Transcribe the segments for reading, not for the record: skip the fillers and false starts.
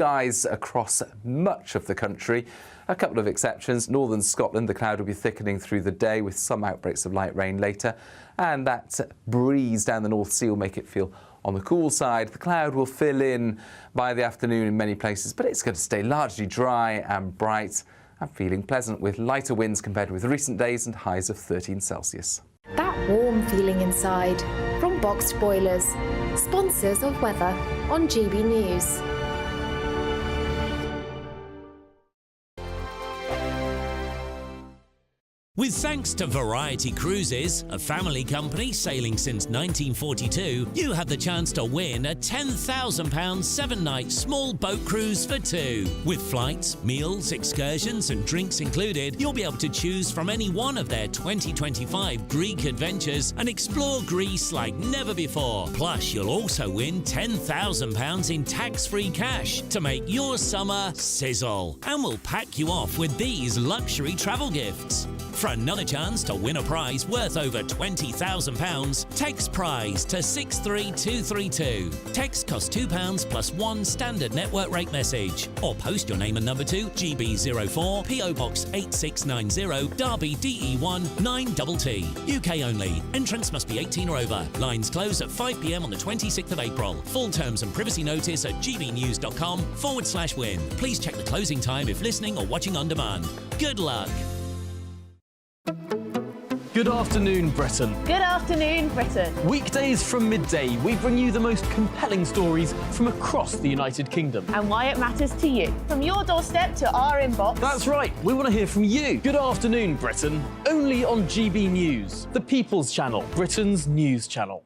Skies across much of the country. A couple of exceptions. Northern Scotland, the cloud will be thickening through the day with some outbreaks of light rain later. And that breeze down the North Sea will make it feel on the cool side. The cloud will fill in by the afternoon in many places, but it's going to stay largely dry and bright and feeling pleasant with lighter winds compared with recent days and highs of 13 Celsius. That warm feeling inside from Boxed Boilers, sponsors of weather on GB News. With thanks to Variety Cruises, a family company sailing since 1942, you have the chance to win a £10,000 7-night small boat cruise for two. With flights, meals, excursions and drinks included, you'll be able to choose from any one of their 2025 Greek adventures and explore Greece like never before. Plus, you'll also win £10,000 in tax-free cash to make your summer sizzle. And we'll pack you off with these luxury travel gifts. For another chance to win a prize worth over £20,000, text prize to 63232. Text costs £2 plus one standard network rate message. Or post your name and number to GB04 PO Box 8690 Derby DE1 9TT. UK only. Entrance must be 18 or over. Lines close at 5 p.m. on the 26th of April. Full terms and privacy notice at gbnews.com/win. Please check the closing time if listening or watching on demand. Good luck. Good afternoon, Britain. Good afternoon, Britain. Weekdays from midday, we bring you the most compelling stories from across the United Kingdom. And why it matters to you. From your doorstep to our inbox. That's right, we want to hear from you. Good afternoon, Britain. Only on GB News, the People's Channel, Britain's news channel.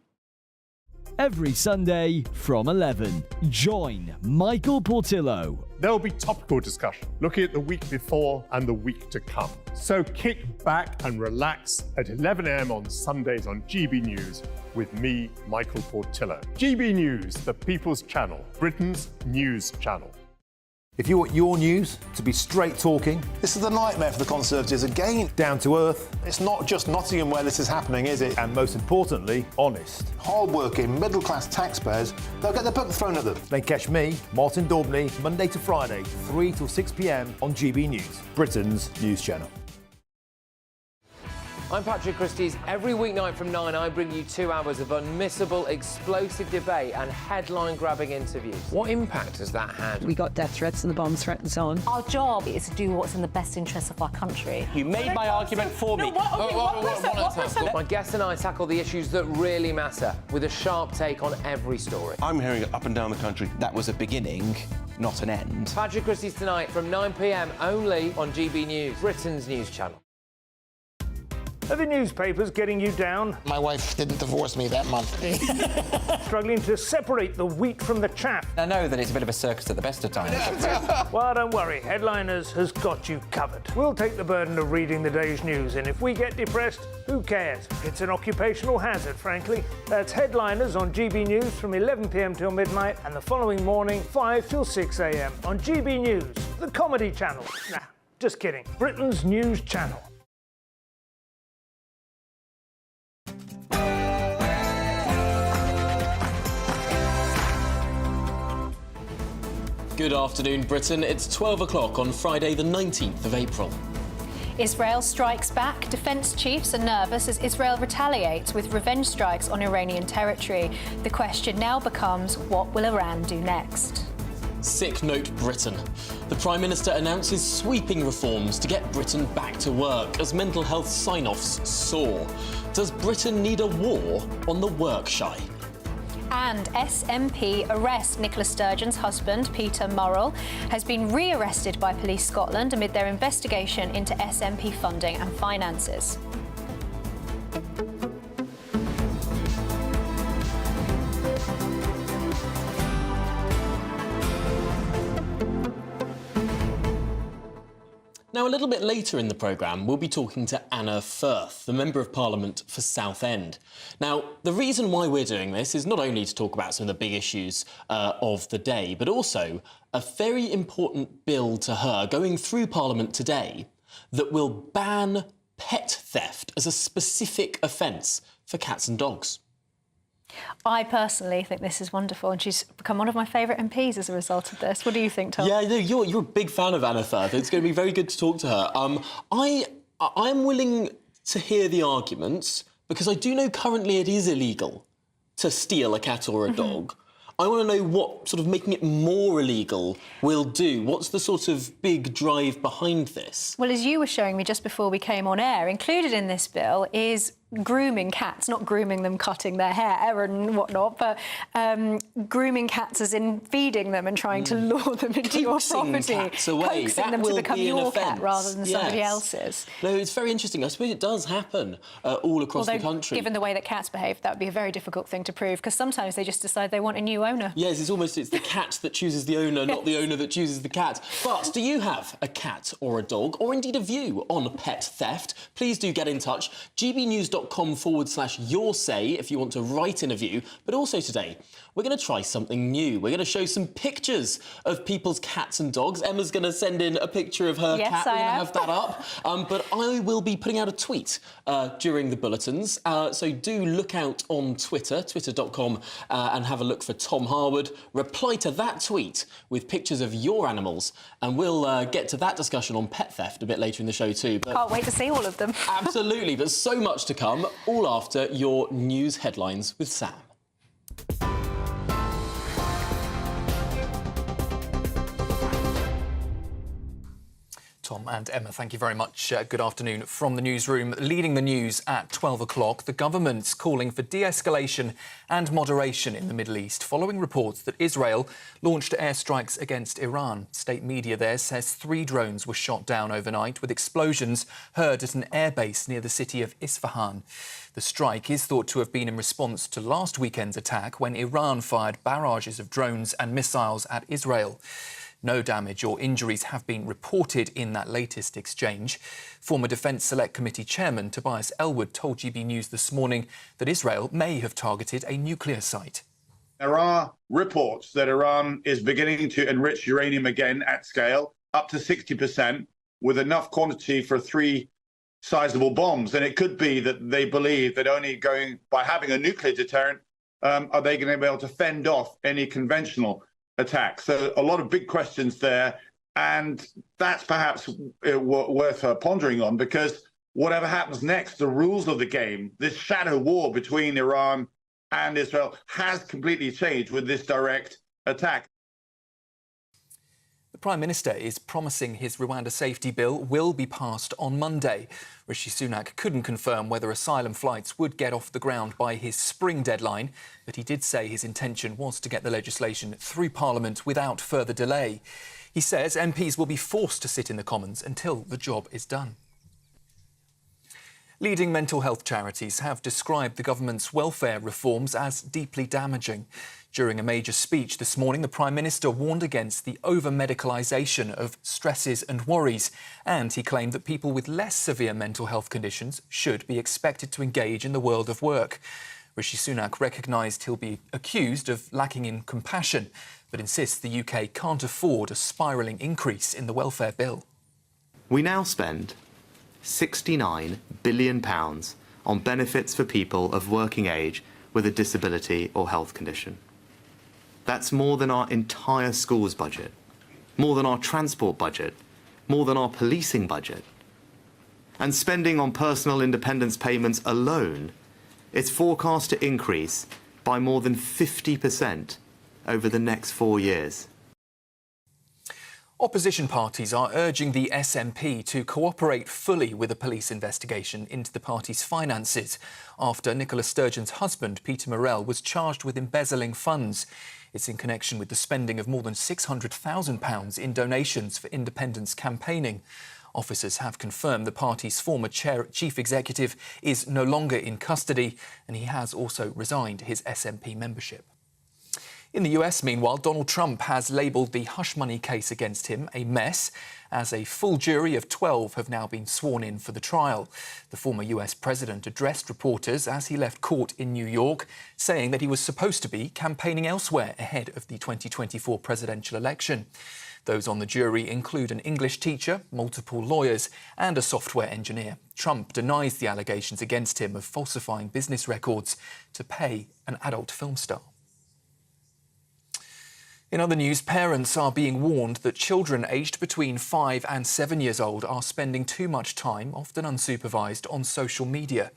Every Sunday from 11, join Michael Portillo. There'll be topical discussion, looking at the week before and the week to come. So kick back and relax at 11 a.m. on Sundays on GB News with me, Michael Portillo. GB News, the People's Channel, Britain's news channel. If you want your news to be straight talking, this is a nightmare for the Conservatives again. down to earth, It's not just Nottingham where this is happening, is it? and most importantly, honest, Hard-working, middle-class taxpayers, they'll get their book thrown at them. then catch me, Martin Daubney, Monday to Friday, 3 till 6 p.m. on GB News, Britain's news channel. I'm Patrick Christie's. Every weeknight from 9, I bring you 2 hours of unmissable, explosive debate and headline-grabbing interviews. What impact has that had? We got death threats and the bomb threat and so on. Our job is to do what's in the best interest of our country. You made my argument for me. My guests and I tackle the issues that really matter, with a sharp take on every story. I'm hearing it up and down the country. That was a beginning, not an end. Patrick Christie's tonight from 9 p.m. only on GB News, Britain's news channel. Are the newspapers getting you down? My wife didn't divorce me that month. Struggling to separate the wheat from the chaff? I know that it's a bit of a circus at the best of times. Well, don't worry, Headliners has got you covered. We'll take the burden of reading the day's news, and if we get depressed, who cares? It's an occupational hazard, frankly. That's Headliners on GB News from 11 p.m. till midnight, and the following morning, 5 till 6 a.m. on GB News, the comedy channel. Nah, just kidding. Britain's news channel. Good afternoon, Britain. It's 12 o'clock on Friday, the 19th of April. Israel strikes back. Defence chiefs are nervous as Israel retaliates with revenge strikes on Iranian territory. The question now becomes, what will Iran do next? Sick note Britain. The Prime Minister announces sweeping reforms to get Britain back to work as mental health sign-offs soar. Does Britain need a war on the work shy? And SNP arrest Nicola Sturgeon's husband, Peter Murrell, has been re-arrested by Police Scotland amid their investigation into SNP funding and finances. Now, a little bit later in the programme, we'll be talking to Anna Firth, the Member of Parliament for Southend. Now, the reason why we're doing this is not only to talk about some of the big issues of the day, but also a very important bill to her going through Parliament today that will ban pet theft as a specific offence for cats and dogs. I personally think this is wonderful, and she's become one of my favourite MPs as a result of this. What do you think, Tom? Yeah, no, you're a big fan of Anna Firth. It's going to be very good to talk to her. I'm willing to hear the arguments, because I do know currently it is illegal to steal a cat or a dog. I want to know what sort of making it more illegal will do. What's the sort of big drive behind this? Well, as you were showing me just before we came on air, included in this bill is grooming cats, not grooming them, cutting their hair and whatnot, but grooming cats as in feeding them and trying to lure them into your property, cats away. coaxing them to become your cat rather than somebody else's. No, it's very interesting. I suppose it does happen all across the country. Given the way that cats behave, that would be a very difficult thing to prove, because sometimes they just decide they want a new owner. Yes, it's the cat that chooses the owner, not the owner that chooses the cat. But do you have a cat or a dog, or indeed a view on pet theft? Please do get in touch. gbnews.com/your say if you want to write in a view. But also today, we're going to try something new. We're going to show some pictures of people's cats and dogs. Emma's going to send in a picture of her cat. We're going to have that up. But I will be putting out a tweet during the bulletins. So do look out on Twitter, twitter.com, and have a look for Tom Harwood. Reply to that tweet with pictures of your animals, and we'll get to that discussion on pet theft a bit later in the show too. But can't wait to see all of them. Absolutely, but so much to come, all after your news headlines with Sam. Tom and Emma, thank you very much. Good afternoon from the newsroom. Leading the news at 12 o'clock, the government's calling for de-escalation and moderation in the Middle East following reports that Israel launched airstrikes against Iran. State media there says 3 drones were shot down overnight, with explosions heard at an airbase near the city of Isfahan. The strike is thought to have been in response to last weekend's attack, when Iran fired barrages of drones and missiles at Israel. No damage or injuries have been reported in that latest exchange. Former Defence Select Committee Chairman Tobias Ellwood told GB News this morning that Israel may have targeted a nuclear site. There are reports that Iran is beginning to enrich uranium again at scale, up to 60%, with enough quantity for 3 sizable bombs. And it could be that they believe that only by having a nuclear deterrent are they going to be able to fend off any conventional attack. So a lot of big questions there, and that's perhaps worth pondering on, because whatever happens next, the rules of the game, this shadow war between Iran and Israel, has completely changed with this direct attack. The Prime Minister is promising his Rwanda safety bill will be passed on Monday. Rishi Sunak couldn't confirm whether asylum flights would get off the ground by his spring deadline, but he did say his intention was to get the legislation through Parliament without further delay. He says MPs will be forced to sit in the Commons until the job is done. Leading mental health charities have described the government's welfare reforms as deeply damaging. During a major speech this morning, the Prime Minister warned against the over-medicalisation of stresses and worries, and he claimed that people with less severe mental health conditions should be expected to engage in the world of work. Rishi Sunak recognised he'll be accused of lacking in compassion, but insists the UK can't afford a spiralling increase in the welfare bill. We now spend £69 billion on benefits for people of working age with a disability or health condition. That's more than our entire schools budget, more than our transport budget, more than our policing budget. And spending on personal independence payments alone is forecast to increase by more than 50% over the next 4 years. Opposition parties are urging the SNP to cooperate fully with a police investigation into the party's finances after Nicola Sturgeon's husband, Peter Morell, was charged with embezzling funds. It's in connection with the spending of more than £600,000 in donations for independence campaigning. Officers have confirmed the party's former chief executive is no longer in custody, and he has also resigned his SNP membership. In the US, meanwhile, Donald Trump has labelled the hush money case against him a mess, as a full jury of 12 have now been sworn in for the trial. The former US president addressed reporters as he left court in New York, saying that he was supposed to be campaigning elsewhere ahead of the 2024 presidential election. Those on the jury include an English teacher, multiple lawyers and a software engineer. Trump denies the allegations against him of falsifying business records to pay an adult film star. In other news, parents are being warned that children aged between 5 and 7 years old are spending too much time, often unsupervised, on social media.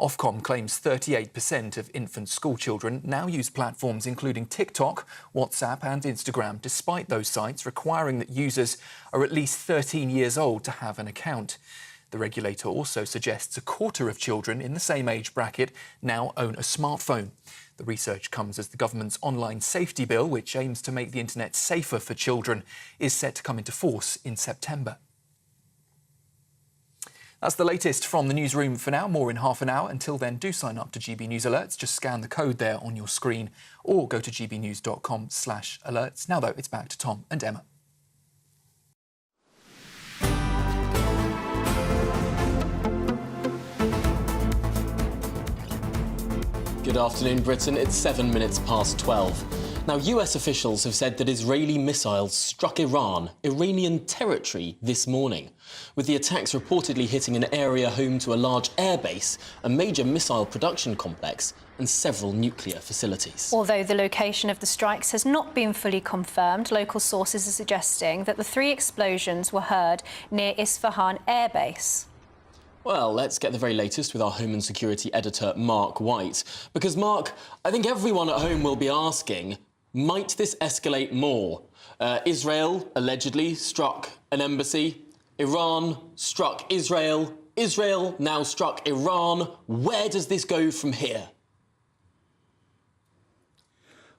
Ofcom claims 38% of infant school children now use platforms including TikTok, WhatsApp and Instagram, despite those sites requiring that users are at least 13 years old to have an account. The regulator also suggests a quarter of children in the same age bracket now own a smartphone. The research comes as the government's online safety bill, which aims to make the internet safer for children, is set to come into force in September. That's the latest from the newsroom for now. More in half an hour. Until then, do sign up to GB News Alerts. Just scan the code there on your screen or go to gbnews.com/alerts. Now, though, it's back to Tom and Emma. Good afternoon, Britain. It's 7 minutes past 12. Now, US officials have said that Israeli missiles struck Iranian territory this morning, with the attacks reportedly hitting an area home to a large airbase, a major missile production complex and several nuclear facilities. Although the location of the strikes has not been fully confirmed, local sources are suggesting that the 3 explosions were heard near Isfahan airbase. Well, let's get the very latest with our Home and Security editor, Mark White. Because, Mark, I think everyone at home will be asking, might this escalate more? Israel allegedly struck an embassy. Iran struck Israel. Israel now struck Iran. Where does this go from here?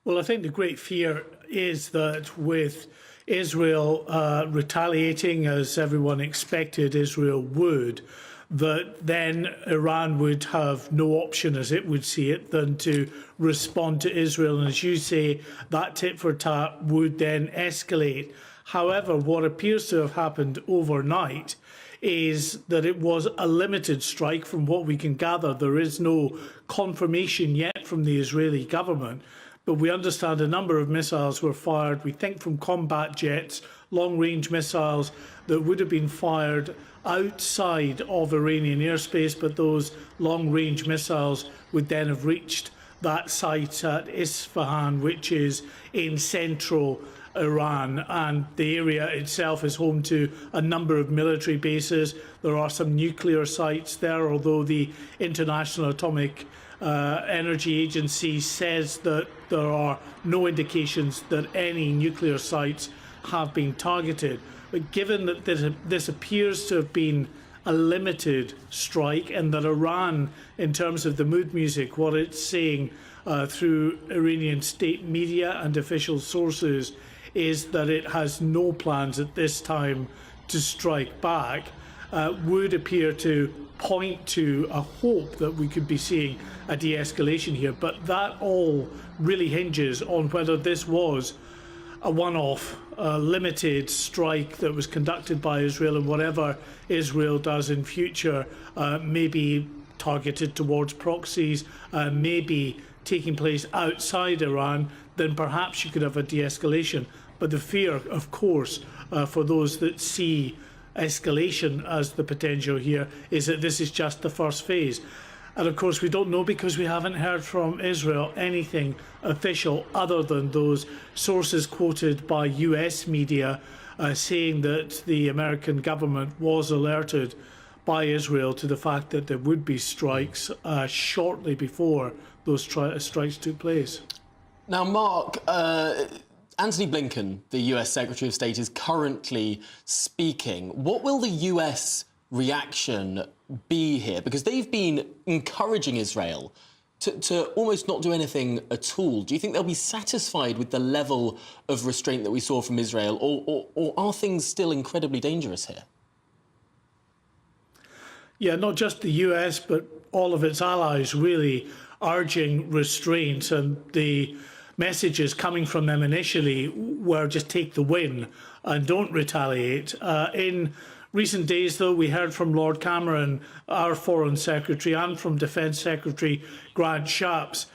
Well, I think the great fear is that with Israel retaliating, as everyone expected Israel would, that then Iran would have no option, as it would see it, than to respond to Israel. And as you say, that tit for tat would then escalate. However, what appears to have happened overnight is that it was a limited strike. From what we can gather, there is no confirmation yet from the Israeli government, but we understand a number of missiles were fired, we think from combat jets, long-range missiles that would have been fired outside of Iranian airspace, but those long-range missiles would then have reached that site at Isfahan, which is in central Iran, and the area itself is home to a number of military bases. There are some nuclear sites there, although the International Atomic Energy Agency says that there are no indications that any nuclear sites have been targeted. But given that this appears to have been a limited strike, and that Iran, in terms of the mood music, what it's saying through Iranian state media and official sources, is that it has no plans at this time to strike back, would appear to point to a hope that we could be seeing a de-escalation here. But that all really hinges on whether this was a one-off, limited strike that was conducted by Israel, and whatever Israel does in future may be targeted towards proxies, may be taking place outside Iran, then perhaps you could have a de-escalation. But the fear, of course, for those that see escalation as the potential here, is that this is just the first phase. And of course, we don't know, because we haven't heard from Israel anything official other than those sources quoted by US media saying that the American government was alerted by Israel to the fact that there would be strikes shortly before those strikes took place. Now, Mark, Antony Blinken, the US Secretary of State, is currently speaking. What will the US reaction be here? Because they've been encouraging Israel to almost not do anything at all. Do you think they'll be satisfied with the level of restraint that we saw from Israel, or are things still incredibly dangerous here? Yeah, not just the US, but all of its allies really urging restraint, and the messages coming from them initially were just take the win and don't retaliate. In recent days, though, we heard from Lord Cameron, our Foreign Secretary, and from Defence Secretary Grant Shapps,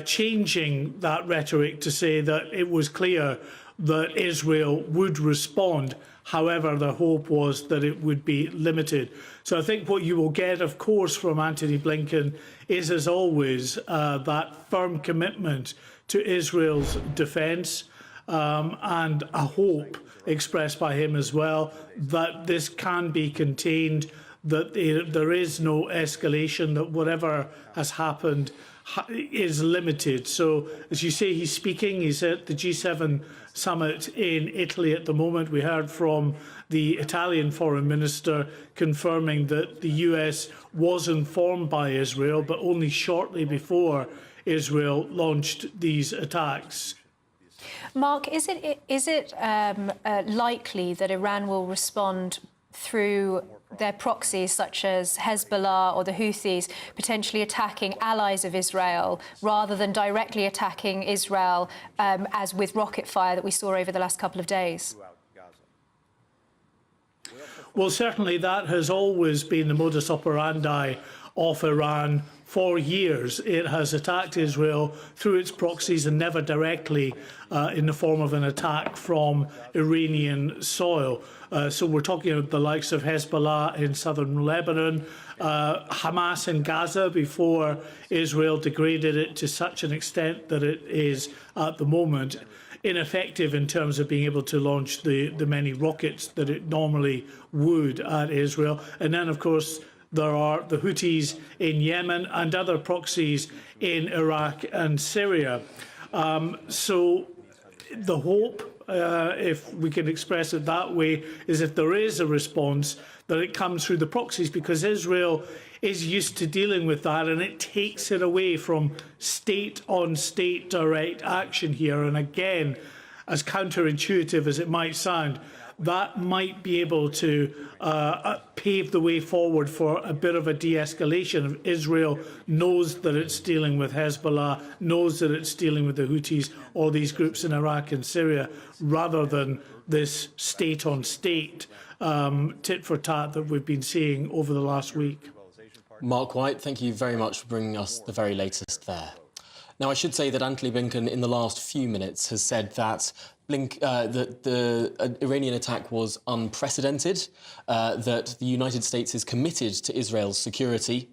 changing that rhetoric to say that it was clear that Israel would respond. However, the hope was that it would be limited. So I think what you will get, of course, from Antony Blinken is, as always, that firm commitment to Israel's defence and a hope expressed by him as well that this can be contained, that there is no escalation, that whatever has happened is limited. So, as you say, he's speaking. He's at the G7 summit in Italy at the moment. We heard from the Italian foreign minister confirming that the US was informed by Israel, but only shortly before Israel launched these attacks. Mark, is it likely that Iran will respond through their proxies, such as Hezbollah or the Houthis, potentially attacking allies of Israel, rather than directly attacking Israel, as with rocket fire that we saw over the last couple of days? Well, certainly that has always been the modus operandi of Iran for years. It has attacked Israel through its proxies and never directly in the form of an attack from Iranian soil. So we're talking about the likes of Hezbollah in southern Lebanon, Hamas in Gaza before Israel degraded it to such an extent that it is at the moment ineffective in terms of being able to launch the many rockets that it normally would at Israel. And then, of course, there are the Houthis in Yemen and other proxies in Iraq and Syria. So the hope, if we can express it that way, is if there is a response, that it comes through the proxies, because Israel is used to dealing with that, and it takes it away from state-on-state direct action here. And again, as counterintuitive as it might sound, that might be able to pave the way forward for a bit of a de-escalation. Israel knows that it's dealing with Hezbollah, knows that it's dealing with the Houthis, all these groups in Iraq and Syria, rather than this state-on-state tit-for-tat that we've been seeing over the last week. Mark White, thank you very much for bringing us the very latest there. Now, I should say that Antony Blinken, in the last few minutes, has said that the Iranian attack was unprecedented, that the United States is committed to Israel's security,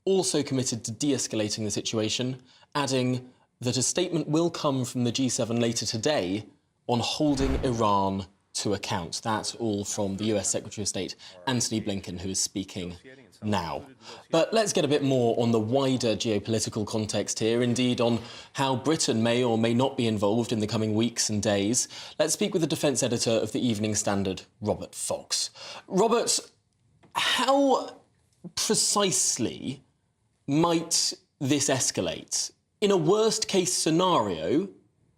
also committed to de-escalating the situation, adding that a statement will come from the G7 later today on holding Iran to account. That's all from the US Secretary of State, Antony Blinken, who is speaking now. But let's get a bit more on the wider geopolitical context here, indeed on how Britain may or may not be involved in the coming weeks and days. Let's speak with the defence editor of the Evening Standard, Robert Fox. Robert, how precisely might this escalate? In a worst-case scenario,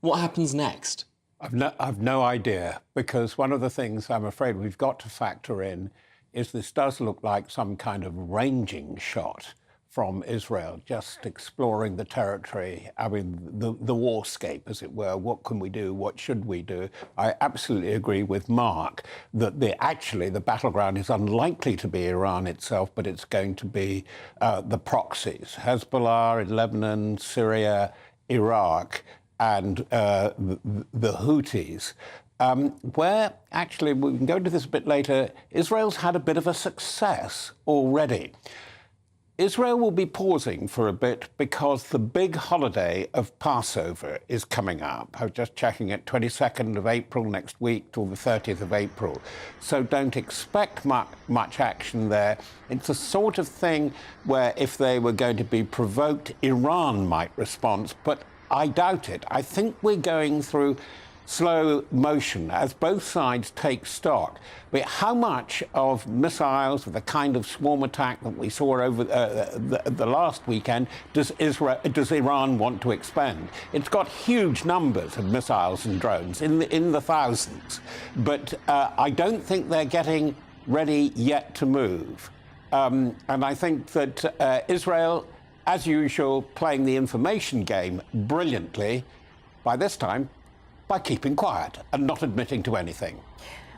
what happens next? I've no idea, because one of the things I'm afraid we've got to factor in is this does look like some kind of ranging shot from Israel, just exploring the territory, I mean, the warscape, as it were. What can we do? What should we do? I absolutely agree with Mark that the battleground is unlikely to be Iran itself, but it's going to be the proxies, Hezbollah in Lebanon, Syria, Iraq, and the Houthis. Where, actually, we can go into this a bit later, Israel's had a bit of a success already. Israel will be pausing for a bit because the big holiday of Passover is coming up. I was just checking it, 22nd of April next week till the 30th of April. So don't expect much action there. It's the sort of thing where if they were going to be provoked, Iran might respond, but I doubt it. I think we're going through slow motion as both sides take stock. But how much of missiles, the kind of swarm attack that we saw over the last weekend, does Iran want to expend? It's got huge numbers of missiles and drones in the thousands, but I don't think they're getting ready yet to move. And I think that Israel, as usual, playing the information game brilliantly, by this time, by keeping quiet and not admitting to anything.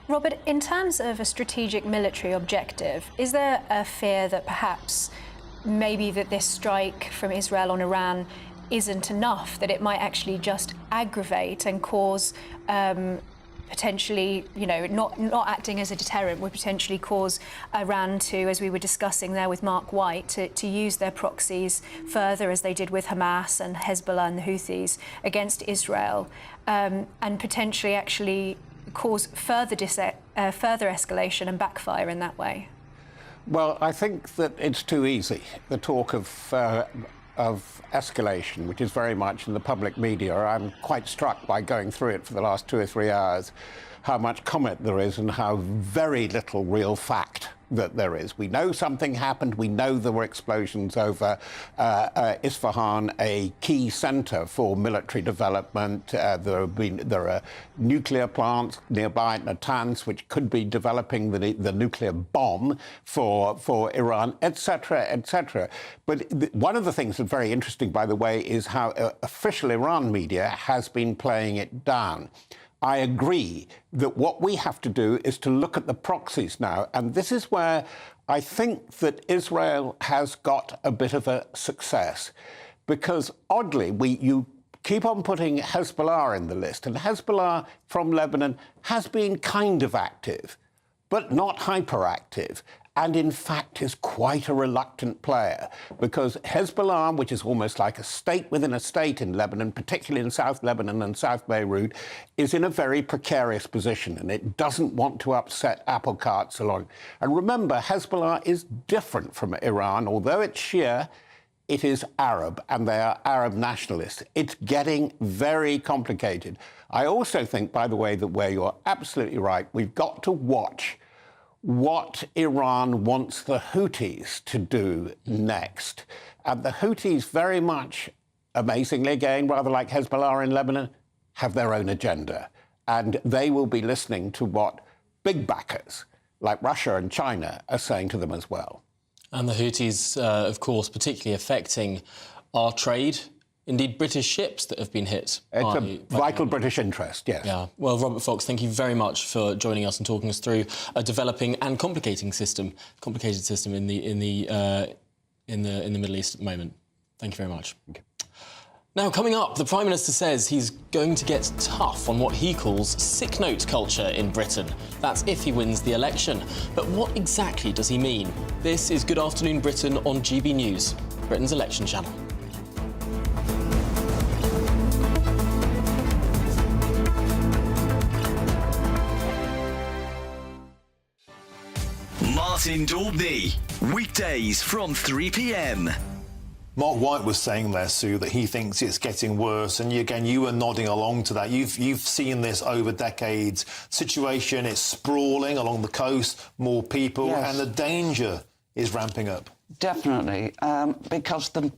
Robert, in terms of a strategic military objective, is there a fear that perhaps maybe that this strike from Israel on Iran isn't enough, that it might actually just aggravate and cause potentially, not acting as a deterrent, would potentially cause Iran to, as we were discussing there with Mark White, to use their proxies further, as they did with Hamas and Hezbollah and the Houthis, against Israel, and potentially actually cause further escalation and backfire in that way? Well, I think that it's too easy, the talk of escalation, which is very much in the public media. I'm quite struck by going through it for the last 2 or 3 hours, how much comment there is and how very little real fact that there is. We know something happened. We know there were explosions over Isfahan, a key centre for military development. There are nuclear plants nearby, Natanz, which could be developing the nuclear bomb for Iran, etc., etc. But one of the things that's very interesting, by the way, is how official Iran media has been playing it down. I agree that what we have to do is to look at the proxies now, and this is where I think that Israel has got a bit of a success, because oddly, you keep on putting Hezbollah in the list, and Hezbollah from Lebanon has been kind of active, but not hyperactive, and in fact is quite a reluctant player, because Hezbollah, which is almost like a state within a state in Lebanon, particularly in South Lebanon and South Beirut, is in a very precarious position, and it doesn't want to upset apple carts along. And remember, Hezbollah is different from Iran. Although it's Shia, it is Arab, and they are Arab nationalists. It's getting very complicated. I also think, by the way, that where you're absolutely right, we've got to watch what Iran wants the Houthis to do next. And the Houthis very much, amazingly again, rather like Hezbollah in Lebanon, have their own agenda. And they will be listening to what big backers like Russia and China are saying to them as well. And the Houthis, of course, particularly affecting our trade. Indeed, British ships that have been hit. It's a vital British interest, yes. Yeah. Well, Robert Fox, thank you very much for joining us and talking us through a developing and complicated system in the Middle East at the moment. Thank you very much. Okay. Now, coming up, the Prime Minister says he's going to get tough on what he calls sick note culture in Britain. That's if he wins the election. But what exactly does he mean? This is Good Afternoon Britain on GB News, Britain's election channel. Martin Daubney, weekdays from 3 p.m. Mark White was saying there, Sue, that he thinks it's getting worse, and you were nodding along to that. You've seen this over decades. Situation is sprawling along the coast, more people, yes, and the danger is ramping up. Definitely, because the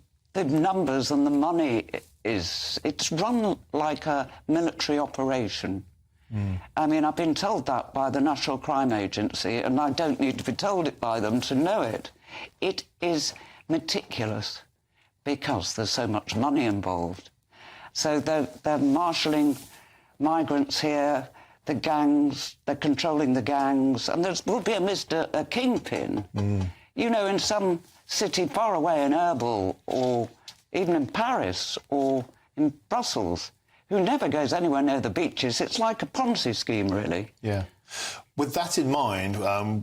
numbers and the money it's run like a military operation. I mean, I've been told that by the National Crime Agency, and I don't need to be told it by them to know it. It is meticulous because there's so much money involved. So they're marshalling migrants here, the gangs, they're controlling the gangs, and there will be a kingpin. You know, in some city far away in Erbil, or even in Paris, or in Brussels, who never goes anywhere near the beaches. It's like a Ponzi scheme, really. Yeah. With that in mind,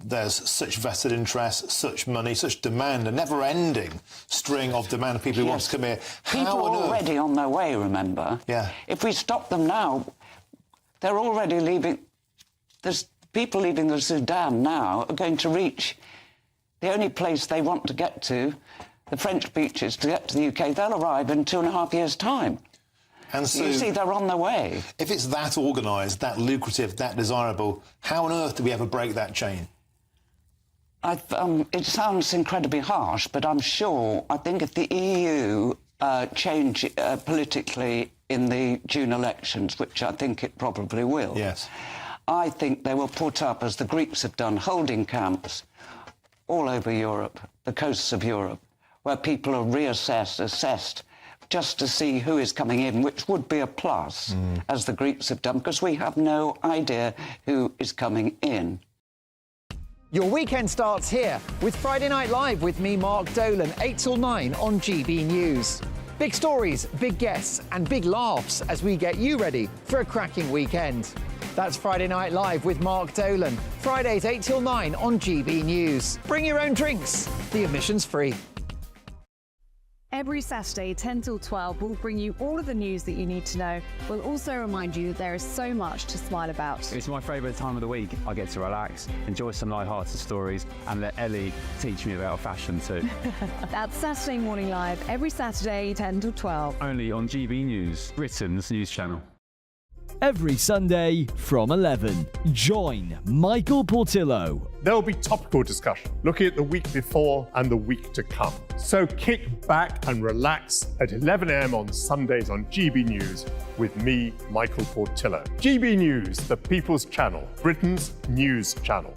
there's such vested interest, such money, such demand, a never-ending string of demand of people who want to come here. People are already on their way, remember? Yeah. If we stop them now, they're already leaving. There's people leaving the Sudan now are going to reach the only place they want to get to, the French beaches, to get to the UK. They'll arrive in 2.5 years' time. And so, you see, they're on their way. If it's that organised, that lucrative, that desirable, how on earth do we ever break that chain? It sounds incredibly harsh, but I'm sure, I think if the EU change politically in the June elections, which I think it probably will, yes, I think they will put up, as the Greeks have done, holding camps all over Europe, the coasts of Europe, where people are assessed, just to see who is coming in, which would be a plus, as the Greeks have done, because we have no idea who is coming in. Your weekend starts here with Friday Night Live with me, Mark Dolan, 8 till 9 on GB News. Big stories, big guests, and big laughs as we get you ready for a cracking weekend. That's Friday Night Live with Mark Dolan. Fridays 8 till 9 on GB News. Bring your own drinks. The admission's free. Every Saturday, 10 till 12, we'll bring you all of the news that you need to know. We'll also remind you that there is so much to smile about. It's my favourite time of the week. I get to relax, enjoy some light-hearted stories, and let Ellie teach me about fashion too. That's Saturday Morning Live, every Saturday, 10 till 12. Only on GB News, Britain's news channel. Every Sunday from 11, join Michael Portillo. There will be topical discussion looking at the week before and the week to come. So kick back and relax at 11 a.m. on Sundays on GB News with me, Michael Portillo. GB News, the People's Channel, Britain's news channel.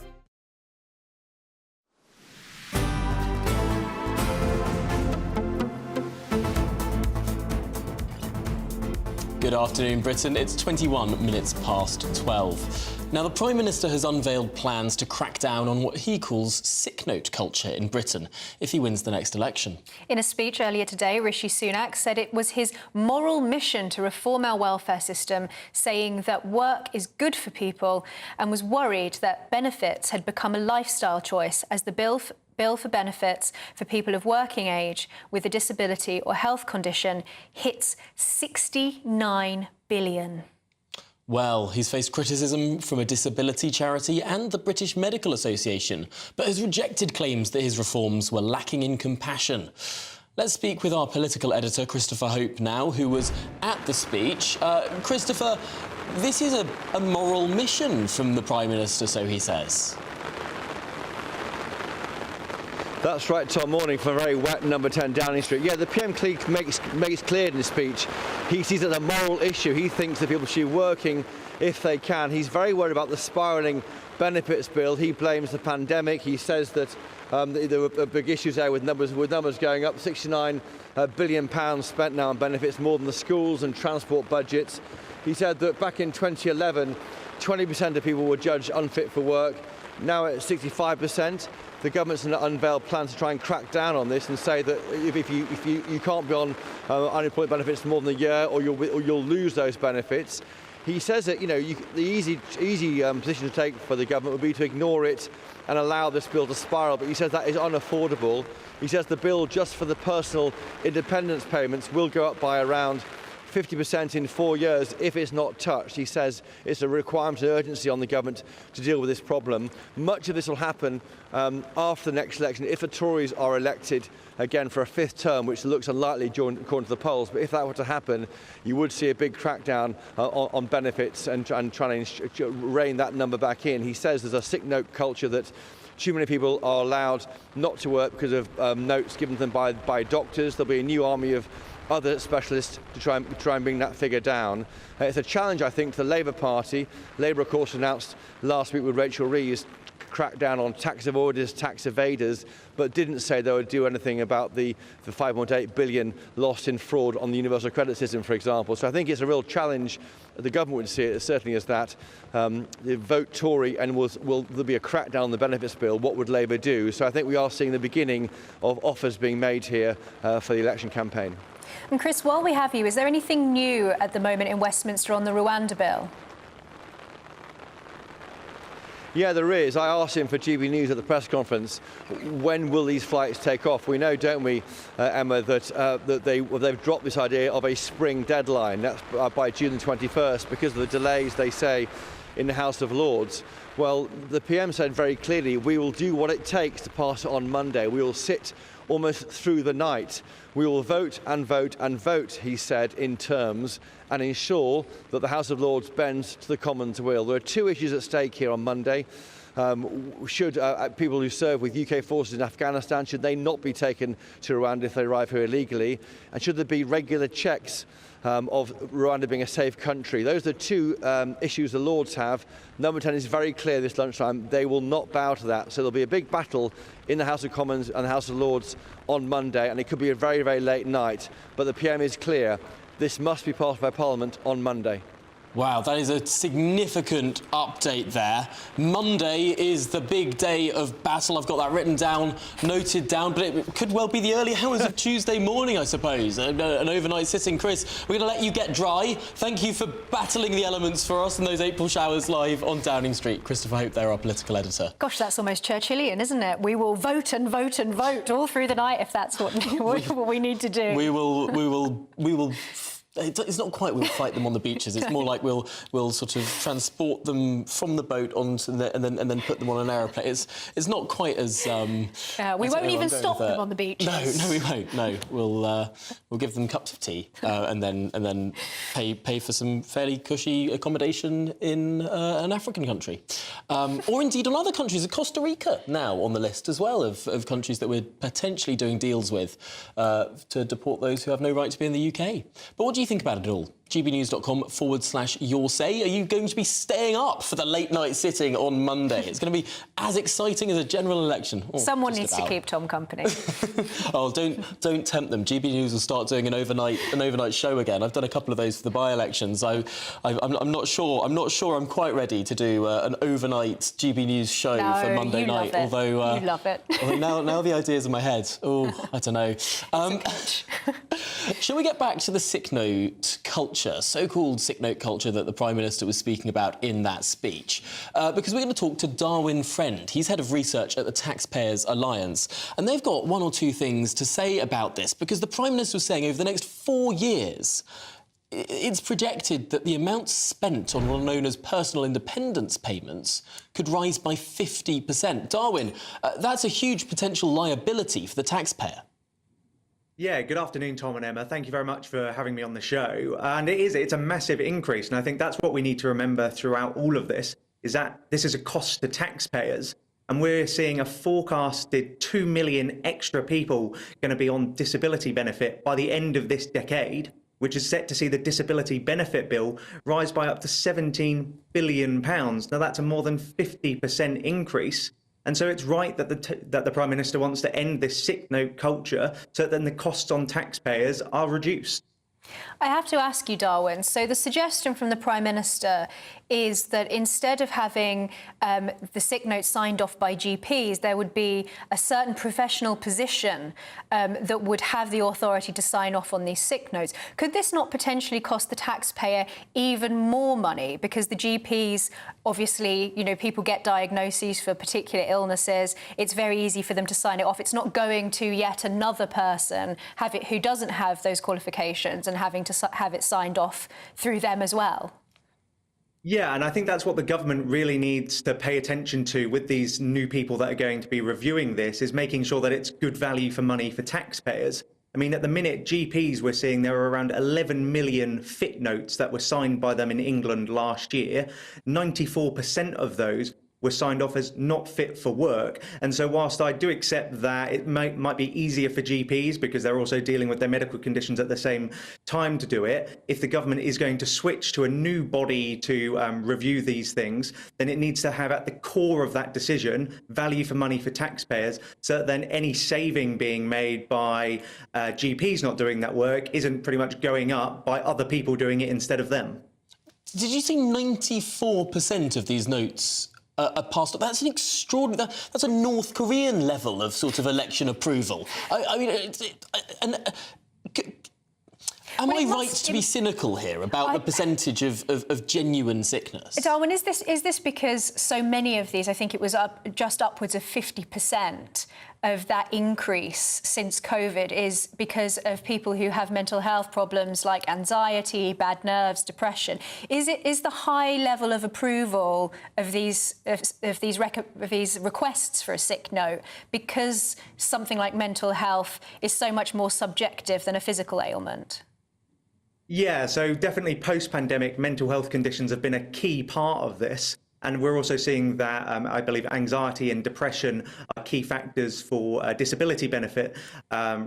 Good afternoon, Britain. It's 21 minutes past 12. Now, the Prime Minister has unveiled plans to crack down on what he calls sick note culture in Britain if he wins the next election. In a speech earlier today, Rishi Sunak said it was his moral mission to reform our welfare system, saying that work is good for people, and was worried that benefits had become a lifestyle choice as the bill for benefits for people of working age with a disability or health condition hits £69 billion. Well, he's faced criticism from a disability charity and the British Medical Association, but has rejected claims that his reforms were lacking in compassion. Let's speak with our political editor, Christopher Hope, now, who was at the speech. Christopher, this is a moral mission from the Prime Minister, so he says. That's right, Tom. Morning from a very wet number 10 Downing Street. Yeah, the PM makes clear in his speech he sees it as a moral issue. He thinks that people should be working if they can. He's very worried about the spiralling benefits bill. He blames the pandemic. He says that there were big issues there with numbers going up. £69 billion spent now on benefits, more than the schools and transport budgets. He said that back in 2011, 20% of people were judged unfit for work. Now at 65%. The government's unveiled plans to try and crack down on this and say that if you can't be on unemployment benefits for more than a year, or you'll lose those benefits. He says that the easy position to take for the government would be to ignore it and allow this bill to spiral. But he says that is unaffordable. He says the bill just for the personal independence payments will go up by around 50% in 4 years if it's not touched. He says it's a requirement of urgency on the government to deal with this problem. Much of this will happen after the next election if the Tories are elected again for a fifth term, which looks unlikely according to the polls. But if that were to happen, you would see a big crackdown on benefits and trying to rein that number back in. He says there's a sick note culture that too many people are allowed not to work because of notes given to them by doctors. There'll be a new army of other specialists to try and bring that figure down. It's a challenge, I think, to the Labour Party. Labour, of course, announced last week with Rachel Reeves crack down on tax avoiders, tax evaders, but didn't say they would do anything about the 5.8 billion lost in fraud on the universal credit system, for example. So I think it's a real challenge. The government would see it certainly as that. The vote Tory and will there be a crackdown on the benefits bill? What would Labour do? So I think we are seeing the beginning of offers being made here for the election campaign. And Chris, while we have you, is there anything new at the moment in Westminster on the Rwanda bill? Yeah, there is. I asked him for GB News at the press conference, when will these flights take off? We know, don't we, Emma, that they've dropped this idea of a spring deadline. That's by June the 21st because of the delays, they say, in the House of Lords. Well, the PM said very clearly, we will do what it takes to pass it on Monday. We will sit almost through the night. We will vote and vote and vote, he said, in terms, and ensure that the House of Lords bends to the Commons' will. There are two issues at stake here on Monday. Should people who serve with UK forces in Afghanistan, should they not be taken to Rwanda if they arrive here illegally? And should there be regular checks of Rwanda being a safe country? Those are two issues the Lords have. Number 10 is very clear this lunchtime. They will not bow to that. So there'll be a big battle in the House of Commons and the House of Lords on Monday, and it could be a very, very late night. But the PM is clear. This must be passed by Parliament on Monday. Wow, that is a significant update there. Monday is the big day of battle. I've got that written down, noted down, but it could well be the early hours of Tuesday morning, I suppose. An overnight sitting. Chris, we're going to let you get dry. Thank you for battling the elements for us in those April showers live on Downing Street. Christopher Hope, there, our political editor. Gosh, that's almost Churchillian, isn't it? We will vote and vote and vote all through the night if that's what we need to do. We will. It's not quite we'll fight them on the beaches. It's more like we'll sort of transport them from the boat onto and then put them on an aeroplane. It's not quite as. We won't even stop them on the beaches. No, we won't. No, we'll give them cups of tea and then pay for some fairly cushy accommodation in an African country, or indeed on other countries. Costa Rica now on the list as well of countries that we're potentially doing deals with to deport those who have no right to be in the UK. But what do you think about it all? gbnews.com/your say. Are you going to be staying up for the late night sitting on Monday? It's going to be as exciting as a general election. Someone needs to keep Tom company. Oh, don't tempt them. GB News will start doing an overnight show again. I've done a couple of those for the by-elections. I'm not sure I'm quite ready to do an overnight GB News show for Monday night. Although you love it. now the idea's in my head. Oh, I don't know. Shall we get back to the sick note culture, so-called sick note culture that the Prime Minister was speaking about in that speech? Because we're going to talk to Darwin Friend. He's head of research at the Taxpayers Alliance, and they've got one or two things to say about this, because the Prime Minister was saying over the next 4 years, it's projected that the amount spent on what are known as personal independence payments could rise by 50%. Darwin, that's a huge potential liability for the taxpayer. Yeah, good afternoon, Tom and Emma. Thank you very much for having me on the show. And it's a massive increase. And I think that's what we need to remember throughout all of this, is that this is a cost to taxpayers. And we're seeing a forecasted 2 million extra people going to be on disability benefit by the end of this decade, which is set to see the disability benefit bill rise by up to £17 billion. Now, that's a more than 50% increase. And so it's right that the Prime Minister wants to end this sick note culture so that then the costs on taxpayers are reduced. I have to ask you, Darwin, so the suggestion from the Prime Minister is that instead of having the sick note signed off by GPs, there would be a certain professional position that would have the authority to sign off on these sick notes. Could this not potentially cost the taxpayer even more money? Because the GPs, obviously, people get diagnoses for particular illnesses. It's very easy for them to sign it off. It's not going to yet another person who doesn't have those qualifications and having to have it signed off through them as well. Yeah, and I think that's what the government really needs to pay attention to with these new people that are going to be reviewing this, is making sure that it's good value for money for taxpayers. I mean, at the minute, GPs, we're seeing there are around 11 million fit notes that were signed by them in England last year. 94% of those were signed off as not fit for work. And so whilst I do accept that it might be easier for GPs because they're also dealing with their medical conditions at the same time to do it, if the government is going to switch to a new body to review these things, then it needs to have at the core of that decision value for money for taxpayers, so that then any saving being made by GPs not doing that work isn't pretty much going up by other people doing it instead of them. Did you say 94% of these notes are passed up? That's an extraordinary. That's a North Korean level of sort of election approval. I mean, am I right to be cynical here about the percentage of genuine sickness? Darwin, is this because so many of these, I think it was just upwards of 50% of that increase since COVID is because of people who have mental health problems like anxiety, bad nerves, depression? Is the high level of approval of these requests for a sick note because something like mental health is so much more subjective than a physical ailment? Yeah, so definitely post-pandemic mental health conditions have been a key part of this. And we're also seeing that, I believe, anxiety and depression are key factors for disability benefit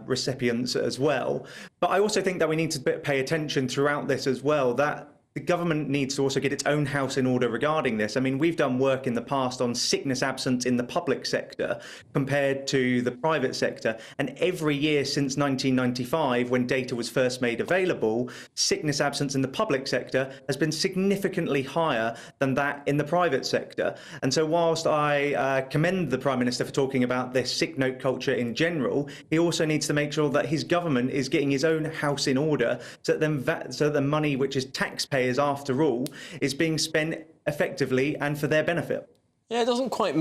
recipients as well. But I also think that we need to pay attention throughout this as well, that the government needs to also get its own house in order regarding this. I mean, we've done work in the past on sickness absence in the public sector compared to the private sector. And every year since 1995, when data was first made available, sickness absence in the public sector has been significantly higher than that in the private sector. And so whilst I commend the Prime Minister for talking about this sick note culture in general, he also needs to make sure that his government is getting his own house in order so that the money, which is taxpayers after all, is being spent effectively and for their benefit. Yeah, it doesn't quite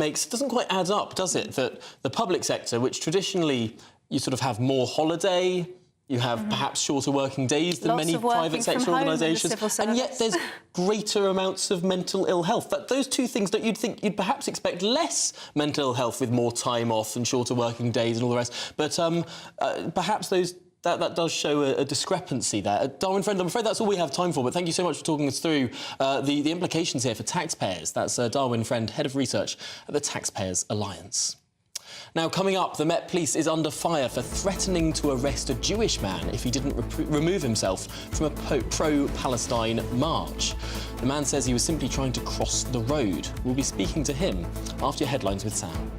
add up, does it? That the public sector, which traditionally you sort of have more holiday, you have perhaps shorter working days than many private sector organisations, and yet there's greater amounts of mental ill health. Those two things that you'd think you'd perhaps expect less mental ill health with more time off and shorter working days and all the rest, but perhaps that does show a discrepancy there. Darwin Friend, I'm afraid that's all we have time for, but thank you so much for talking us through the implications here for taxpayers. That's Darwin Friend, Head of Research at the Taxpayers Alliance. Now, coming up, the Met Police is under fire for threatening to arrest a Jewish man if he didn't remove himself from a pro-Palestine march. The man says he was simply trying to cross the road. We'll be speaking to him after your headlines with Sam.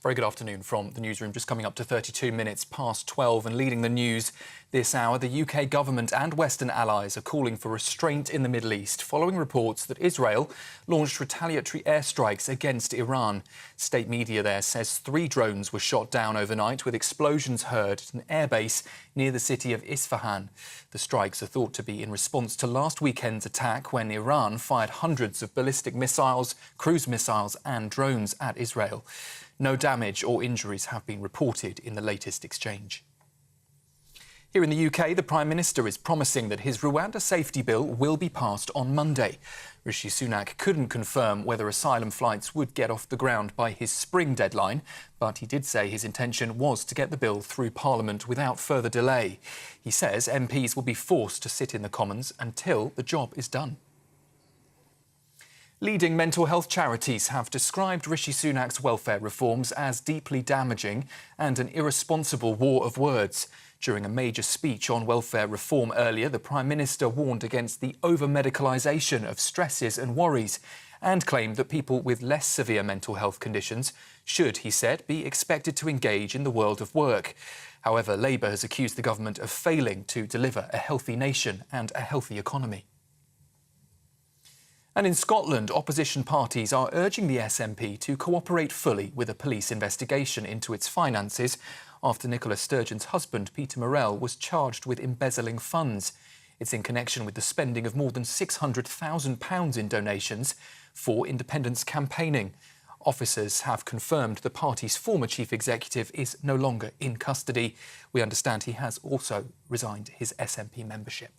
Very good afternoon from the newsroom. Just coming up to 32 minutes past 12 and leading the news this hour, the UK government and Western allies are calling for restraint in the Middle East following reports that Israel launched retaliatory airstrikes against Iran. State media there says 3 drones were shot down overnight with explosions heard at an airbase near the city of Isfahan. The strikes are thought to be in response to last weekend's attack when Iran fired hundreds of ballistic missiles, cruise missiles and drones at Israel. No damage or injuries have been reported in the latest exchange. Here in the UK, the Prime Minister is promising that his Rwanda safety bill will be passed on Monday. Rishi Sunak couldn't confirm whether asylum flights would get off the ground by his spring deadline, but he did say his intention was to get the bill through Parliament without further delay. He says MPs will be forced to sit in the Commons until the job is done. Leading mental health charities have described Rishi Sunak's welfare reforms as deeply damaging and an irresponsible war of words. During a major speech on welfare reform earlier, the Prime Minister warned against the over-medicalisation of stresses and worries and claimed that people with less severe mental health conditions should, he said, be expected to engage in the world of work. However, Labour has accused the government of failing to deliver a healthy nation and a healthy economy. And in Scotland, opposition parties are urging the SNP to cooperate fully with a police investigation into its finances after Nicola Sturgeon's husband, Peter Morrell, was charged with embezzling funds. It's in connection with the spending of more than £600,000 in donations for independence campaigning. Officers have confirmed the party's former chief executive is no longer in custody. We understand he has also resigned his SNP membership.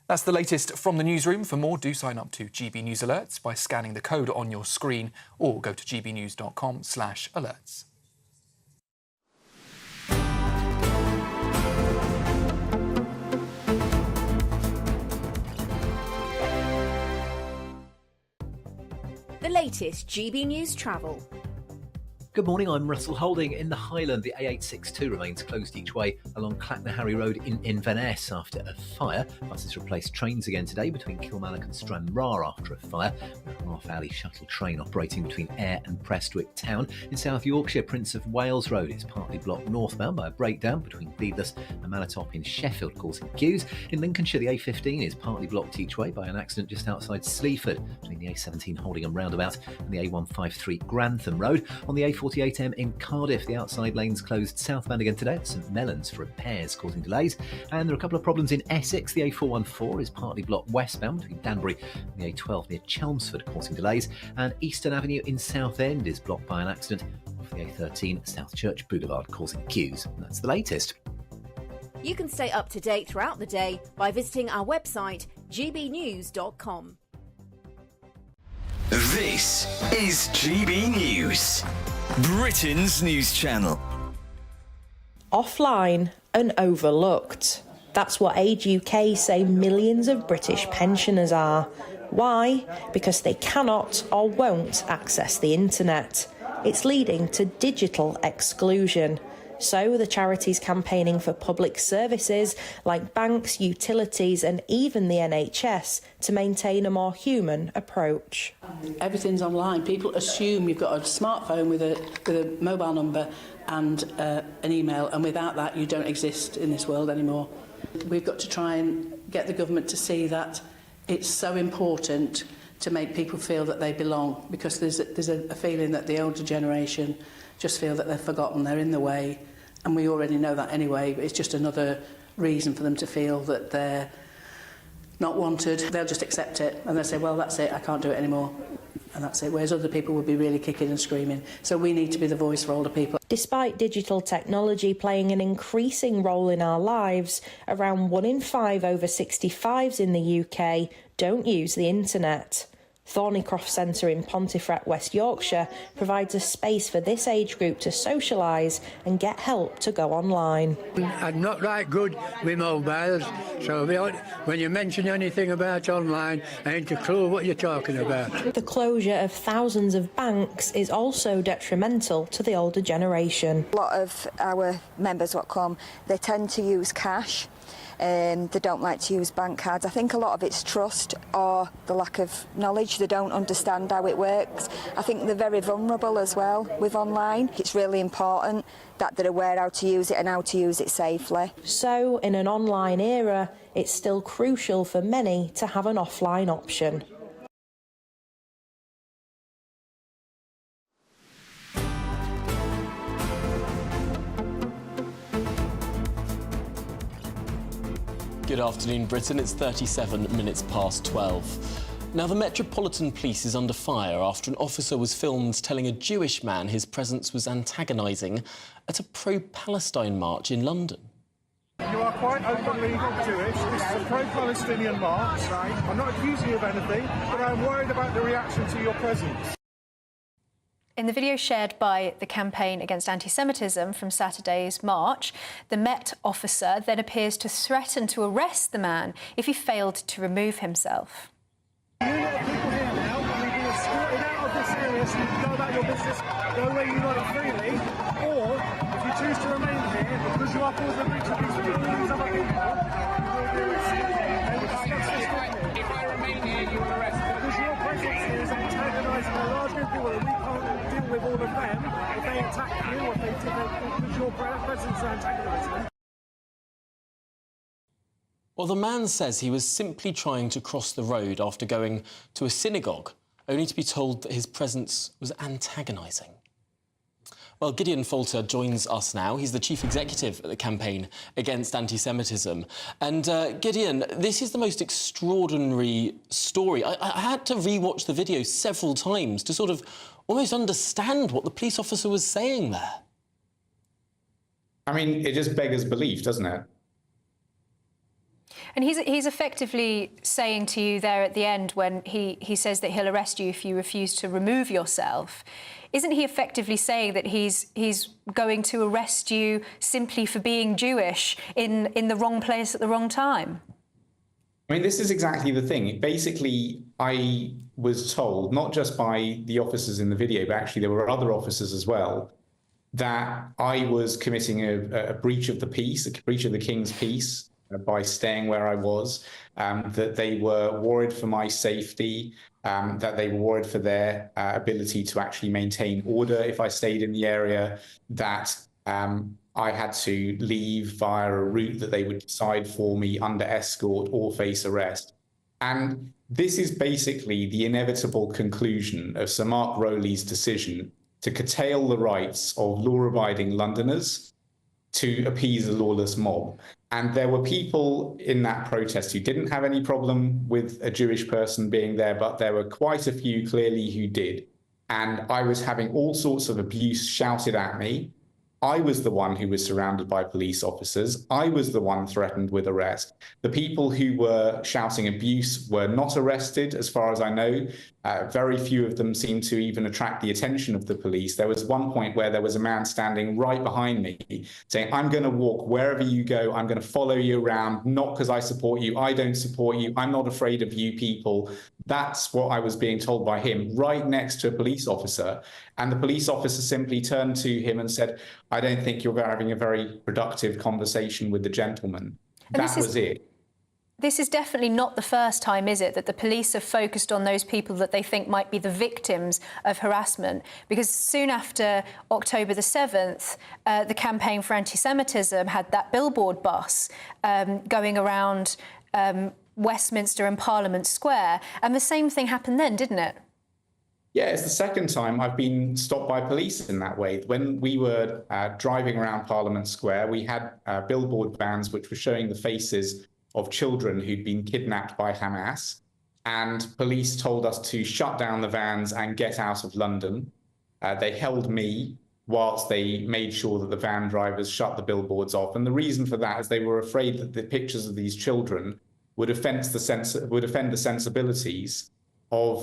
That's the latest from the newsroom. For more, do sign up to GB News Alerts by scanning the code on your screen or go to gbnews.com/alerts. The latest GB News travel. Good morning, I'm Russell Holding. In the Highland, the A862 remains closed each way along Clacknaharry Road in Inverness after a fire. Buses replaced trains again today between Kilmallock and Stranraer after a fire, with a half-hourly shuttle train operating between Ayr and Prestwick Town. In South Yorkshire, Prince of Wales Road is partly blocked northbound by a breakdown between Beadless and Manatop in Sheffield, causing queues. In Lincolnshire, the A15 is partly blocked each way by an accident just outside Sleaford between the A17 Holdingham roundabout and the A153 Grantham Road. On the A48M in Cardiff, the outside lanes closed southbound again today at St Mellons for repairs, causing delays. And there are a couple of problems in Essex. The A414 is partly blocked westbound between Danbury and the A12 near Chelmsford, causing delays. And Eastern Avenue in Southend is blocked by an accident off the A13 South Church Boulevard, causing queues. And that's the latest. You can stay up to date throughout the day by visiting our website, gbnews.com. This is GB News, Britain's news channel. Offline and overlooked. That's what Age UK say millions of British pensioners are. Why? Because they cannot or won't access the internet. it's leading to digital exclusion. So the charity's campaigning for public services like banks, utilities and even the NHS to maintain a more human approach. Everything's online. People assume you've got a smartphone with a mobile number and an email, and without that you don't exist in this world anymore. We've got to try and get the government to see that it's so important to make people feel that they belong, because there's a feeling that the older generation just feel that they're forgotten, they're in the way, and we already know that anyway, but it's just another reason for them to feel that they're not wanted. They'll just accept it and they'll say, well, that's it, I can't do it anymore, and that's it, whereas other people would be really kicking and screaming. So we need to be the voice for older people. Despite digital technology playing an increasing role in our lives, around 1 in 5 over 65s in the UK don't use the internet. Thornycroft Centre in Pontefract, West Yorkshire provides a space for this age group to socialise and get help to go online. I'm not that good with mobiles, so when you mention anything about online, I ain't a clue what you're talking about. The closure of thousands of banks is also detrimental to the older generation. A lot of our members what come, they tend to use cash. They don't like to use bank cards. I think a lot of it's trust or the lack of knowledge. They don't understand how it works. I think they're very vulnerable as well with online. It's really important that they're aware how to use it and how to use it safely. So, in an online era, it's still crucial for many to have an offline option. Good afternoon, Britain. It's 37 minutes past 12. Now, the Metropolitan Police is under fire after an officer was filmed telling a Jewish man his presence was antagonising at a pro-Palestine march in London. You are quite openly Jewish. This is a pro-Palestinian march. I'm not accusing you of anything, but I'm worried about the reaction to your presence. In the video shared by the Campaign Against Antisemitism from Saturday's march, the Met officer then appears to threaten to arrest the man if he failed to remove himself. You lot of people here now, you've been escorted out of this area so you can go about your business, go where you like freely, or if you choose to remain here, because you are causing a breach of peace with these other people, you will be arrested. They will discuss this with me. If I remain here, you will arrest me. Because your presence here is antagonising a large group of people that we can't deal with all of them if they attack you or if they because your presence is antagonising them. Well, the man says he was simply trying to cross the road after going to a synagogue, only to be told that his presence was antagonising. Well, Gideon Falter joins us now. He's the chief executive at the Campaign Against Antisemitism. And Gideon, this is the most extraordinary story. I had to rewatch the video several times to sort of almost understand what the police officer was saying there. I mean, it just beggars belief, doesn't it? And he's effectively saying to you there at the end when he says that he'll arrest you if you refuse to remove yourself. Isn't he effectively saying that he's going to arrest you simply for being Jewish in the wrong place at the wrong time? I mean, this is exactly the thing. Basically, I was told, not just by the officers in the video, but actually there were other officers as well, that I was committing a breach of the peace, a breach of the King's peace, by staying where I was, that they were worried for my safety, that they were worried for their ability to actually maintain order if I stayed in the area, that I had to leave via a route that they would decide for me under escort or face arrest. And this is basically the inevitable conclusion of Sir Mark Rowley's decision to curtail the rights of law-abiding Londoners to appease a lawless mob. And there were people in that protest who didn't have any problem with a Jewish person being there, but there were quite a few clearly who did. And I was having all sorts of abuse shouted at me. I was the one who was surrounded by police officers. I was the one threatened with arrest. The people who were shouting abuse were not arrested, as far as I know. Very few of them seemed to even attract the attention of the police. There was one point where there was a man standing right behind me saying, I'm going to walk wherever you go. I'm going to follow you around, not because I support you. I don't support you. I'm not afraid of you people. That's what I was being told by him, right next to a police officer. And the police officer simply turned to him and said, I don't think you're having a very productive conversation with the gentleman. That was it. This is definitely not the first time, is it, that the police have focused on those people that they think might be the victims of harassment? Because soon after October the 7th, the Campaign for Antisemitism had that billboard bus going around Westminster and Parliament Square. And the same thing happened then, didn't it? Yeah, it's the second time I've been stopped by police in that way. When we were driving around Parliament Square, we had billboard vans which were showing the faces of children who'd been kidnapped by Hamas. And police told us to shut down the vans and get out of London. They held me whilst they made sure that the van drivers shut the billboards off. And the reason for that is they were afraid that the pictures of these children would offend the sensibilities of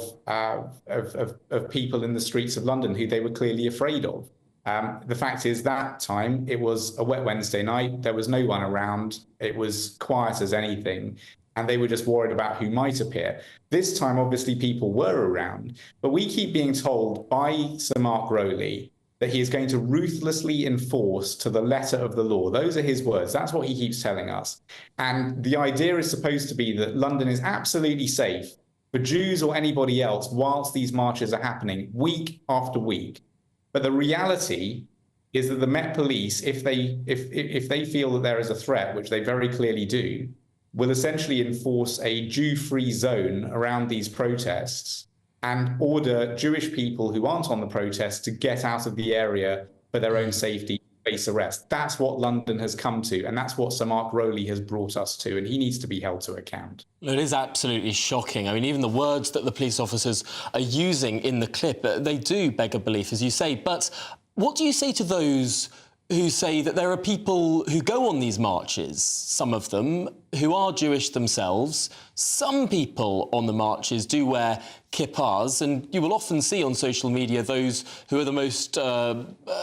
people in the streets of London who they were clearly afraid of. The fact is that time it was a wet Wednesday night. There was no one around. It was quiet as anything. And they were just worried about who might appear. This time, obviously, people were around. But we keep being told by Sir Mark Rowley that he is going to ruthlessly enforce to the letter of the law. Those are his words. That's what he keeps telling us. And the idea is supposed to be that London is absolutely safe for Jews or anybody else whilst these marches are happening week after week. But the reality is that the Met Police, if they feel that there is a threat, which they very clearly do, will essentially enforce a Jew-free zone around these protests and order Jewish people who aren't on the protests to get out of the area for their own safety, face arrest. That's what London has come to, and that's what Sir Mark Rowley has brought us to, and he needs to be held to account. It is absolutely shocking. I mean, even the words that the police officers are using in the clip, they do beg a belief, as you say. But what do you say to those who say that there are people who go on these marches, some of them, who are Jewish themselves? Some people on the marches do wear kippahs, and you will often see on social media those who are the most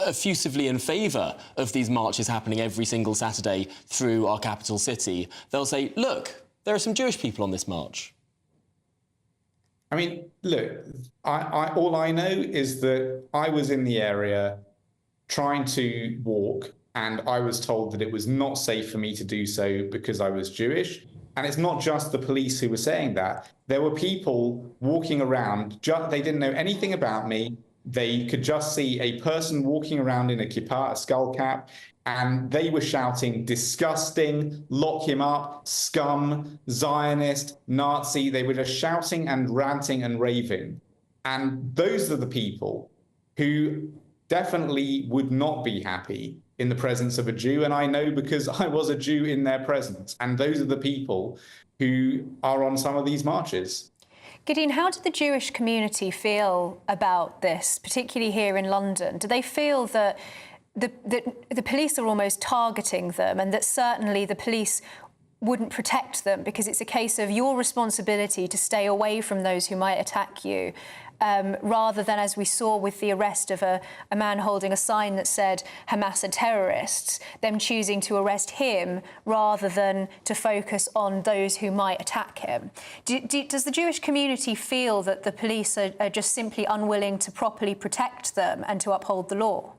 effusively in favour of these marches happening every single Saturday through our capital city. They'll say, look, there are some Jewish people on this march. I mean, look, all I know is that I was in the area trying to walk, and I was told that it was not safe for me to do so because I was Jewish. And it's not just the police who were saying that. There were people walking around, they didn't know anything about me. They could just see a person walking around in a kippah, a skull cap, and they were shouting, disgusting, lock him up, scum, Zionist, Nazi. They were just shouting and ranting and raving. And those are the people who definitely would not be happy in the presence of a Jew. And I know because I was a Jew in their presence. And those are the people who are on some of these marches. Gideon, how did the Jewish community feel about this, particularly here in London? Do they feel that the police are almost targeting them, and that certainly the police wouldn't protect them because it's a case of your responsibility to stay away from those who might attack you, rather than, as we saw with the arrest of a man holding a sign that said Hamas are terrorists, them choosing to arrest him rather than to focus on those who might attack him? Does the Jewish community feel that the police are just simply unwilling to properly protect them and to uphold the law?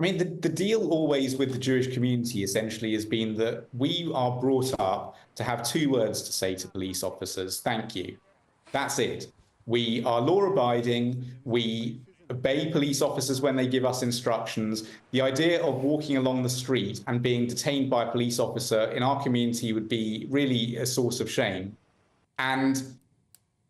I mean, the deal always with the Jewish community essentially has been that we are brought up to have two words to say to police officers: thank you. That's it. We are law-abiding. We obey police officers when they give us instructions. The idea of walking along the street and being detained by a police officer in our community would be really a source of shame. And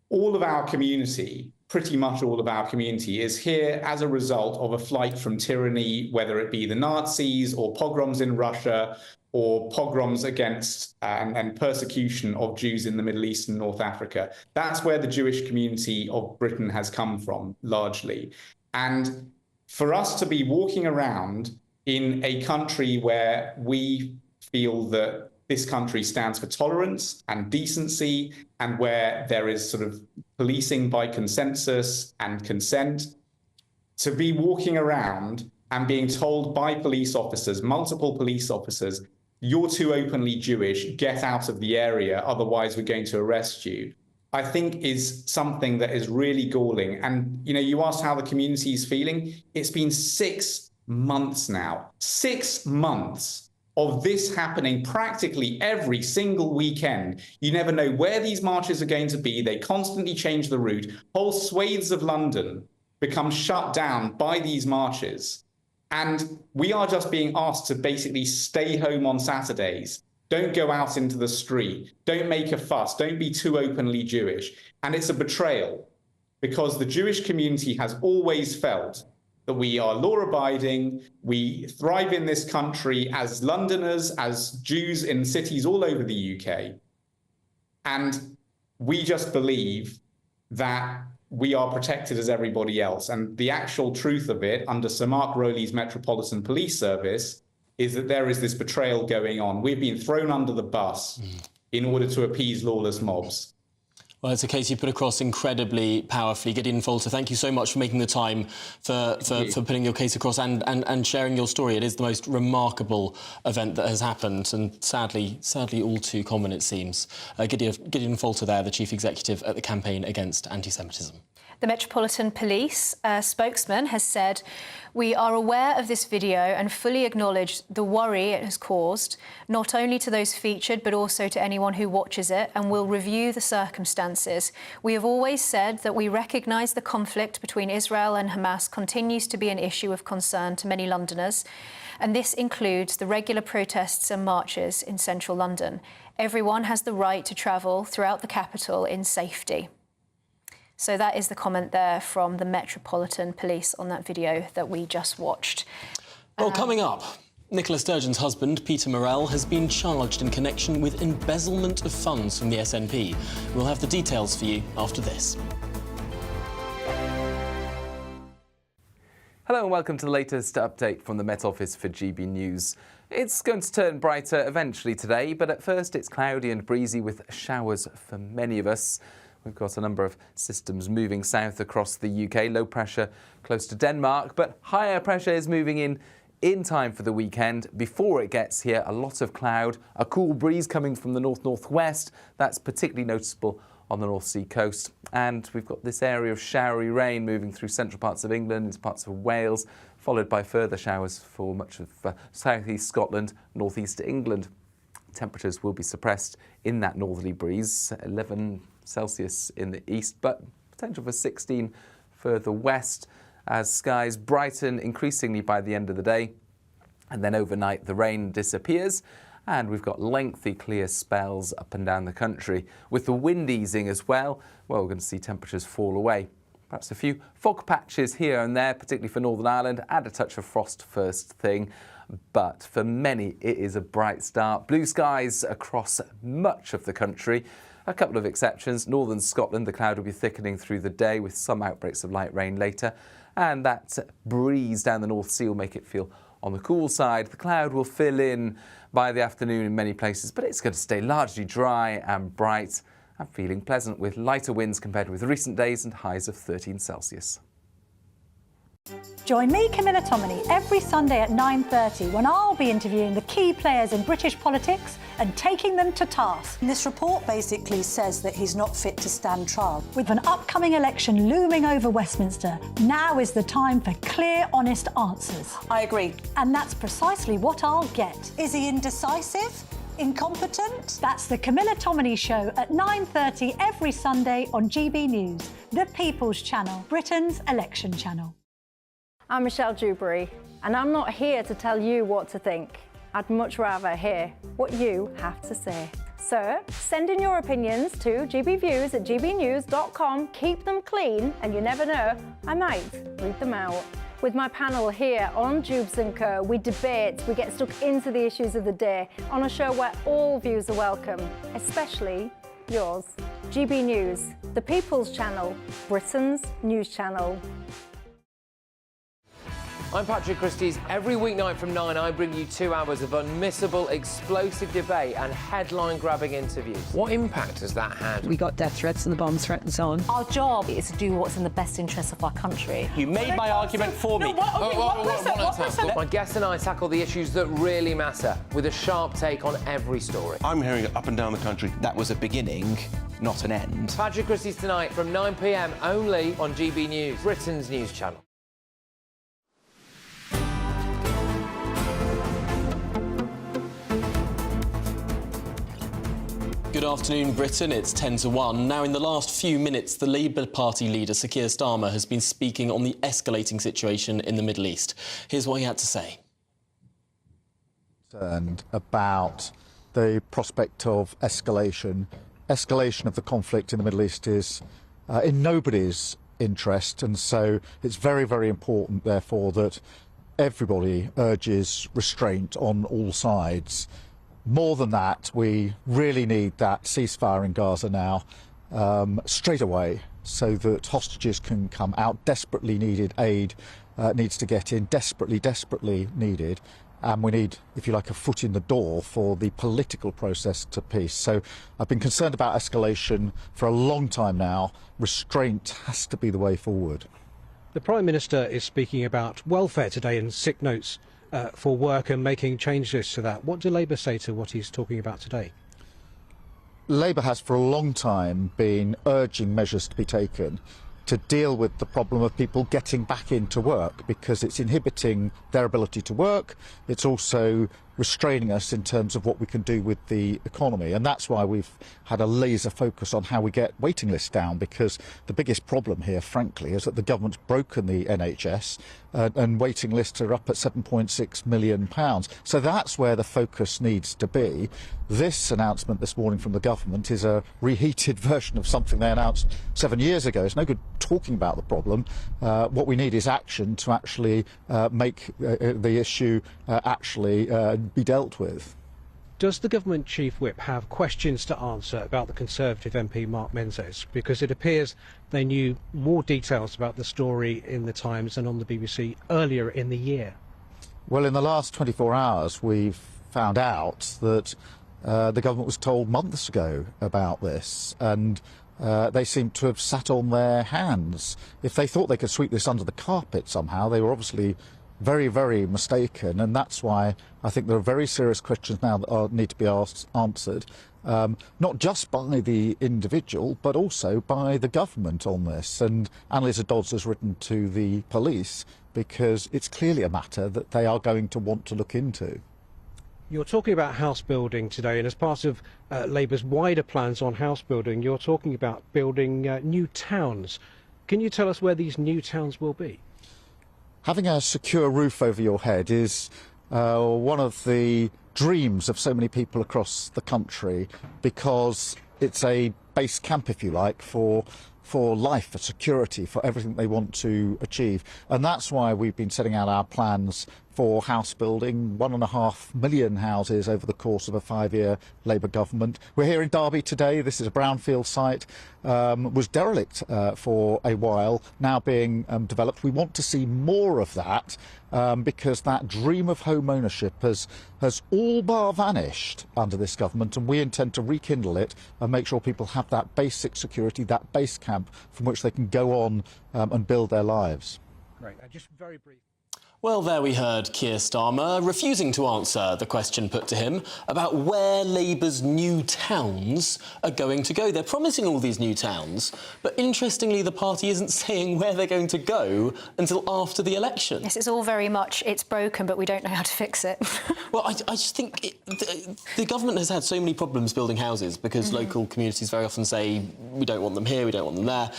all of our community, pretty much all of our community, is here as a result of a flight from tyranny, whether it be the Nazis or pogroms in Russia or pogroms against and persecution of Jews in the Middle East and North Africa. That's where the Jewish community of Britain has come from, largely. And for us to be walking around in a country where we feel that this country stands for tolerance and decency, and where there is sort of policing by consensus and consent, to be walking around and being told by police officers, multiple police officers, you're too openly Jewish, get out of the area, otherwise we're going to arrest you. I think is something that is really galling. And, you know, you asked how the community is feeling. It's been 6 months now, 6 months of this happening practically every single weekend. You never know where these marches are going to be. They constantly change the route. Whole swathes of London become shut down by these marches. And we are just being asked to basically stay home on Saturdays. Don't go out into the street. Don't make a fuss. Don't be too openly Jewish. And it's a betrayal, because the Jewish community has always felt that we are law-abiding, we thrive in this country as Londoners, as Jews in cities all over the UK. And we just believe that we are protected as everybody else. And the actual truth of it, under Sir Mark Rowley's Metropolitan Police Service, is that there is this betrayal going on. We've been thrown under the bus in order to appease lawless mobs. Well, it's a case you put across incredibly powerfully. Gideon Falter, thank you so much for making the time for putting your case across and sharing your story. It is the most remarkable event that has happened, and sadly all too common, it seems. Gideon Falter there, the Chief Executive at the Campaign Against Antisemitism. The Metropolitan Police spokesman has said, "We are aware of this video and fully acknowledge the worry it has caused, not only to those featured but also to anyone who watches it, and will review the circumstances. We have always said that we recognise the conflict between Israel and Hamas continues to be an issue of concern to many Londoners, and this includes the regular protests and marches in central London. Everyone has the right to travel throughout the capital in safety." So that is the comment there from the Metropolitan Police on that video that we just watched. Well, coming up, Nicola Sturgeon's husband, Peter Morell, has been charged in connection with embezzlement of funds from the SNP. We'll have the details for you after this. Hello and welcome to the latest update from the Met Office for GB News. It's going to turn brighter eventually today, but at first it's cloudy and breezy with showers for many of us. We've got a number of systems moving south across the UK, low pressure close to Denmark, but higher pressure is moving in time for the weekend. Before it gets here, a lot of cloud, a cool breeze coming from the north-northwest. That's particularly noticeable on the North Sea coast. And we've got this area of showery rain moving through central parts of England into parts of Wales, followed by further showers for much of south-east Scotland, north-east England. Temperatures will be suppressed in that northerly breeze, 11 Celsius in the east, but potential for 16 further west as skies brighten increasingly by the end of the day. And then overnight the rain disappears and we've got lengthy clear spells up and down the country. With the wind easing as well, well, we're going to see temperatures fall away. Perhaps a few fog patches here and there, particularly for Northern Ireland. Add a touch of frost first thing. But for many, it is a bright start. Blue skies across much of the country. A couple of exceptions. Northern Scotland, the cloud will be thickening through the day with some outbreaks of light rain later. And that breeze down the North Sea will make it feel on the cool side. The cloud will fill in by the afternoon in many places, but it's going to stay largely dry and bright and feeling pleasant with lighter winds compared with recent days and highs of 13 Celsius. Join me, Camilla Tominey, every Sunday at 9:30 when I'll be interviewing the key players in British politics and taking them to task. This report basically says that he's not fit to stand trial. With an upcoming election looming over Westminster, now is the time for clear, honest answers. I agree. And that's precisely what I'll get. Is he indecisive? Incompetent? That's the Camilla Tominey Show at 9:30 every Sunday on GB News, the People's Channel, Britain's election channel. I'm Michelle Dewberry, and I'm not here to tell you what to think. I'd much rather hear what you have to say. So send in your opinions to gbviews@gbnews.com. Keep them clean, and you never know, I might read them out. With my panel here on Jubes & Co, we debate, we get stuck into the issues of the day on a show where all views are welcome, especially yours. GB News, the People's Channel, Britain's news channel. I'm Patrick Christie's. Every weeknight from 9, I bring you 2 hours of unmissable, explosive debate and headline-grabbing interviews. What impact has that had? We got death threats and the bomb threats on. Our job is to do what's in the best interest of our country. You made my argument for me. My guest and I tackle the issues that really matter, with a sharp take on every story. I'm hearing it up and down the country. That was a beginning, not an end. Patrick Christie's tonight from 9 p.m. only on GB News, Britain's news channel. Good afternoon, Britain. It's 10 to 1. Now, in the last few minutes, the Labour Party leader, Sir Keir Starmer, has been speaking on the escalating situation in the Middle East. Here's what he had to say. And about the prospect of escalation. Escalation of the conflict in the Middle East is in nobody's interest, and so it's very, very important, therefore, that everybody urges restraint on all sides. More than that, we really need that ceasefire in Gaza now, straight away, so that hostages can come out. Desperately needed aid needs to get in, desperately needed. And we need, if you like, a foot in the door for the political process to peace. So I've been concerned about escalation for a long time now. Restraint has to be the way forward. The Prime Minister is speaking about welfare today and sick notes for work and making changes to that. What do Labour say to what he's talking about today? Labour has for a long time been urging measures to be taken to deal with the problem of people getting back into work, because it's inhibiting their ability to work. It's also restraining us in terms of what we can do with the economy, and that's why we've had a laser focus on how we get waiting lists down, because the biggest problem here, frankly, is that the government's broken the NHS and waiting lists are up at £7.6 million. So that's where the focus needs to be. This announcement this morning from the government is a reheated version of something they announced 7 years ago. It's no good talking about the problem. What we need is action to actually make the issue actually be dealt with. Does the government chief whip have questions to answer about the Conservative MP Mark Menzies? Because it appears they knew more details about the story in the Times and on the BBC earlier in the year. Well, in the last 24 hours we've found out that the government was told months ago about this, and they seem to have sat on their hands. If they thought they could sweep this under the carpet somehow, they were obviously very, very mistaken, and that's why I think there are very serious questions now that need to be answered, not just by the individual, but also by the government on this. And Annalisa Dodds has written to the police because it's clearly a matter that they are going to want to look into. You're talking about house building today, and as part of Labour's wider plans on house building, you're talking about building new towns. Can you tell us where these new towns will be? Having a secure roof over your head is one of the dreams of so many people across the country, because it's a base camp, if you like, for life, for security, for everything they want to achieve. And that's why we've been setting out our plans for house building, 1.5 million houses over the course of a 5-year Labour government. We're here in Derby today. This is a brownfield site, was derelict for a while, now being developed. We want to see more of that because that dream of home ownership has all bar vanished under this government, and we intend to rekindle it and make sure people have that basic security, that base camp from which they can go on and build their lives. Great. Just very brief. Well, there we heard Keir Starmer refusing to answer the question put to him about where Labour's new towns are going to go. They're promising all these new towns, but interestingly, the party isn't saying where they're going to go until after the election. Yes, it's all very much, it's broken, but we don't know how to fix it. Well, I just think the government has had so many problems building houses because local communities very often say, we don't want them here, we don't want them there.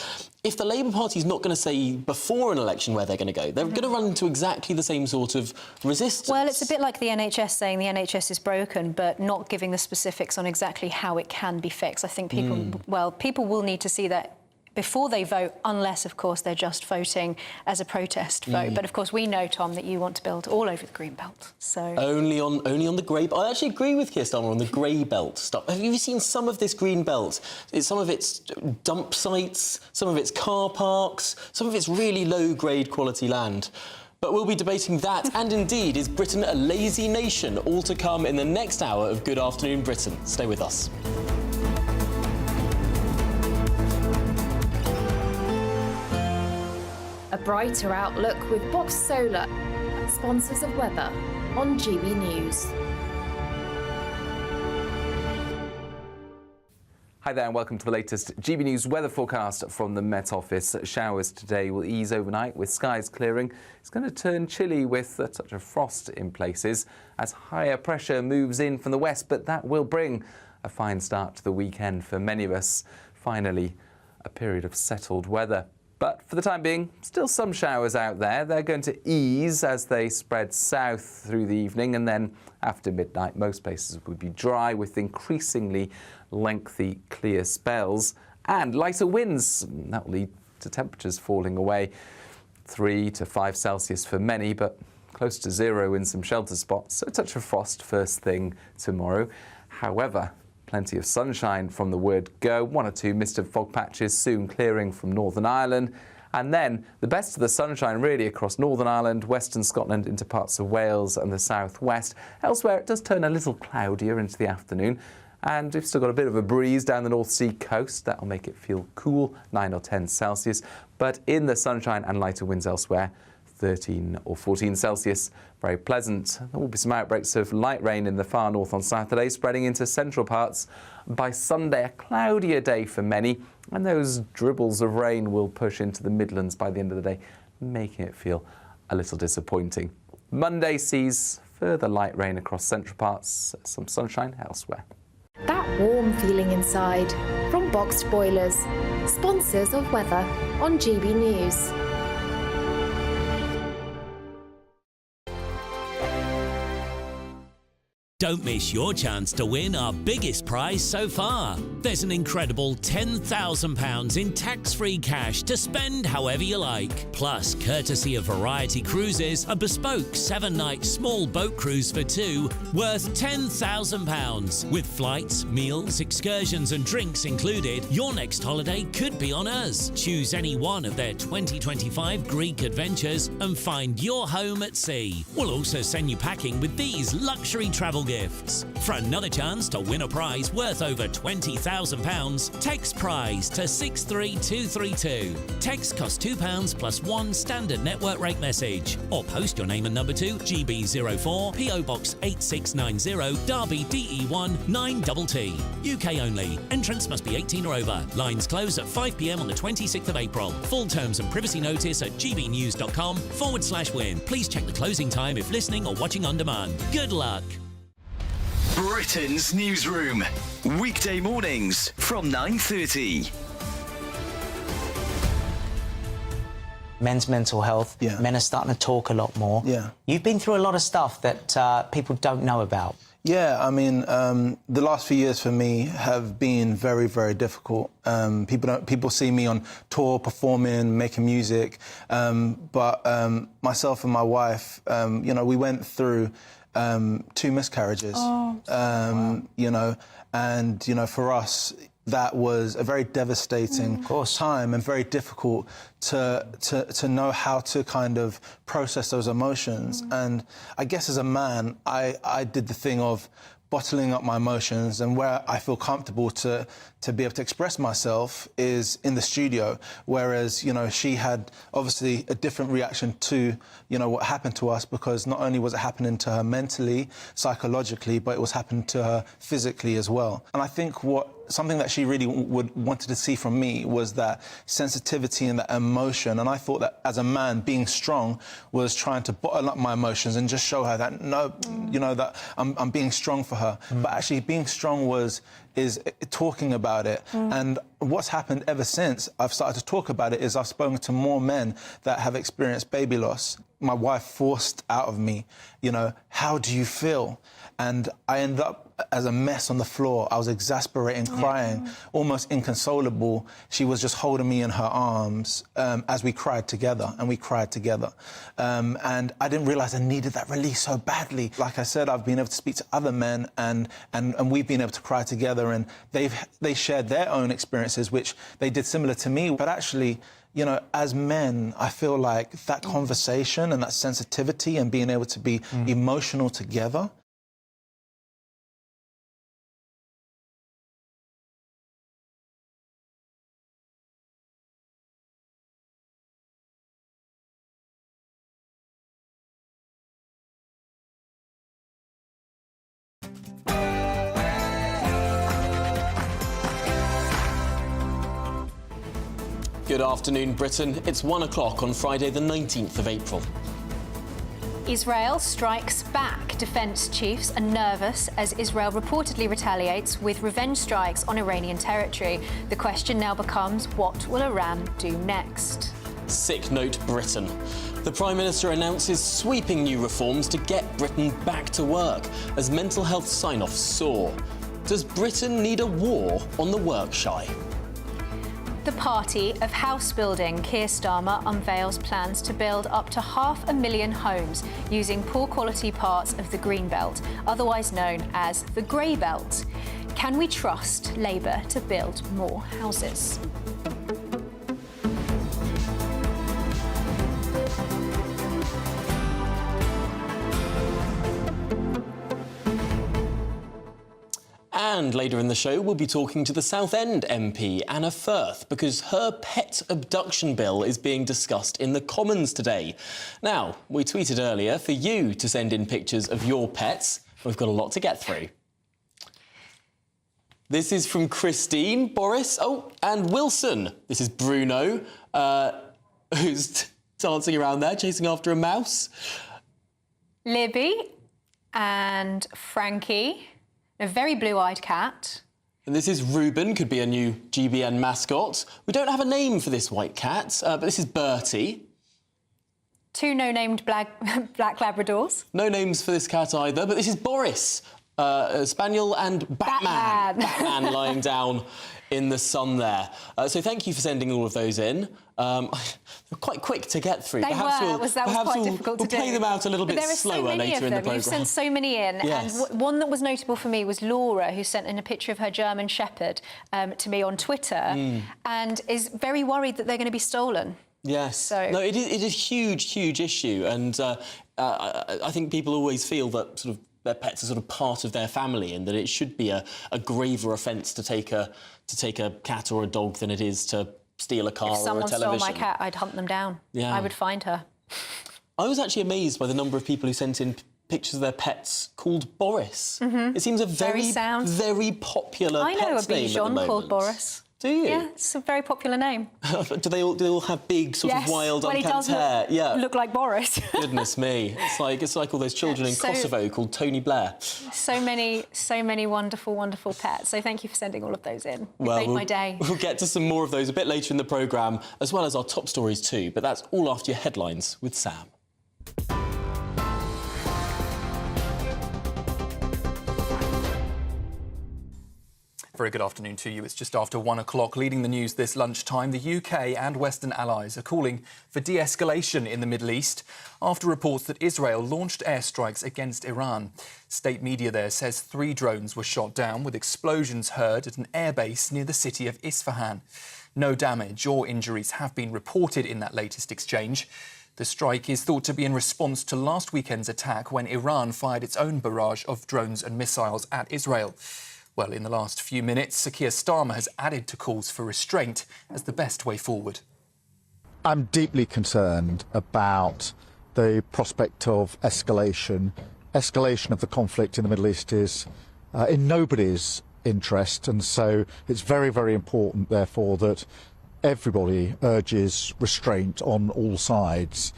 If the Labour Party's not going to say before an election where they're going to go, they're going to run into exactly the same sort of resistance. Well, it's a bit like the NHS saying the NHS is broken, but not giving the specifics on exactly how it can be fixed. I think people will need to see that before they vote, unless, of course, they're just voting as a protest vote. But, of course, we know, Tom, that you want to build all over the green belt. So only on the grey belt. I actually agree with Keir Starmer on the grey belt stuff. Have you seen some of this green belt? Some of it's dump sites, some of it's car parks, some of it's really low-grade quality land. But we'll be debating that, and indeed, is Britain a lazy nation? All to come in the next hour of Good Afternoon Britain. Stay with us. A brighter outlook with Box Solar, sponsors of weather on GB News. Hi there and welcome to the latest GB News weather forecast from the Met Office. Showers today will ease overnight with skies clearing. It's going to turn chilly with a touch of frost in places as higher pressure moves in from the west, but that will bring a fine start to the weekend for many of us. Finally, a period of settled weather. But for the time being, still some showers out there. They're going to ease as they spread south through the evening, and then after midnight, most places will be dry with increasingly lengthy, clear spells and lighter winds. That will lead to temperatures falling away 3 to 5 Celsius for many, but close to 0 in some shelter spots. So a touch of frost first thing tomorrow. However, plenty of sunshine from the word go. 1 or 2 mist and fog patches soon clearing from Northern Ireland. And then the best of the sunshine really across Northern Ireland, Western Scotland into parts of Wales and the southwest. Elsewhere it does turn a little cloudier into the afternoon. And we've still got a bit of a breeze down the North Sea coast. That'll make it feel cool, 9 or 10 Celsius. But in the sunshine and lighter winds elsewhere, 13 or 14 Celsius. Very pleasant. There will be some outbreaks of light rain in the far north on Saturday, spreading into central parts. By Sunday, a cloudier day for many, and those dribbles of rain will push into the Midlands by the end of the day, making it feel a little disappointing. Monday sees further light rain across central parts, some sunshine elsewhere. That warm feeling inside from Boxed Boilers, sponsors of weather on GB News. Don't miss your chance to win our biggest prize so far. There's an incredible £10,000 in tax-free cash to spend however you like. Plus, courtesy of Variety Cruises, a bespoke 7-night small boat cruise for 2 worth £10,000. With flights, meals, excursions and drinks included, your next holiday could be on us. Choose any one of their 2025 Greek adventures and find your home at sea. We'll also send you packing with these luxury travel gifts. For another chance to win a prize worth over £20,000, text prize to 63232. Text costs £2 plus 1 standard network rate message. Or post your name and number to GB04 PO Box 8690 Derby DE1 9TT. UK only. Entrance must be 18 or over. Lines close at 5 p.m. on the 26th of April. Full terms and privacy notice at gbnews.com/win. Please check the closing time if listening or watching on demand. Good luck. Britain's newsroom, weekday mornings from 9:30. Men's mental health. Yeah. Men are starting to talk a lot more. Yeah. You've been through a lot of stuff that people don't know about. Yeah, I mean, the last few years for me have been very, very difficult. People see me on tour, performing, making music, but myself and my wife, we went through 2 miscarriages. Oh, wow. For us, that was a very devastating time and very difficult to know how to kind of process those emotions. And I guess as a man, I did the thing of bottling up my emotions, and where I feel comfortable to be able to express myself is in the studio, whereas, she had obviously a different reaction to, what happened to us, because not only was it happening to her mentally, psychologically, but it was happening to her physically as well. And I think something that she really wanted to see from me was that sensitivity and that emotion. And I thought that as a man, being strong was trying to bottle up my emotions and just show her that, that I'm being strong for her. But actually being strong is talking about it. And what's happened ever since I've started to talk about it is I've spoken to more men that have experienced baby loss. My wife forced out of me, how do you feel? And I ended up as a mess on the floor. I was exasperating, crying, almost inconsolable. She was just holding me in her arms as we cried together, and we cried together. And I didn't realise I needed that release so badly. Like I said, I've been able to speak to other men, and we've been able to cry together, and they shared their own experiences, which they did similar to me. But actually, you know, as men, I feel like that conversation and that sensitivity and being able to be emotional together. Good afternoon, Britain. It's 1 o'clock on Friday, the 19th of April. Israel strikes back. Defence chiefs are nervous as Israel reportedly retaliates with revenge strikes on Iranian territory. The question now becomes, what will Iran do next? Sick note, Britain. The Prime Minister announces sweeping new reforms to get Britain back to work as mental health sign-offs soar. Does Britain need a war on the work-shy? The party of house building. Keir Starmer unveils plans to build up to 500,000 homes using poor quality parts of the Green Belt, otherwise known as the Grey Belt. Can we trust Labour to build more houses? And later in the show, we'll be talking to the Southend MP, Anna Firth, because her pet abduction bill is being discussed in the Commons today. Now, we tweeted earlier for you to send in pictures of your pets. We've got a lot to get through. This is from Christine, Boris, and Wilson. This is Bruno, who's dancing around there, chasing after a mouse. Libby and Frankie. A very blue-eyed cat. And this is Ruben, could be a new GBN mascot. We don't have a name for this white cat, but this is Bertie. Two no-named black Labradors. No names for this cat either, but this is Boris, a spaniel and Batman. Batman lying down in the sun there. So thank you for sending all of those in. They're quite quick to get through. That was quite difficult to do. We'll play them out a little bit slower later in the programme. You've sent so many in, yes. And one that was notable for me was Laura, who sent in a picture of her German Shepherd to me on Twitter, and is very worried that they're going to be stolen. Yes. So... No, it is a huge, huge issue, and I think people always feel that sort of their pets are sort of part of their family, and that it should be a graver offence to take a cat or a dog than it is to steal a car or a television. If someone stole my cat, I'd hunt them down. Yeah. I would find her. I was actually amazed by the number of people who sent in pictures of their pets called Boris. It seems a very popular I know pet a Bichon called Boris. Do you? Yeah, it's a very popular name. do they all have big, sort of wild, unkempt hair? He does look like Boris. Goodness me. It's like all those children in Kosovo called Tony Blair. So many wonderful, wonderful pets. So thank you for sending all of those in. It made my day. We'll get to some more of those a bit later in the programme, as well as our top stories too. But that's all after your headlines with Sam. Very good afternoon to you. It's just after 1 o'clock. Leading the news this lunchtime, the UK and Western allies are calling for de-escalation in the Middle East after reports that Israel launched airstrikes against Iran. State media there says 3 drones were shot down with explosions heard at an airbase near the city of Isfahan. No damage or injuries have been reported in that latest exchange. The strike is thought to be in response to last weekend's attack when Iran fired its own barrage of drones and missiles at Israel. Well, in the last few minutes, Keir Starmer has added to calls for restraint as the best way forward. I'm deeply concerned about the prospect of escalation. Escalation of the conflict in the Middle East is in nobody's interest, and so it's very, very important, therefore, that everybody urges restraint on all sides.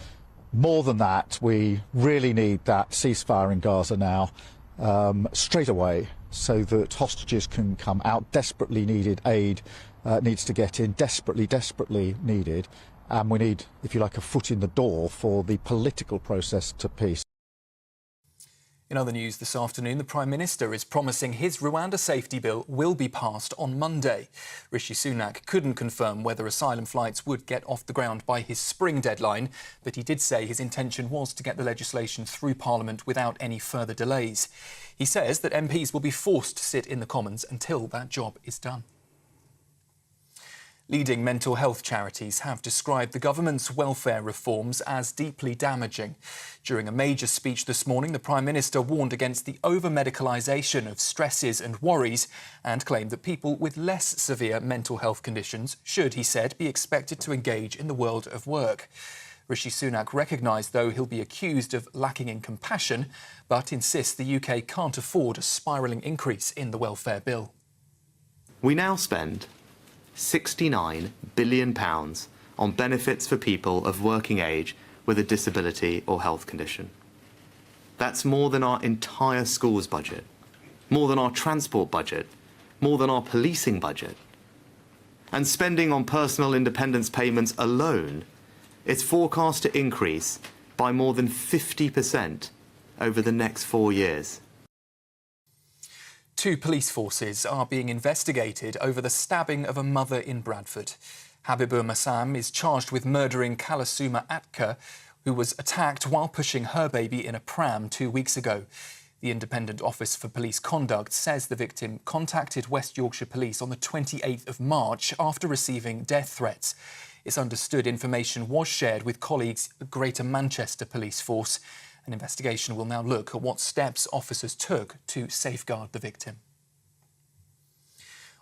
More than that, we really need that ceasefire in Gaza now, straight away, so that hostages can come out. Desperately needed aid needs to get in, desperately needed. And we need, if you like, a foot in the door for the political process to peace. In other news this afternoon, the Prime Minister is promising his Rwanda safety bill will be passed on Monday. Rishi Sunak couldn't confirm whether asylum flights would get off the ground by his spring deadline, but he did say his intention was to get the legislation through Parliament without any further delays. He says that MPs will be forced to sit in the Commons until that job is done. Leading mental health charities have described the government's welfare reforms as deeply damaging. During a major speech this morning, the Prime Minister warned against the over-medicalisation of stresses and worries and claimed that people with less severe mental health conditions should, he said, be expected to engage in the world of work. Rishi Sunak recognised, though, he'll be accused of lacking in compassion, but insists the UK can't afford a spiralling increase in the welfare bill. We now spend £69 billion on benefits for people of working age with a disability or health condition. That's more than our entire schools budget, more than our transport budget, more than our policing budget. And spending on personal independence payments alone is forecast to increase by more than 50% over the next 4 years. 2 police forces are being investigated over the stabbing of a mother in Bradford. Habibur Massam is charged with murdering Kalasuma Atka, who was attacked while pushing her baby in a pram 2 weeks ago. The Independent Office for Police Conduct says the victim contacted West Yorkshire Police on the 28th of March after receiving death threats. It's understood information was shared with colleagues at Greater Manchester Police Force. An investigation will now look at what steps officers took to safeguard the victim.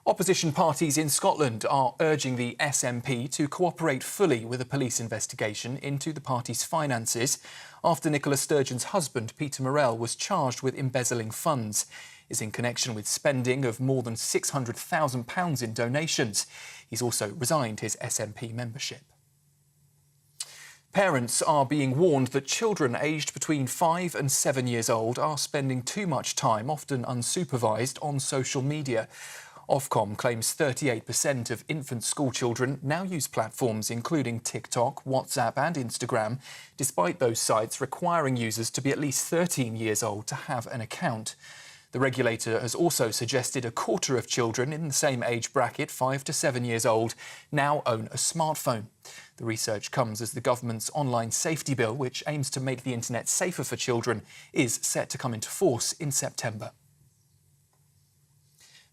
Opposition parties in Scotland are urging the SNP to cooperate fully with a police investigation into the party's finances after Nicola Sturgeon's husband, Peter Morrell, was charged with embezzling funds. It's in connection with spending of more than £600,000 in donations. He's also resigned his SNP membership. Parents are being warned that children aged between 5 and 7 years old are spending too much time, often unsupervised, on social media. Ofcom claims 38% of infant school children now use platforms including TikTok, WhatsApp and Instagram, despite those sites requiring users to be at least 13 years old to have an account. The regulator has also suggested a quarter of children in the same age bracket, 5 to 7 years old, now own a smartphone. The research comes as the government's online safety bill, which aims to make the internet safer for children, is set to come into force in September.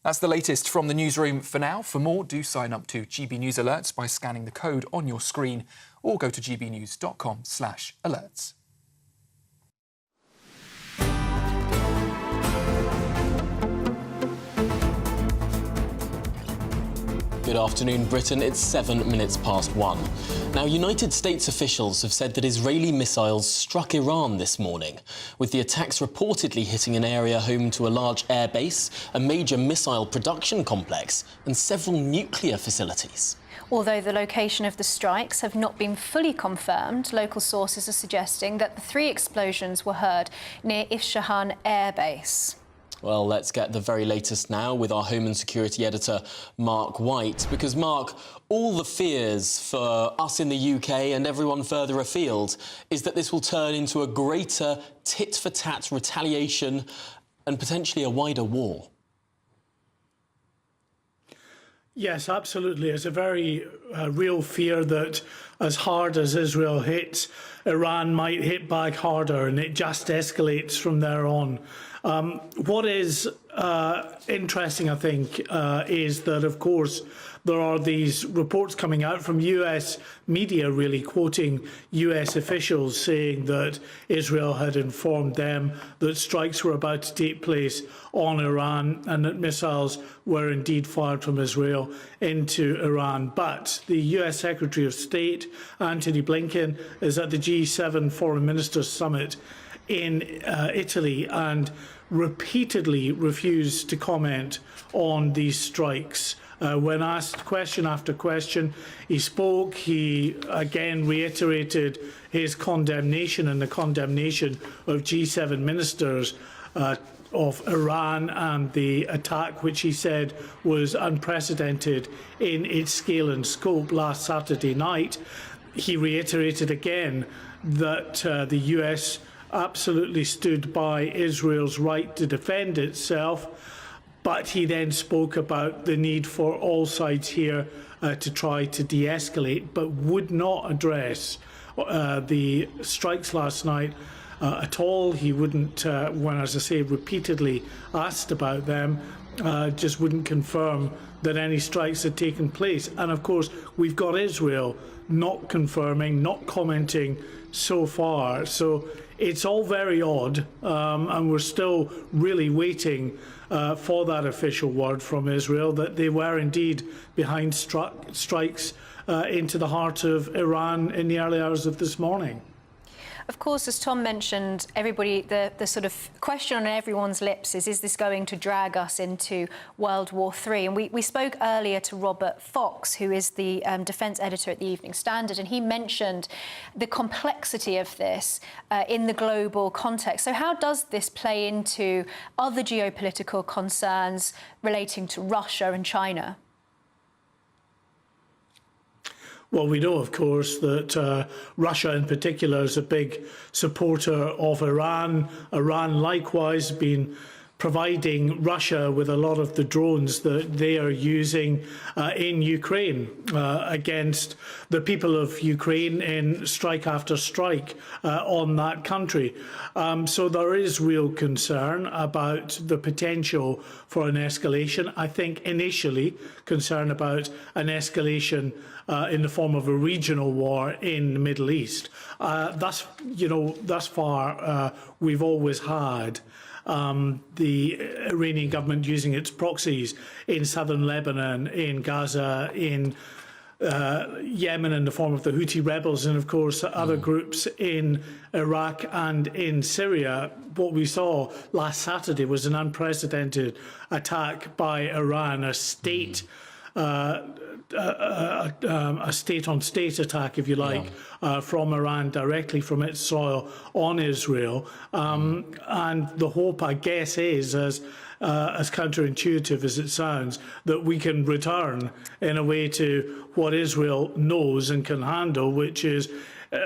That's the latest from the newsroom for now. For more, do sign up to GB News Alerts by scanning the code on your screen or go to gbnews.com/alerts. Good afternoon, Britain. It's 7 minutes past 1. Now, United States officials have said that Israeli missiles struck Iran this morning, with the attacks reportedly hitting an area home to a large airbase, a major missile production complex and several nuclear facilities. Although the location of the strikes have not been fully confirmed, local sources are suggesting that the 3 explosions were heard near Isfahan Air Base. Well, let's get the very latest now with our Home and Security editor, Mark White. Because, Mark, all the fears for us in the UK and everyone further afield is that this will turn into a greater tit-for-tat retaliation and potentially a wider war. Yes, absolutely. It's a very real fear that as hard as Israel hits, Iran might hit back harder, and it just escalates from there on. What is interesting, I think, is that, of course, there are these reports coming out from US media, really quoting US officials saying that Israel had informed them that strikes were about to take place on Iran and that missiles were indeed fired from Israel into Iran. But the US Secretary of State, Antony Blinken, is at the G7 Foreign Ministers Summit in Italy and repeatedly refused to comment on these strikes. When asked question after question, he spoke. He again reiterated his condemnation and the condemnation of G7 ministers of Iran and the attack, which he said was unprecedented in its scale and scope last Saturday night. He reiterated again that the US absolutely stood by Israel's right to defend itself, but he then spoke about the need for all sides here to try to de-escalate, but would not address the strikes last night at all. He wouldn't, when, as I say, repeatedly asked about them, just wouldn't confirm that any strikes had taken place. And of course, we've got Israel not confirming, not commenting so far. So it's all very odd, and we're still really waiting for that official word from Israel that they were indeed behind strikes into the heart of Iran in the early hours of this morning. Of course, as Tom mentioned, the sort of question on everyone's lips is this going to drag us into World War III? And we spoke earlier to Robert Fox, who is the defence editor at the Evening Standard, and he mentioned the complexity of this in the global context. So how does this play into other geopolitical concerns relating to Russia and China? Well, we know, of course, that Russia in particular is a big supporter of Iran. Iran likewise has been providing Russia with a lot of the drones that they are using in Ukraine against the people of Ukraine in strike after strike on that country. So there is real concern about the potential for an escalation. I think initially concern about an escalation in the form of a regional war in the Middle East. Thus far, we've always had the Iranian government using its proxies in southern Lebanon, in Gaza, in Yemen in the form of the Houthi rebels, and of course other groups in Iraq and in Syria. What we saw last Saturday was an unprecedented attack by Iran, a state a state-on-state attack, if you like, from Iran directly from its soil on Israel. And the hope, I guess, is, as counterintuitive as it sounds, that we can return in a way to what Israel knows and can handle, which is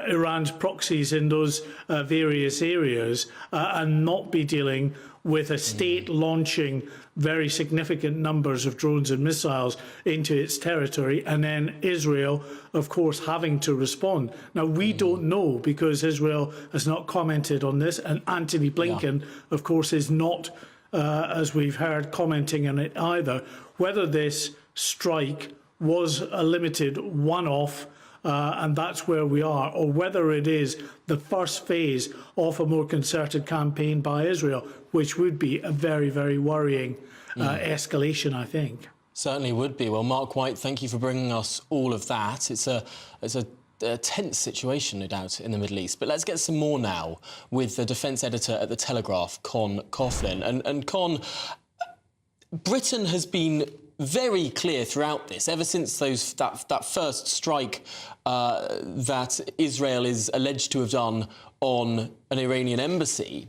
Iran's proxies in those various areas, and not be dealing with a state launching very significant numbers of drones and missiles into its territory, and then Israel, of course, having to respond. Now, we don't know, because Israel has not commented on this, and Antony Blinken, of course, is not, as we've heard, commenting on it either, whether this strike was a limited one-off, and that's where we are, or whether it is the first phase of a more concerted campaign by Israel, which would be a very, very worrying escalation, I think. Certainly would be. Well, Mark White, thank you for bringing us all of that. It's a tense situation, no doubt, in the Middle East. But let's get some more now with the defence editor at The Telegraph, Con Coughlin. And Con, Britain has been very clear throughout this, ever since that first strike that Israel is alleged to have done on an Iranian embassy,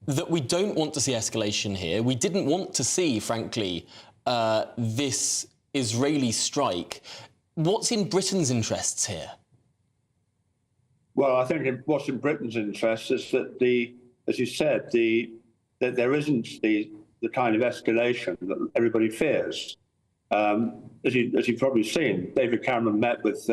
that we don't want to see escalation here. We didn't want to see, frankly, this Israeli strike. What's in Britain's interests here? Well, I think what's in Britain's interest is that as you said, that there isn't the kind of escalation that everybody fears. As you've probably seen, David Cameron met with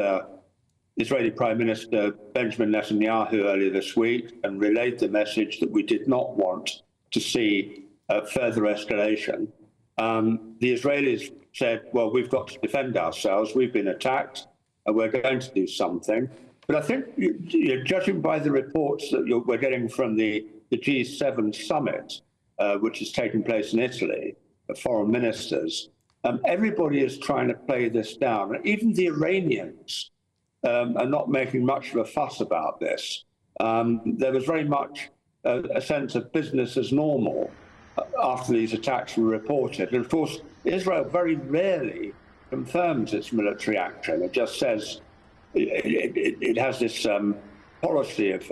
Israeli Prime Minister Benjamin Netanyahu earlier this week and relayed the message that we did not want to see further escalation. The Israelis said, well, we've got to defend ourselves. We've been attacked and we're going to do something. But I think, judging by the reports that we're getting from the G7 summit, which is taking place in Italy, the foreign ministers, everybody is trying to play this down. Even the Iranians are not making much of a fuss about this. There was very much a sense of business as normal after these attacks were reported. And of course, Israel very rarely confirms its military action. It just says it has this policy of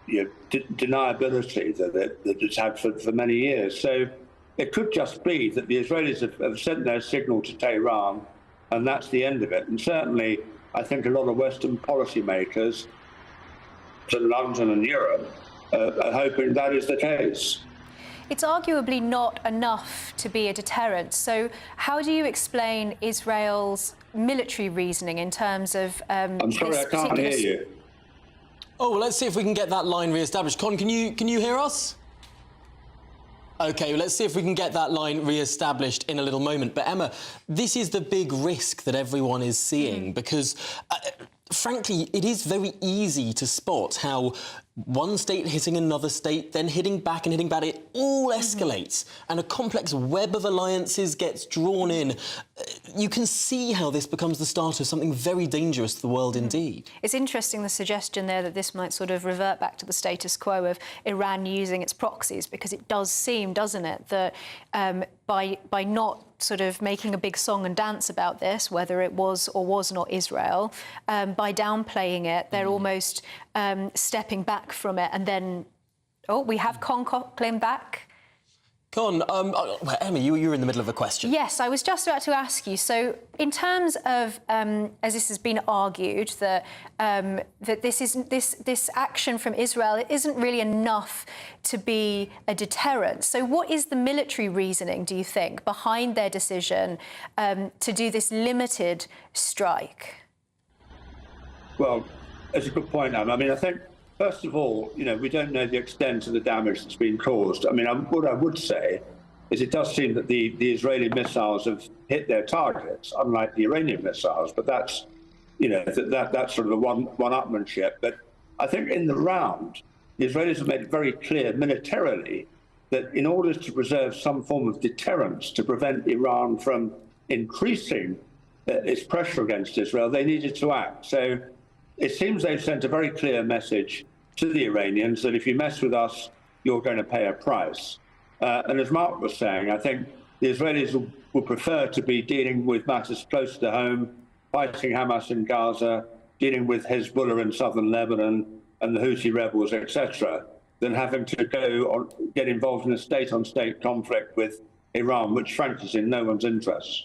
deniability that it's had for many years. So it could just be that the Israelis have sent their signal to Tehran, and that's the end of it. And certainly, I think a lot of Western policymakers in London and Europe are hoping that is the case. It's arguably not enough to be a deterrent. So how do you explain Israel's military reasoning in terms of I'm sorry, I can't hear you. Oh, well, let's see if we can get that line re-established. Con, can you hear us? OK, well, let's see if we can get that line re-established in a little moment. But, Emma, this is the big risk that everyone is seeing because, frankly, it is very easy to spot how one state hitting another state, then hitting back and hitting back, it all escalates and a complex web of alliances gets drawn in. You can see how this becomes the start of something very dangerous to the world indeed. It's interesting, the suggestion there that this might sort of revert back to the status quo of Iran using its proxies, because it does seem, doesn't it, that by not sort of making a big song and dance about this, whether it was or was not Israel, by downplaying it, they're almost stepping back from it. And then, we have Con Coughlin back. Con, Emma, you were in the middle of a question. Yes, I was just about to ask you. So, in terms of, as this has been argued, that that this action from Israel isn't really enough to be a deterrent. So, what is the military reasoning, do you think, behind their decision to do this limited strike? Well, that's a good point, Anne. I mean, I think, first of all, we don't know the extent of the damage that's been caused. I mean, what I would say is it does seem that the Israeli missiles have hit their targets, unlike the Iranian missiles. But that's, that's sort of a one-upmanship. But I think in the round, the Israelis have made it very clear militarily that in order to preserve some form of deterrence to prevent Iran from increasing its pressure against Israel, they needed to act. So it seems they've sent a very clear message to the Iranians that if you mess with us, you're going to pay a price. And as Mark was saying, I think the Israelis would prefer to be dealing with matters close to home, fighting Hamas in Gaza, dealing with Hezbollah in southern Lebanon and the Houthi rebels, etc., than having to get involved in a state-on-state conflict with Iran, which frankly is in no one's interest.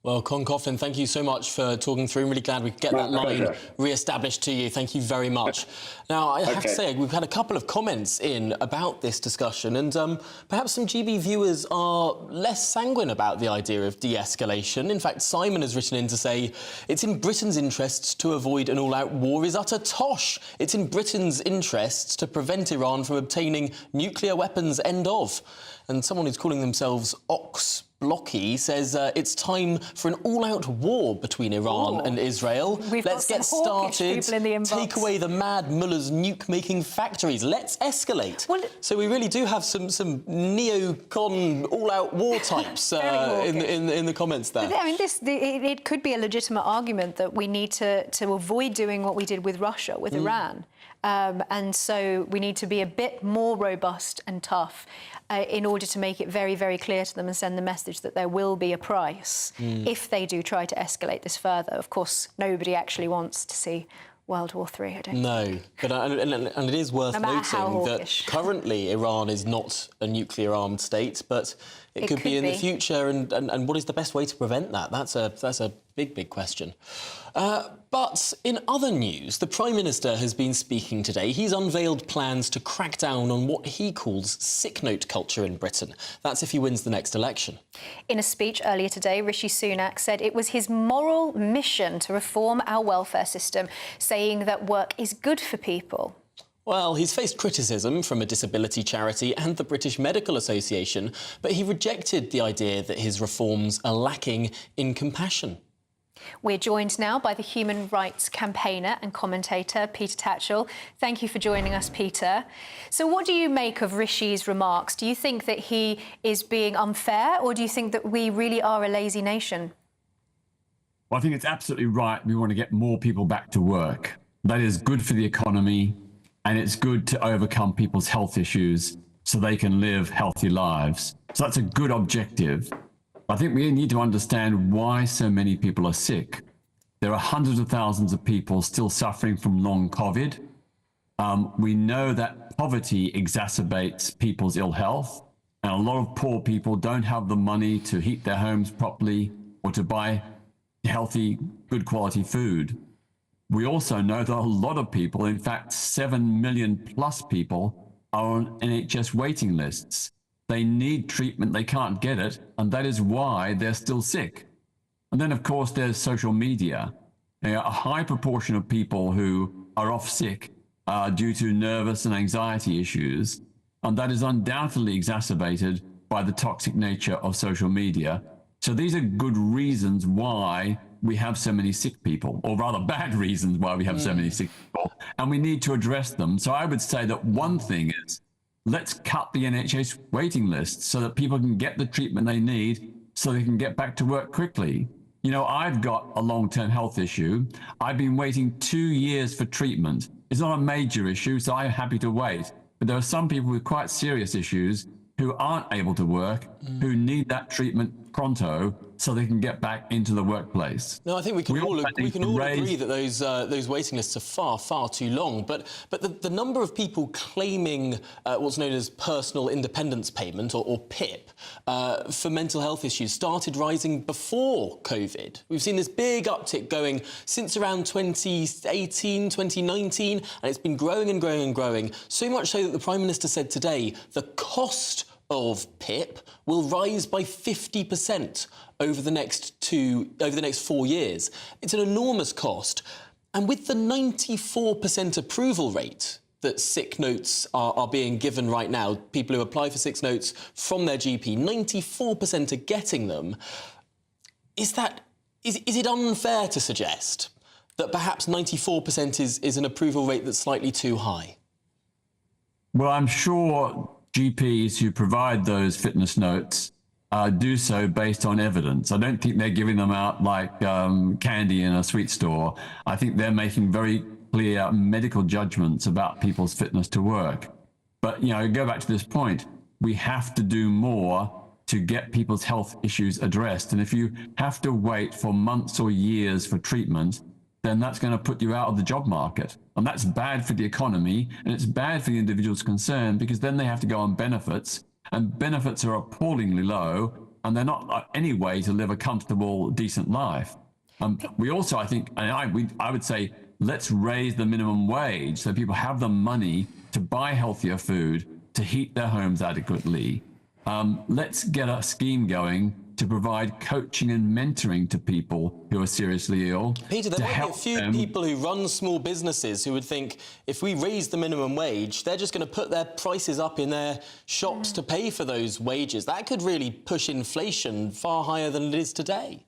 Well, Con Coughlin, thank you so much for talking through. I'm really glad we could get that line re-established to you. Thank you very much. Now, I have to say, we've had a couple of comments in about this discussion, and perhaps some GB viewers are less sanguine about the idea of de-escalation. In fact, Simon has written in to say, it's in Britain's interests to avoid an all-out war is utter tosh. It's in Britain's interests to prevent Iran from obtaining nuclear weapons, end of. And someone who's calling themselves Ox Blocky says it's time for an all-out war between Iran and Israel. Let's get started. Take away the mad mullah's nuke-making factories. Let's escalate. Well, so we really do have some neocon all-out war types in the comments there. But, I mean, it could be a legitimate argument that we need to avoid doing what we did with Russia, with Iran. And so we need to be a bit more robust and tough in order to make it very, very clear to them and send the message that there will be a price if they do try to escalate this further. Of course, nobody actually wants to see World War III, I don't think. But and it is worth noting that currently Iran is not a nuclear-armed state, but it could be in the future. And what is the best way to prevent that? That's a big question. But in other news, the Prime Minister has been speaking today. He's unveiled plans to crack down on what he calls sick note culture in Britain. That's if he wins the next election. In a speech earlier today, Rishi Sunak said it was his moral mission to reform our welfare system, saying that work is good for people. Well, he's faced criticism from a disability charity and the British Medical Association, but he rejected the idea that his reforms are lacking in compassion. We're joined now by the human rights campaigner and commentator, Peter Tatchell. Thank you for joining us, Peter. So what do you make of Rishi's remarks? Do you think that he is being unfair, or do you think that we really are a lazy nation? Well, I think it's absolutely right. We want to get more people back to work. That is good for the economy, and it's good to overcome people's health issues so they can live healthy lives. So that's a good objective. I think we need to understand why so many people are sick. There are hundreds of thousands of people still suffering from long COVID. We know that poverty exacerbates people's ill health, and a lot of poor people don't have the money to heat their homes properly or to buy healthy, good quality food. We also know that a lot of people, in fact, 7 million plus people, are on NHS waiting lists. They need treatment, they can't get it, and that is why they're still sick. And then, of course, there's social media. A high proportion of people who are off sick due to nervous and anxiety issues, And that is undoubtedly exacerbated by the toxic nature of social media. So these are good reasons why we have so many sick people, or rather bad reasons why we have so many sick people, and we need to address them. So I would say that one thing is, let's cut the NHS waiting list so that people can get the treatment they need so they can get back to work quickly. You know, I've got a long-term health issue. I've been waiting 2 years for treatment. It's not a major issue, so I'm happy to wait. But there are some people with quite serious issues who aren't able to work, who need that treatment pronto so they can get back into the workplace. No, I think we can all agree that those waiting lists are far too long. But the number of people claiming what's known as personal independence payment, or PIP, for mental health issues started rising before COVID. We've seen this big uptick going since around 2018, 2019, and it's been growing and growing and growing. So much so that the Prime Minister said today the cost of PIP will rise by 50% over the next 4 years. It's an enormous cost. And with the 94% approval rate that sick notes are being given right now, people who apply for sick notes from their GP, 94% are getting them. Is it unfair to suggest that perhaps 94% is an approval rate that's slightly too high? Well, I'm sure GPs who provide those fitness notes do so based on evidence. I don't think they're giving them out like candy in a sweet store. I think they're making very clear medical judgments about people's fitness to work. But, you know, go back to this point, we have to do more to get people's health issues addressed. And if you have to wait for months or years for treatment, then that's going to put you out of the job market. And that's bad for the economy, and it's bad for the individuals concerned, because then they have to go on benefits, and benefits are appallingly low, and they're not any way to live a comfortable, decent life. We also, I think, and I would say, let's raise the minimum wage so people have the money to buy healthier food, to heat their homes adequately. Let's get a scheme going to provide coaching and mentoring to people who are seriously ill. Peter, there might be a few people who run small businesses who would think if we raise the minimum wage, they're just going to put their prices up in their shops to pay for those wages. That could really push inflation far higher than it is today.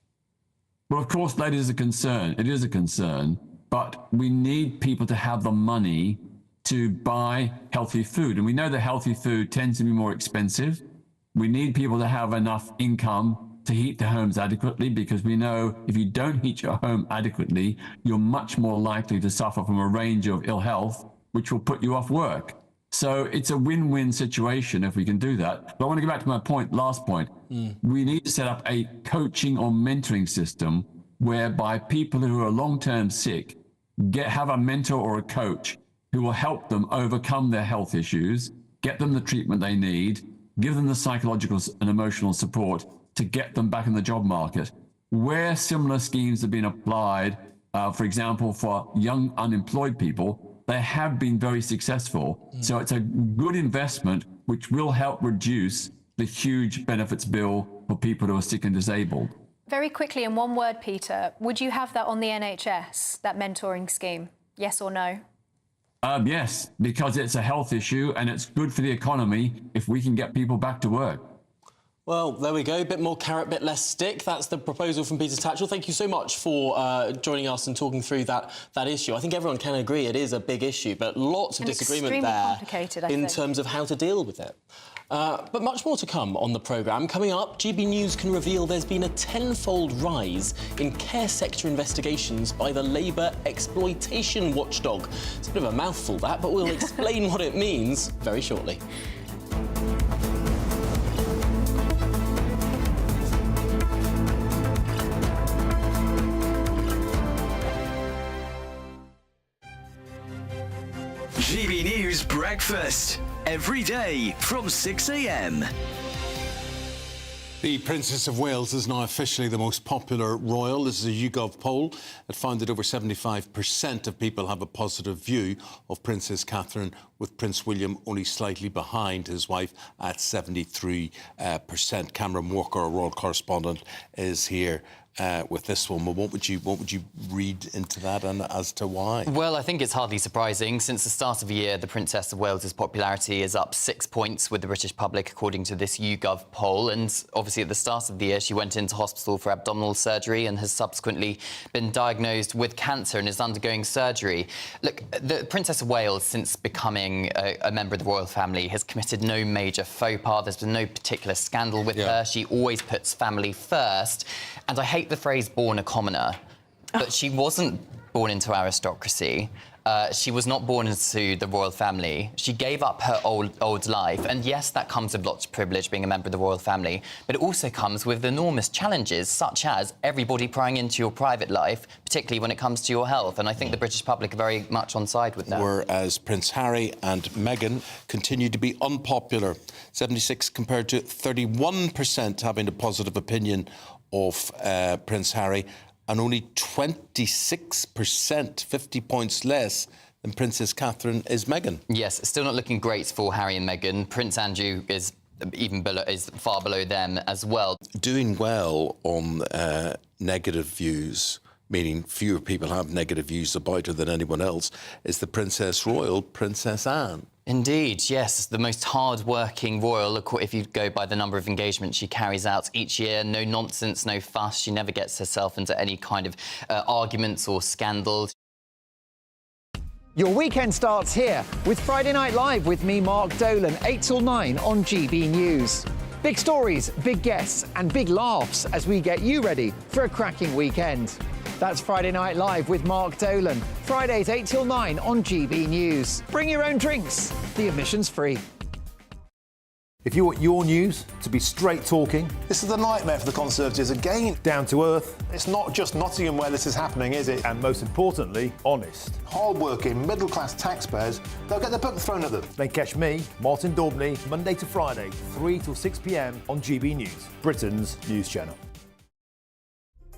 Well, of course, that is a concern. It is a concern. But we need people to have the money to buy healthy food. And we know that healthy food tends to be more expensive. We need people to have enough income to heat their homes adequately, because we know if you don't heat your home adequately, you're much more likely to suffer from a range of ill health, which will put you off work. So it's a win-win situation if we can do that. But I want to go back to my last point. We need to set up a coaching or mentoring system whereby people who are long-term sick have a mentor or a coach who will help them overcome their health issues, get them the treatment they need, give them the psychological and emotional support to get them back in the job market. Where similar schemes have been applied, for example, for young unemployed people, they have been very successful. So it's a good investment which will help reduce the huge benefits bill for people who are sick and disabled. Very quickly, in one word, Peter, would you have that on the NHS, that mentoring scheme? Yes or no? Yes, because it's a health issue and it's good for the economy if we can get people back to work. Well, there we go. A bit more carrot, bit less stick. That's the proposal from Peter Tatchell. Thank you so much for joining us and talking through that issue. I think everyone can agree it is a big issue, but lots of disagreement there in terms of how to deal with it. But much more to come on the programme. Coming up, GB News can reveal there's been a tenfold rise in care sector investigations by the Labour exploitation watchdog. It's a bit of a mouthful, that, but we'll explain what it means very shortly. GB News Breakfast, every day from 6 a.m. The Princess of Wales is now officially the most popular royal. This is a YouGov poll that found that over 75% of people have a positive view of Princess Catherine, with Prince William only slightly behind his wife at 73%. Cameron Walker, our royal correspondent, is here with this one. Well, what would you read into that, and as to why? Well, I think it's hardly surprising. Since the start of the year, the Princess of Wales's popularity is up 6 points with the British public, according to this YouGov poll. And obviously, at the start of the year, she went into hospital for abdominal surgery and has subsequently been diagnosed with cancer and is undergoing surgery. Look, the Princess of Wales, since becoming a member of the royal family, has committed no major faux pas. There's been no particular scandal with her. She always puts family first. And I hate the phrase born a commoner, but she wasn't born into aristocracy. She was not born into the royal family. She gave up her old life. And yes, that comes with lots of privilege, being a member of the royal family, but it also comes with enormous challenges, such as everybody prying into your private life, particularly when it comes to your health. And I think the British public are very much on side with that. Whereas Prince Harry and Meghan continue to be unpopular. 76 compared to 31% having a positive opinion of Prince Harry, and only 26%, 50 points less than Princess Catherine is Meghan. Yes, still not looking great for Harry and Meghan. Prince Andrew is far below them as well. Doing well on negative views, meaning fewer people have negative views about her than anyone else, is the Princess Royal, Princess Anne. Indeed, yes. The most hard-working royal, if you go by the number of engagements she carries out each year. No nonsense, no fuss. She never gets herself into any kind of arguments or scandals. Your weekend starts here with Friday Night Live with me, Mark Dolan, 8 till 9 on GB News. Big stories, big guests and big laughs as we get you ready for a cracking weekend. That's Friday Night Live with Mark Dolan. Fridays 8 till 9 on GB News. Bring your own drinks. The admission's free. If you want your news to be straight talking... This is the nightmare for the Conservatives again. Down to earth. It's not just Nottingham where this is happening, is it? And most importantly, honest. Hard-working, middle-class taxpayers, they'll get the book thrown at them. Then catch me, Martin Daubney, Monday to Friday, 3 till 6 p.m. on GB News, Britain's news channel.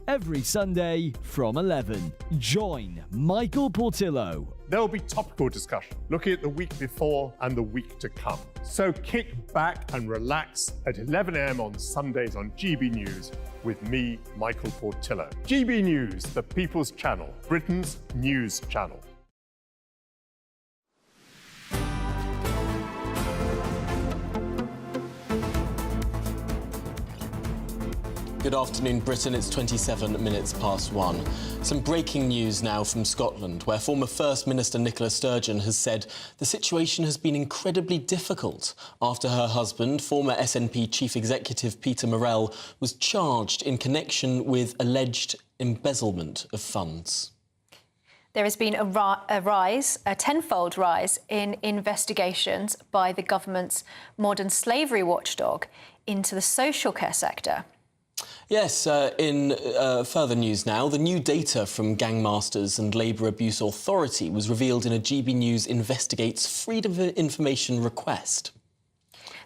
Every Sunday from 11, join Michael Portillo. There will be topical discussion, looking at the week before and the week to come. So kick back and relax at 11 a.m. on Sundays on GB News with me, Michael Portillo. GB News, the People's Channel, Britain's news channel. Good afternoon, Britain. It's 27 minutes past 1. Some breaking news now from Scotland, where former First Minister Nicola Sturgeon has said the situation has been incredibly difficult after her husband, former SNP Chief Executive Peter Murrell, was charged in connection with alleged embezzlement of funds. There has been a tenfold rise in investigations by the government's modern slavery watchdog into the social care sector. Yes, in further news now, the new data from Gangmasters and Labour Abuse Authority was revealed in a GB News Investigates Freedom of Information request.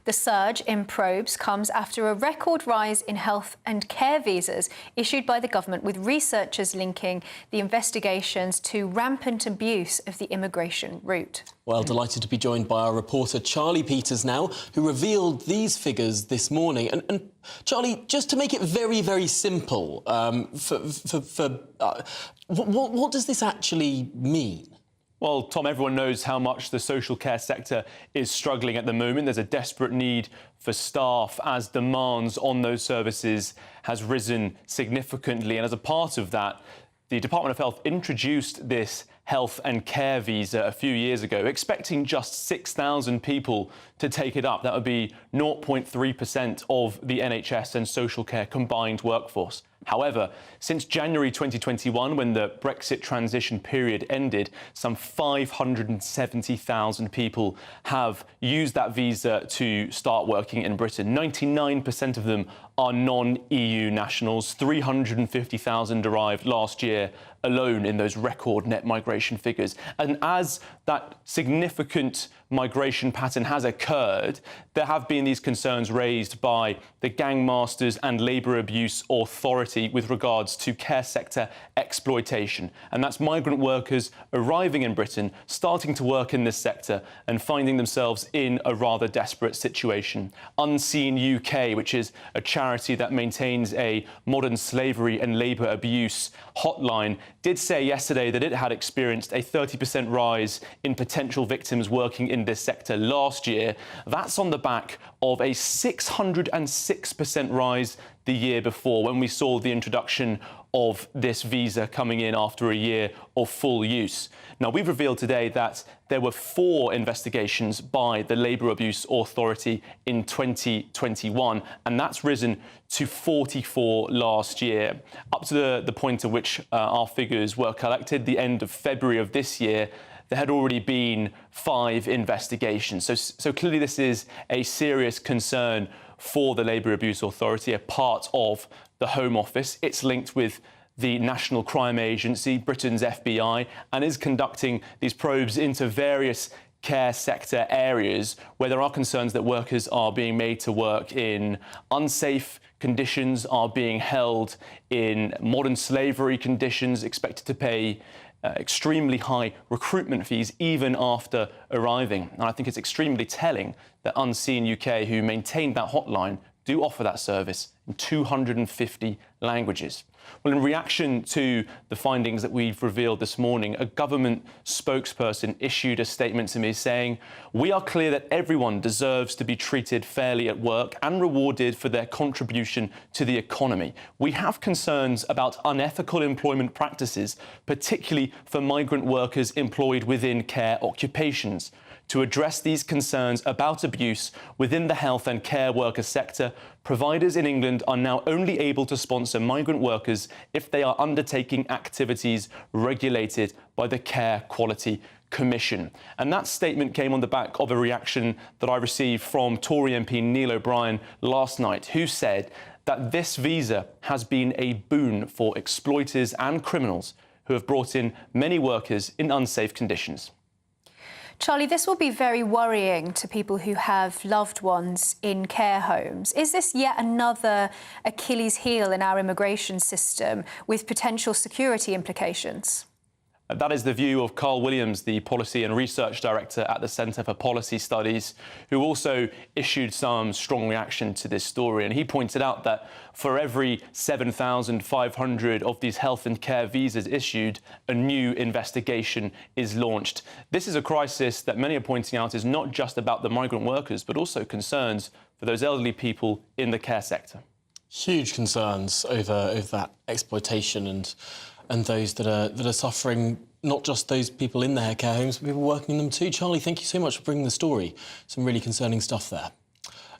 The surge in probes comes after a record rise in health and care visas issued by the government, with researchers linking the investigations to rampant abuse of the immigration route. Well, delighted to be joined by our reporter Charlie Peters now, who revealed these figures this morning. And Charlie, just to make it very, very simple, what does this actually mean? Well, Tom, everyone knows how much the social care sector is struggling at the moment. There's a desperate need for staff as demands on those services has risen significantly. And as a part of that, the Department of Health introduced this health and care visa a few years ago, expecting just 6,000 people to take it up. That would be 0.3% of the NHS and social care combined workforce. However, since January 2021, when the Brexit transition period ended, some 570,000 people have used that visa to start working in Britain. 99% of them are non-EU nationals. 350,000 arrived last year alone in those record net migration migration figures. And as that significant migration pattern has occurred, there have been these concerns raised by the Gangmasters and Labour Abuse Authority with regards to care sector exploitation. And that's migrant workers arriving in Britain, starting to work in this sector and finding themselves in a rather desperate situation. Unseen UK, which is a charity that maintains a modern slavery and labour abuse hotline, did say yesterday that it had experienced a 30% rise in potential victims working in this sector last year. That's on the back of a 606% rise the year before, when we saw the introduction of this visa coming in after a year of full use. Now, we've revealed today that there were 4 investigations by the Labour Abuse Authority in 2021, and that's risen to 44 last year. Up to the point at which our figures were collected, the end of February of this year, there had already been 5 investigations. So clearly this is a serious concern for the Labour Abuse Authority, a part of the Home Office. It's linked with the National Crime Agency, Britain's FBI, and is conducting these probes into various care sector areas where there are concerns that workers are being made to work in unsafe conditions, are being held in modern slavery conditions, expected to pay extremely high recruitment fees even after arriving. And I think it's extremely telling that Unseen UK, who maintained that hotline, do offer that service in 250 languages. Well, in reaction to the findings that we've revealed this morning, a government spokesperson issued a statement to me saying, "We are clear that everyone deserves to be treated fairly at work and rewarded for their contribution to the economy. We have concerns about unethical employment practices, particularly for migrant workers employed within care occupations. To address these concerns about abuse within the health and care worker sector, providers in England are now only able to sponsor migrant workers if they are undertaking activities regulated by the Care Quality Commission." And that statement came on the back of a reaction that I received from Tory MP Neil O'Brien last night, who said that this visa has been a boon for exploiters and criminals who have brought in many workers in unsafe conditions. Charlie, this will be very worrying to people who have loved ones in care homes. Is this yet another Achilles heel in our immigration system with potential security implications? That is the view of Carl Williams, the Policy and Research Director at the Centre for Policy Studies, who also issued some strong reaction to this story. And he pointed out that for every 7,500 of these health and care visas issued, a new investigation is launched. This is a crisis that many are pointing out is not just about the migrant workers, but also concerns for those elderly people in the care sector. Huge concerns over that exploitation and those that are suffering, not just those people in their care homes, but people working in them too. Charlie, thank you so much for bringing the story. Some really concerning stuff there.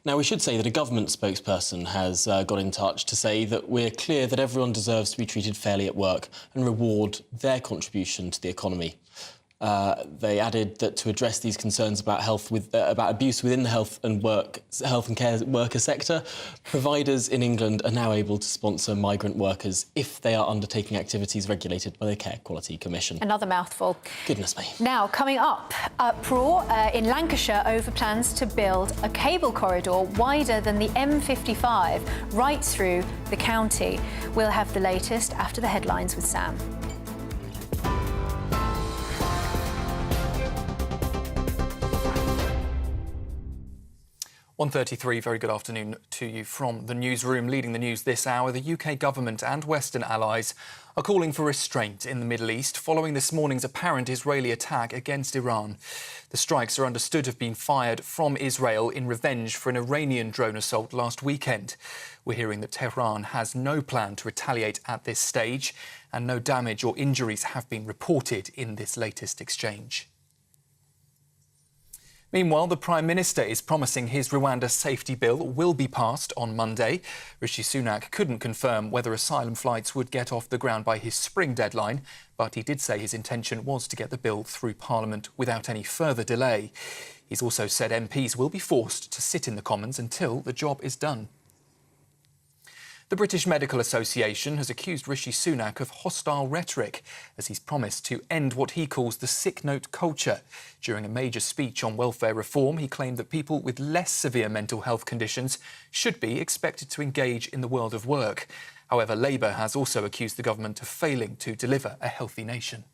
Now, we should say that a government spokesperson has got in touch to say that we're clear that everyone deserves to be treated fairly at work and reward their contribution to the economy. They added that to address these concerns about about abuse within the health and care worker sector, providers in England are now able to sponsor migrant workers if they are undertaking activities regulated by the Care Quality Commission. Another mouthful. Goodness me. Now, coming up, uproar in Lancashire over plans to build a cable corridor wider than the M55 right through the county. We'll have the latest after the headlines with Sam. 1:33, very good afternoon to you from the newsroom. Leading the news this hour, the UK government and Western allies are calling for restraint in the Middle East following this morning's apparent Israeli attack against Iran. The strikes are understood to have been fired from Israel in revenge for an Iranian drone assault last weekend. We're hearing that Tehran has no plan to retaliate at this stage, and no damage or injuries have been reported in this latest exchange. Meanwhile, the Prime Minister is promising his Rwanda safety bill will be passed on Monday. Rishi Sunak couldn't confirm whether asylum flights would get off the ground by his spring deadline, but he did say his intention was to get the bill through Parliament without any further delay. He's also said MPs will be forced to sit in the Commons until the job is done. The British Medical Association has accused Rishi Sunak of hostile rhetoric as he's promised to end what he calls the sick note culture. During a major speech on welfare reform, he claimed that people with less severe mental health conditions should be expected to engage in the world of work. However, Labour has also accused the government of failing to deliver a healthy nation.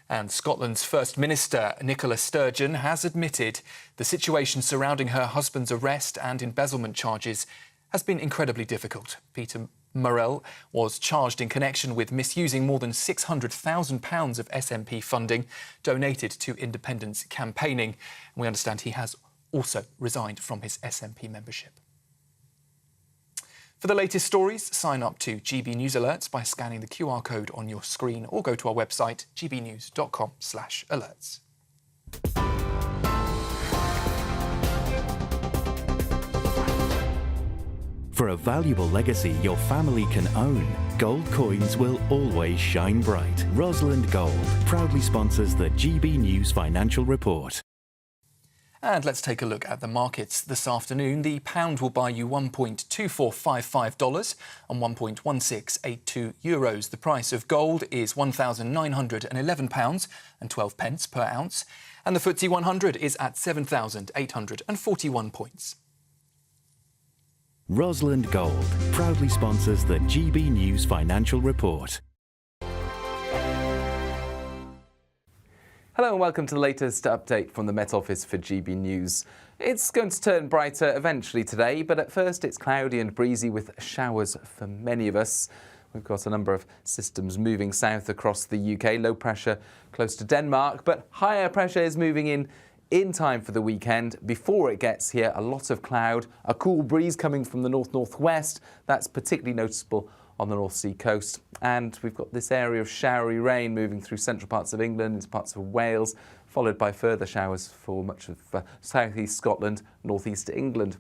And Scotland's First Minister, Nicola Sturgeon, has admitted the situation surrounding her husband's arrest and embezzlement charges has been incredibly difficult. Peter Murrell was charged in connection with misusing more than £600,000 of SNP funding donated to independence campaigning. And we understand he has also resigned from his SNP membership. For the latest stories, sign up to GB News Alerts by scanning the QR code on your screen or go to our website, gbnews.com/alerts. For a valuable legacy your family can own, gold coins will always shine bright. Rosalind Gold proudly sponsors the GB News Financial Report. And let's take a look at the markets this afternoon. The pound will buy you $1.2455 and €1.1682. The price of gold is £1,911 and 12 pence per ounce. And the FTSE 100 is at 7,841 points. Rosalind Gold proudly sponsors the GB News Financial Report. Hello and welcome to the latest update from the Met Office for GB News. It's going to turn brighter eventually today, but at first it's cloudy and breezy with showers for many of us. We've got a number of systems moving south across the UK, low pressure close to Denmark, but higher pressure is moving in time for the weekend. Before it gets here, a lot of cloud, a cool breeze coming from the north-northwest. That's particularly noticeable on the North Sea coast. And we've got this area of showery rain moving through central parts of England, into parts of Wales, followed by further showers for much of south-east Scotland, north-east England.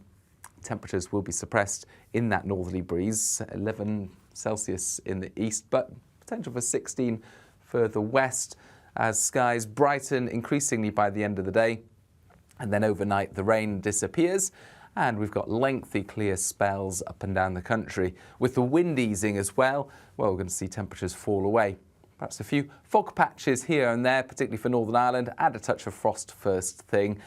Temperatures will be suppressed in that northerly breeze, 11 Celsius in the east, but potential for 16 further west as skies brighten increasingly by the end of the day. And then overnight the rain disappears. And we've got lengthy clear spells up and down the country. With the wind easing as well, well, we're going to see temperatures fall away. Perhaps a few fog patches here and there, particularly for Northern Ireland. Add a touch of frost first thing.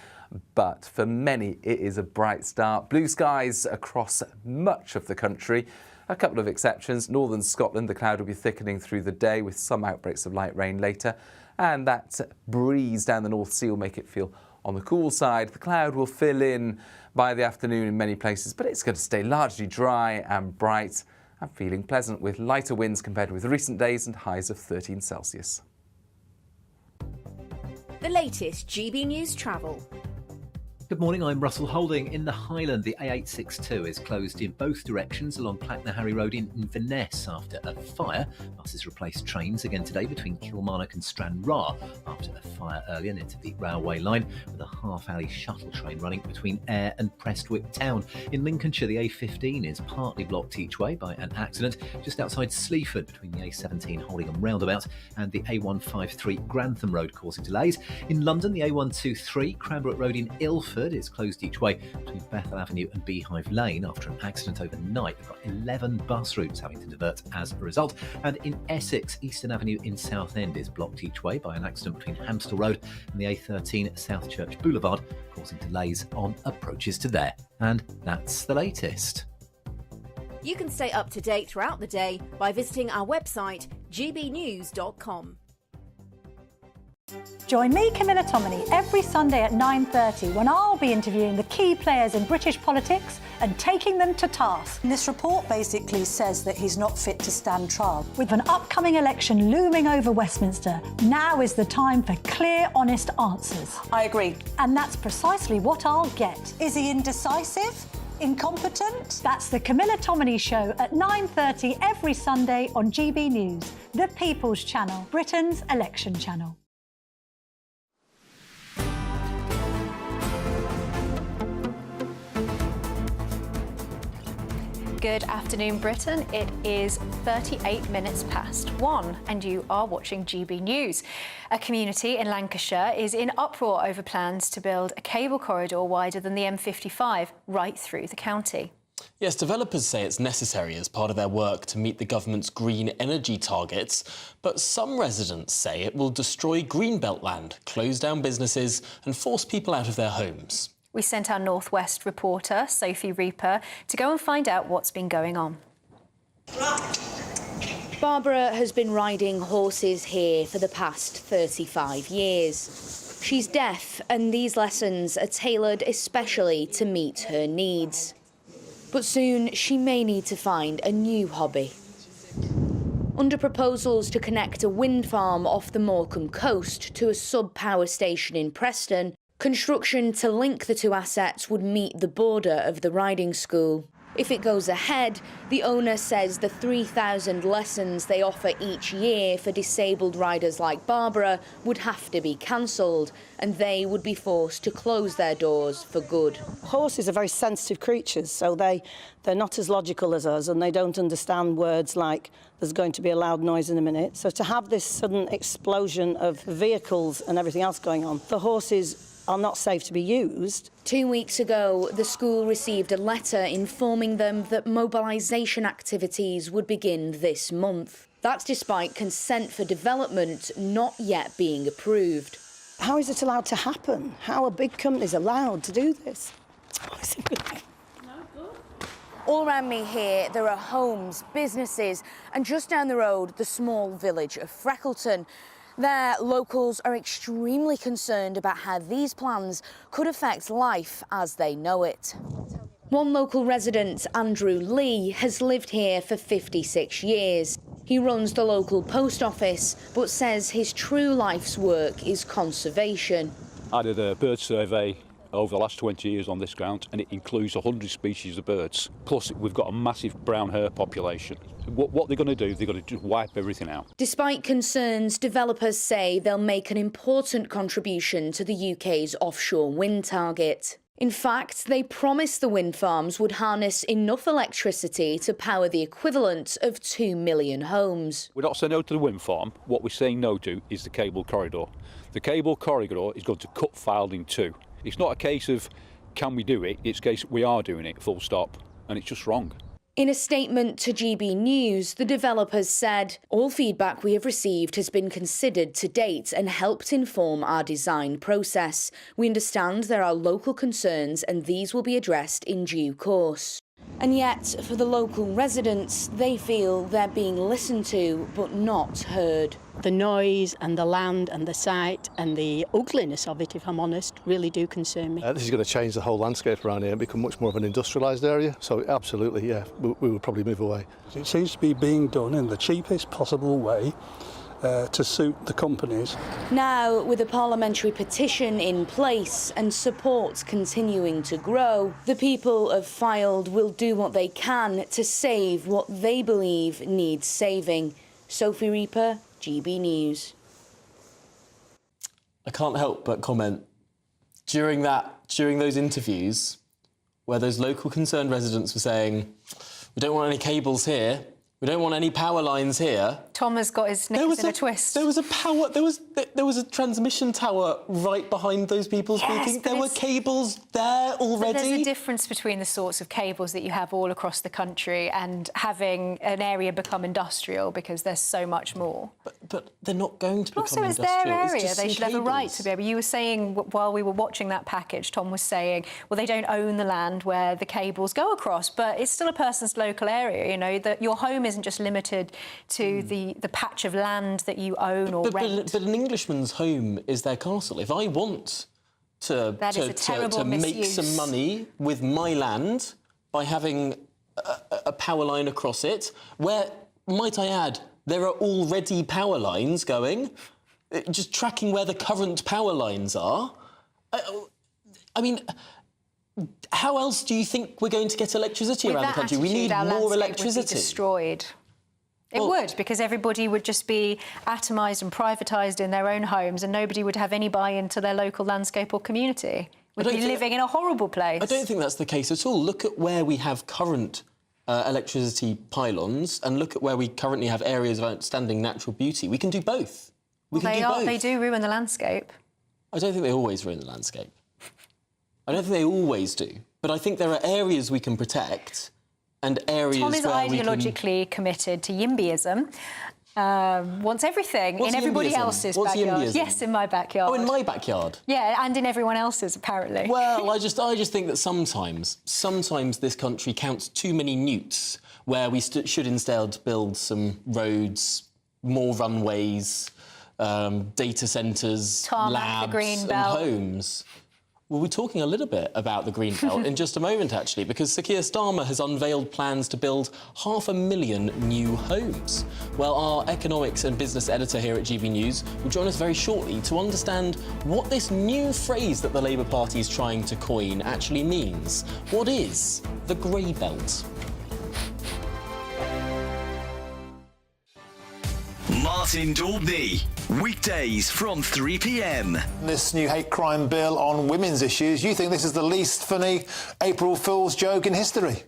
But for many, it is a bright start. Blue skies across much of the country. A couple of exceptions. Northern Scotland, the cloud will be thickening through the day with some outbreaks of light rain later. And that breeze down the North Sea will make it feel on the cool side. The cloud will fill in by the afternoon in many places, but it's going to stay largely dry and bright and feeling pleasant with lighter winds compared with recent days and highs of 13 Celsius. The latest GB News travel. Good morning, I'm Russell Holding. In the Highland, the A862 is closed in both directions along Clacton-Harry Road in Inverness after a fire. Buses replaced trains again today between Kilmarnock and Stranraer after a fire earlier near to the railway line, with a half-hourly shuttle train running between Ayr and Prestwick Town. In Lincolnshire, the A15 is partly blocked each way by an accident just outside Sleaford between the A17 Holdingham roundabout and the A153 Grantham Road, causing delays. In London, the A123 Cranbrook Road in Ilford is closed each way between Bethel Avenue and Beehive Lane after an accident overnight. We've got 11 bus routes having to divert as a result. And in Essex, Eastern Avenue in Southend is blocked each way by an accident between Hamstall Road and the A13 South Church Boulevard, causing delays on approaches to there. And that's the latest. You can stay up to date throughout the day by visiting our website, gbnews.com. Join me, Camilla Tominey, every Sunday at 9:30 when I'll be interviewing the key players in British politics and taking them to task. This report basically says that he's not fit to stand trial. With an upcoming election looming over Westminster, now is the time for clear, honest answers. I agree. And that's precisely what I'll get. Is he indecisive? Incompetent? That's the Camilla Tominey Show at 9:30 every Sunday on GB News, the People's Channel, Britain's election channel. Good afternoon, Britain. It is 38 minutes past 1 and you are watching GB News. A community in Lancashire is in uproar over plans to build a cable corridor wider than the M55 right through the county. Yes, developers say it's necessary as part of their work to meet the government's green energy targets, but some residents say it will destroy greenbelt land, close down businesses and force people out of their homes. We sent our Northwest reporter, Sophie Reaper, to go and find out what's been going on. Barbara has been riding horses here for the past 35 years. She's deaf, and these lessons are tailored especially to meet her needs. But soon she may need to find a new hobby. Under proposals to connect a wind farm off the Morecambe coast to a sub-power station in Preston, construction to link the two assets would meet the border of the riding school. If it goes ahead, the owner says the 3,000 lessons they offer each year for disabled riders like Barbara would have to be cancelled, and they would be forced to close their doors for good. Horses are very sensitive creatures, so they're not as logical as us, and they don't understand words like there's going to be a loud noise in a minute. So to have this sudden explosion of vehicles and everything else going on, the horses are not safe to be used. 2 weeks ago, the school received a letter informing them that mobilisation activities would begin this month. That's despite consent for development not yet being approved. How is it allowed to happen? How are big companies allowed to do this? All around me here, there are homes, businesses, and just down the road, the small village of Freckleton. There, locals are extremely concerned about how these plans could affect life as they know it. One local resident, Andrew Lee, has lived here for 56 years. He runs the local post office, but says his true life's work is conservation. I did a bird survey over the last 20 years on this ground, and it includes 100 species of birds. Plus, we've got a massive brown hare population. What they're going to do, they're going to just wipe everything out. Despite concerns, developers say they'll make an important contribution to the UK's offshore wind target. In fact, they promised the wind farms would harness enough electricity to power the equivalent of 2 million homes. We're not saying no to the wind farm. What we're saying no to is the cable corridor. The cable corridor is going to cut Fylde in two. It's not a case of can we do it, it's a case we are doing it, full stop, and it's just wrong. In a statement to GB News, the developers said, "All feedback we have received has been considered to date and helped inform our design process. We understand there are local concerns and these will be addressed in due course." And yet, for the local residents, they feel they're being listened to but not heard. The noise and the land and the site and the ugliness of it, if I'm honest, really do concern me. This is going to change the whole landscape around here and become much more of an industrialised area. So absolutely, yeah, we would probably move away. It seems to be being done in the cheapest possible way to suit the companies. Now, with a parliamentary petition in place and support continuing to grow, the people of Fylde will do what they can to save what they believe needs saving. Sophie Reaper, GB News. I can't help but comment, during those interviews where those local concerned residents were saying, we don't want any cables here, we don't want any power lines here. Tom has got his knickers in a twist. There was a transmission tower right behind those people speaking. There were cables there already. But there's a difference between the sorts of cables that you have all across the country and having an area become industrial, because there's so much more. But they're not going to become also, industrial. Also, it's their area. It's they should have a right to be able. You were saying, while we were watching that package, Tom was saying, well, they don't own the land where the cables go across, but it's still a person's local area. You know, that your home isn't just limited to the patch of land that you own or rent. But an Englishman's home is their castle. If I want to make some money with my land by having a power line across it, where, might I add, there are already power lines going, just tracking where the current power lines are. I mean, how else do you think we're going to get electricity around the country? We need more electricity. Would be destroyed. It would, because everybody would just be atomised and privatised in their own homes, and nobody would have any buy-in to their local landscape or community. We'd be living in a horrible place. I don't think that's the case at all. Look at where we have current electricity pylons, and look at where we currently have areas of outstanding natural beauty. We can do both. They do ruin the landscape. I don't think they always ruin the landscape. I don't think they always do. But I think there are areas we can protect and areas Tom is where we can... ideologically committed to YIMBYism. Wants everything What's in everybody YIMBYism? else's What's backyard. YIMBYism? Yes, in my backyard. Oh, in my backyard? Yeah, and in everyone else's, apparently. Well, I just think that sometimes this country counts too many newts, where we should instead build some roads, more runways, data centres, labs and homes. We'll be talking a little bit about the Green Belt in just a moment, actually, because Sir Keir Starmer has unveiled plans to build 500,000 new homes. Well, our economics and business editor here at GB News will join us very shortly to understand what this new phrase that the Labour Party is trying to coin actually means. What is the Grey Belt? Martin Daubney, weekdays from 3 p.m. This new hate crime bill on women's issues, you think this is the least funny April Fool's joke in history?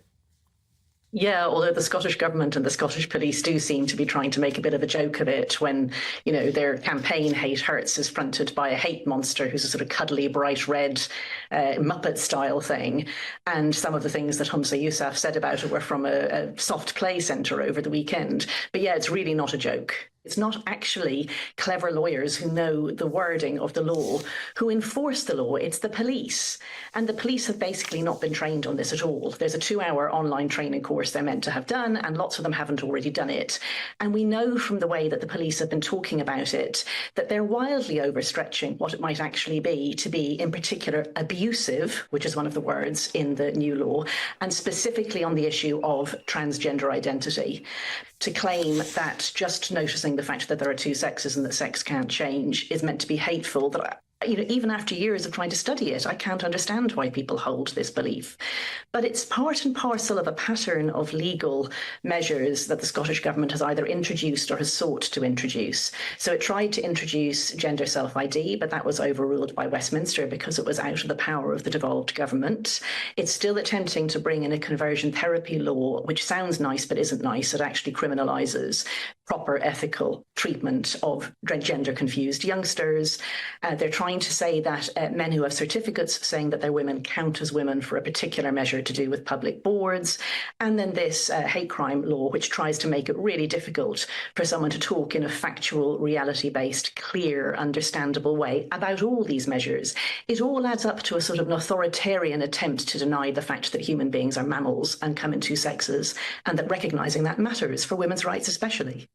Yeah, although the Scottish Government and the Scottish Police do seem to be trying to make a bit of a joke of it when, you know, their campaign Hate Hurts is fronted by a hate monster who's a sort of cuddly, bright red Muppet-style thing. And some of the things that Humza Yousaf said about it were from a soft play centre over the weekend. But yeah, it's really not a joke. It's not actually clever lawyers who know the wording of the law who enforce the law. It's the police. And the police have basically not been trained on this at all. There's a 2-hour online training course they're meant to have done, and lots of them haven't already done it. And we know from the way that the police have been talking about it that they're wildly overstretching what it might actually be to be, in particular, abusive, which is one of the words in the new law, and specifically on the issue of transgender identity. To claim that just noticing the fact that there are two sexes and that sex can't change is meant to be hateful, that, you know, even after years of trying to study it, I can't understand why people hold this belief. But it's part and parcel of a pattern of legal measures that the Scottish Government has either introduced or has sought to introduce. So it tried to introduce gender self-ID, but that was overruled by Westminster because it was out of the power of the devolved government. It's still attempting to bring in a conversion therapy law, which sounds nice but isn't nice. It actually criminalises proper ethical treatment of gender-confused youngsters. They're trying to say that men who have certificates saying that they're women count as women for a particular measure to do with public boards. And then this hate crime law, which tries to make it really difficult for someone to talk in a factual, reality-based, clear, understandable way about all these measures. It all adds up to a sort of an authoritarian attempt to deny the fact that human beings are mammals and come in two sexes, and that recognising that matters for women's rights especially.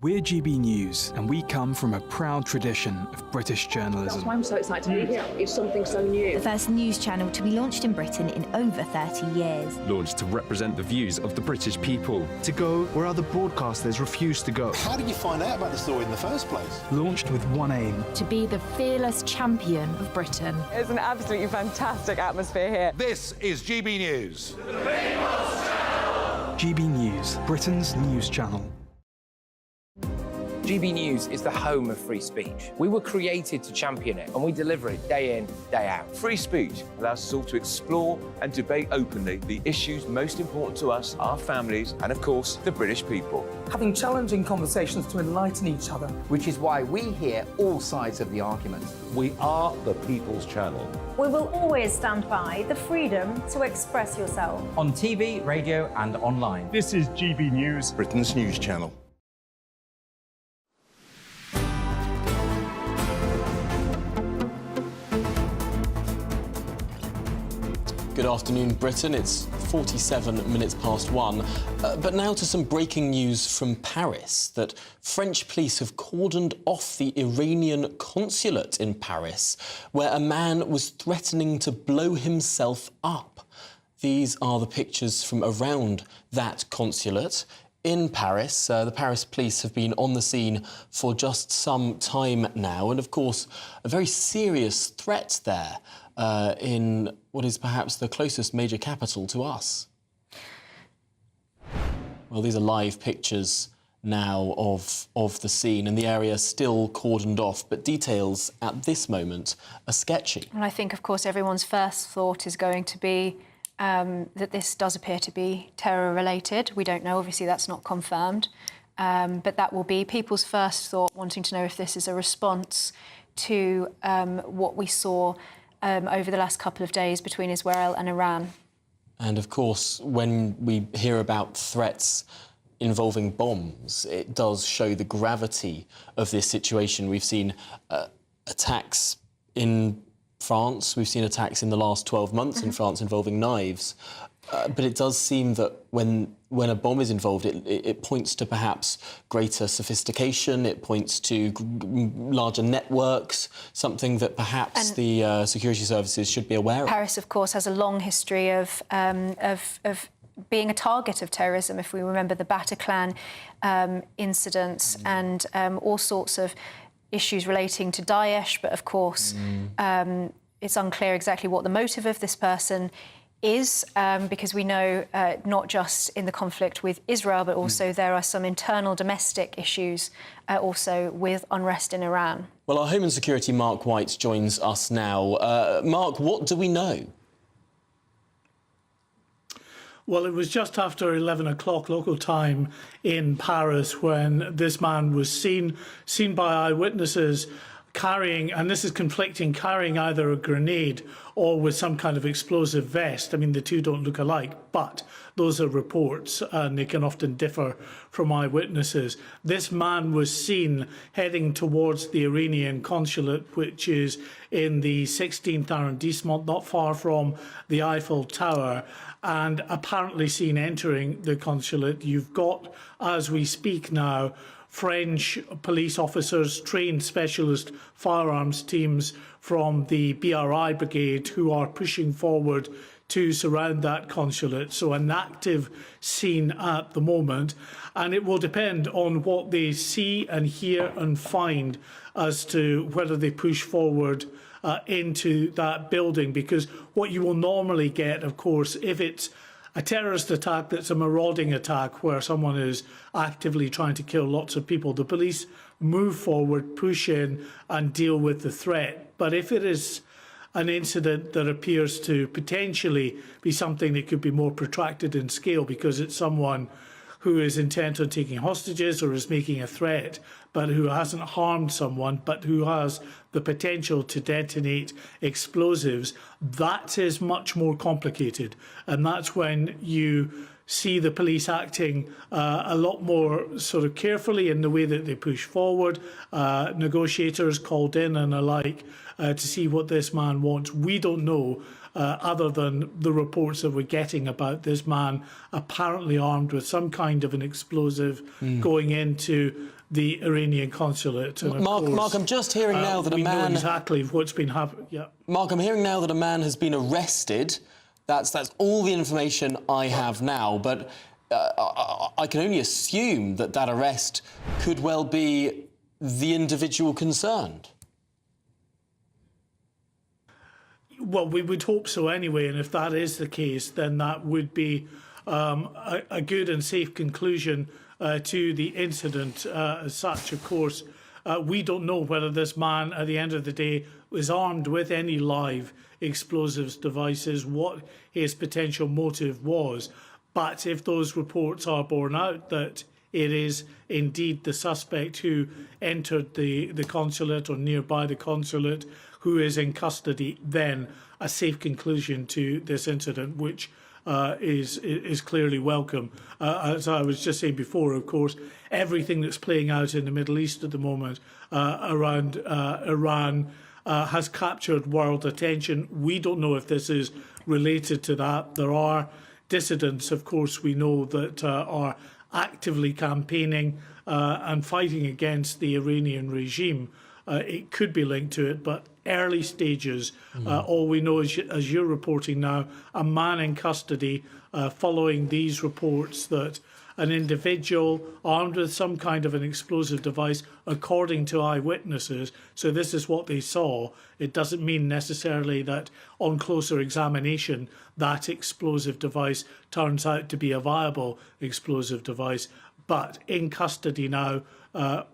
We're GB News, and we come from a proud tradition of British journalism. That's why I'm so excited to be here. It's something so new. The first news channel to be launched in Britain in over 30 years. Launched to represent the views of the British people. To go where other broadcasters refuse to go. How did you find out about the story in the first place? Launched with one aim. To be the fearless champion of Britain. It's an absolutely fantastic atmosphere here. This is GB News. The People's Channel. GB News, Britain's news channel. GB News is the home of free speech. We were created to champion it, and we deliver it day in, day out. Free speech allows us all to explore and debate openly the issues most important to us, our families, and of course, the British people. Having challenging conversations to enlighten each other. Which is why we hear all sides of the argument. We are the People's Channel. We will always stand by the freedom to express yourself. On TV, radio and online. This is GB News, Britain's news channel. Good afternoon, Britain. It's 47 minutes past 1. But now to some breaking news from Paris, that French police have cordoned off the Iranian consulate in Paris, where a man was threatening to blow himself up. These are the pictures from around that consulate in Paris. The Paris police have been on the scene for just some time now, and of course, a very serious threat there in what is perhaps the closest major capital to us. Well, these are live pictures now of the scene, and the area still cordoned off, but details at this moment are sketchy. And I think, of course, everyone's first thought is going to be that this does appear to be terror-related. We don't know, obviously that's not confirmed, but that will be people's first thought, wanting to know if this is a response to what we saw over the last couple of days between Israel and Iran. And of course, when we hear about threats involving bombs, it does show the gravity of this situation. We've seen attacks in France, we've seen attacks in the last 12 months in France involving knives. But it does seem that when a bomb is involved, it points to perhaps greater sophistication, it points to larger networks, something that perhaps the security services should be aware of. Paris, of course, has a long history of being a target of terrorism, if we remember the Bataclan incidents and all sorts of issues relating to Daesh. But of course, it's unclear exactly what the motive of this person is, because we know not just in the conflict with Israel, but also there are some internal domestic issues also with unrest in Iran. Well, our Home and Security Mark White joins us now. Mark, what do we know? Well, it was just after 11 o'clock local time in Paris when this man was seen by eyewitnesses carrying, and this is conflicting, carrying either a grenade or with some kind of explosive vest. I mean, the two don't look alike, but those are reports and they can often differ from eyewitnesses. This man was seen heading towards the Iranian consulate, which is in the 16th arrondissement, not far from the Eiffel Tower, and apparently seen entering the consulate. You've got, as we speak now, French police officers, trained specialist firearms teams from the BRI brigade who are pushing forward to surround that consulate. So an active scene at the moment. And it will depend on what they see and hear and find as to whether they push forward into that building. Because what you will normally get, of course, if it's a terrorist attack that's a marauding attack where someone is actively trying to kill lots of people, the police move forward, push in and deal with the threat. But if it is an incident that appears to potentially be something that could be more protracted in scale because it's someone who is intent on taking hostages or is making a threat, but who hasn't harmed someone, but who has the potential to detonate explosives, that is much more complicated. And that's when you see the police acting a lot more sort of carefully in the way that they push forward, negotiators called in and alike to see what this man wants. We don't know, other than the reports that we're getting about this man apparently armed with some kind of an explosive going into the Iranian consulate. And Mark, I'm just hearing now that a man... We know exactly what's been happening. Yeah. Mark, I'm hearing now that a man has been arrested. That's all the information I have now, but I can only assume that that arrest could well be the individual concerned. Well, we would hope so anyway, and if that is the case, then that would be a good and safe conclusion to the incident as such. Of course, we don't know whether this man, at the end of the day, was armed with any live explosives devices, what his potential motive was. But if those reports are borne out that it is indeed the suspect who entered the consulate or nearby the consulate who is in custody, then a safe conclusion to this incident, which is clearly welcome. As I was just saying before, of course, everything that's playing out in the Middle East at the moment around Iran has captured world attention. We don't know if this is related to that. There are dissidents, of course, we know that are actively campaigning and fighting against the Iranian regime. It could be linked to it, but early stages. All we know is, as you're reporting now, a man in custody following these reports that an individual armed with some kind of an explosive device, according to eyewitnesses. So this is what they saw. It doesn't mean necessarily that on closer examination that explosive device turns out to be a viable explosive device. But in custody now,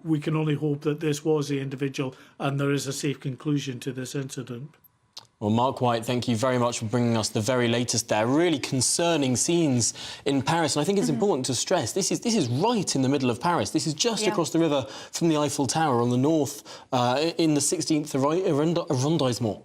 we can only hope that this was the individual and there is a safe conclusion to this incident. Well, Mark White, thank you very much for bringing us the very latest there. Really concerning scenes in Paris, and I think it's important to stress this is right in the middle of Paris. This is just across the river from the Eiffel Tower on the north, in the 16th arrondissement.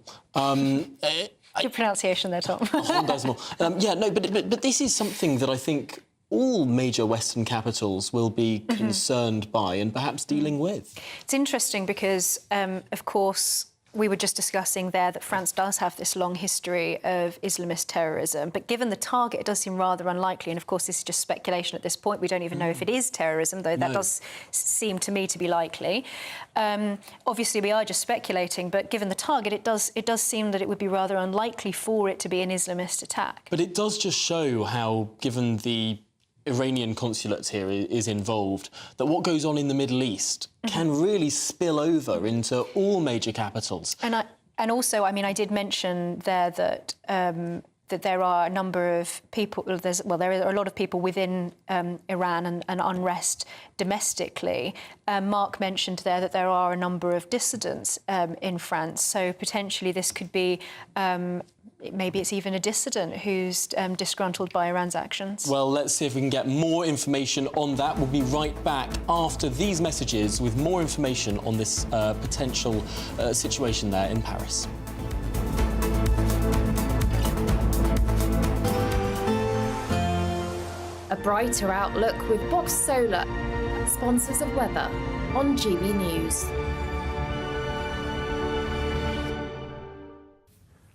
Good pronunciation there, Tom. But this is something that I think all major Western capitals will be concerned by and perhaps dealing with. It's interesting because, of course, we were just discussing there that France does have this long history of Islamist terrorism, but given the target, it does seem rather unlikely. And of course, this is just speculation at this point. We don't even know if it is terrorism, though that does seem to me to be likely. Obviously, we are just speculating, but given the target, it does seem that it would be rather unlikely for it to be an Islamist attack. But it does just show how, given the Iranian consulate here is involved, that what goes on in the Middle East can really spill over into all major capitals. And also, I mean, I did mention there that that there are a number of people. There are a lot of people within Iran and unrest domestically. Mark mentioned there that there are a number of dissidents in France. So potentially this could be. Maybe it's even a dissident who's disgruntled by Iran's actions. Well, let's see if we can get more information on that. We'll be right back after these messages with more information on this potential situation there in Paris. A brighter outlook with Box Solar, sponsors of weather on GB News.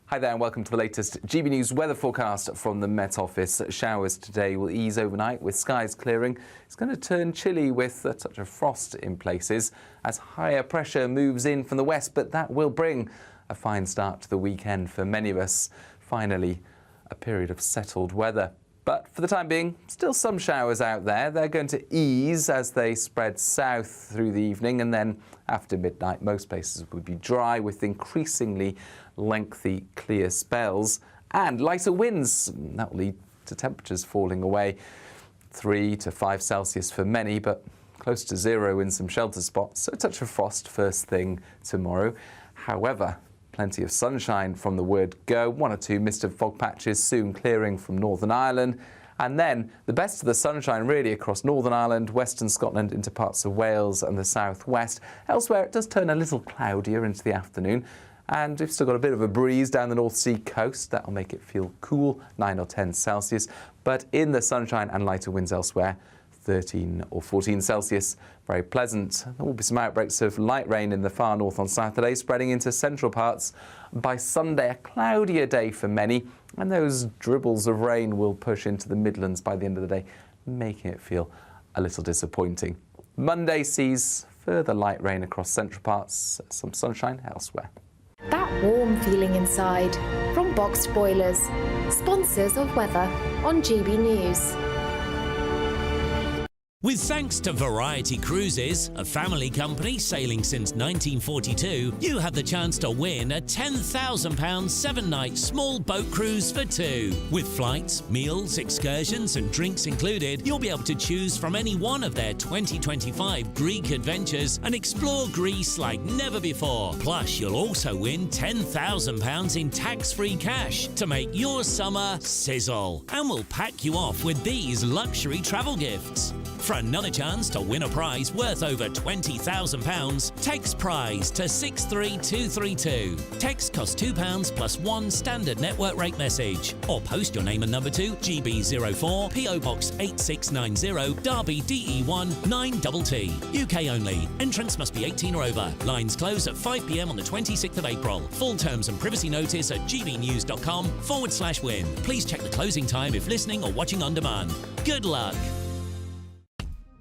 Hi there and welcome to the latest GB News weather forecast from the Met Office. Showers today will ease overnight with skies clearing. It's going to turn chilly with a touch of frost in places as higher pressure moves in from the west, but that will bring a fine start to the weekend for many of us. Finally, a period of settled weather. But for the time being, still some showers out there. They're going to ease as they spread south through the evening, and then after midnight, most places will be dry with increasingly lengthy clear spells and lighter winds. That will lead to temperatures falling away 3 to 5 Celsius for many, but close to 0 in some shelter spots. So a touch of frost first thing tomorrow. However, plenty of sunshine from the word go. 1 or 2 mist and fog patches soon clearing from Northern Ireland. And then the best of the sunshine really across Northern Ireland, Western Scotland into parts of Wales and the southwest. Elsewhere, it does turn a little cloudier into the afternoon. And we've still got a bit of a breeze down the North Sea coast. That'll make it feel cool, 9 or 10 Celsius. But in the sunshine and lighter winds elsewhere, 13 or 14 Celsius. Very pleasant. There will be some outbreaks of light rain in the far north on Saturday, spreading into central parts. By Sunday, a cloudier day for many, and those dribbles of rain will push into the Midlands by the end of the day, making it feel a little disappointing. Monday sees further light rain across central parts, some sunshine elsewhere. That warm feeling inside from Boxed Boilers, sponsors of weather on GB News. With thanks to Variety Cruises, a family company sailing since 1942, you have the chance to win a £10,000 7-night small boat cruise for 2. With flights, meals, excursions and drinks included, you'll be able to choose from any one of their 2025 Greek adventures and explore Greece like never before. Plus, you'll also win £10,000 in tax-free cash to make your summer sizzle. And we'll pack you off with these luxury travel gifts. For another chance to win a prize worth over £20,000, text prize to 63232. Text costs £2 plus 1 standard network rate message. Or post your name and number to GB04 PO Box 8690 Derby DE1 9TT. UK only. Entrance must be 18 or over. Lines close at 5 p.m. on the 26th of April. Full terms and privacy notice at gbnews.com/win. Please check the closing time if listening or watching on demand. Good luck.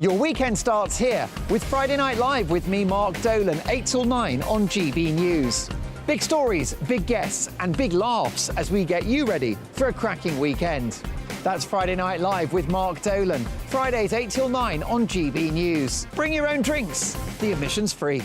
Your weekend starts here with Friday Night Live with me, Mark Dolan, 8 till 9 on GB News. Big stories, big guests and big laughs as we get you ready for a cracking weekend. That's Friday Night Live with Mark Dolan. Fridays 8 till 9 on GB News. Bring your own drinks. The admission's free.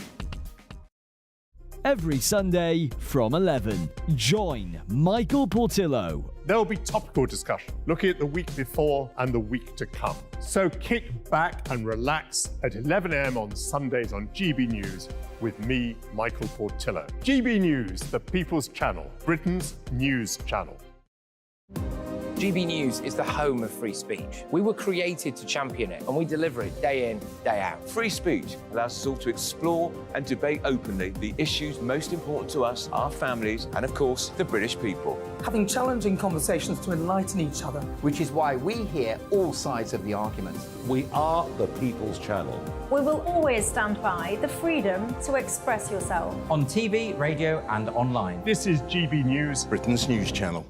Every Sunday from 11, join Michael Portillo. There will be topical discussion looking at the week before and the week to come. So kick back and relax at 11 a.m. on Sundays on GB News with me, Michael Portillo. GB News, the People's Channel, Britain's news channel. GB News is the home of free speech. We were created to champion it, and we deliver it day in, day out. Free speech allows us all to explore and debate openly the issues most important to us, our families, and of course, the British people. Having challenging conversations to enlighten each other. Which is why we hear all sides of the argument. We are the People's Channel. We will always stand by the freedom to express yourself. On TV, radio and online. This is GB News, Britain's news channel.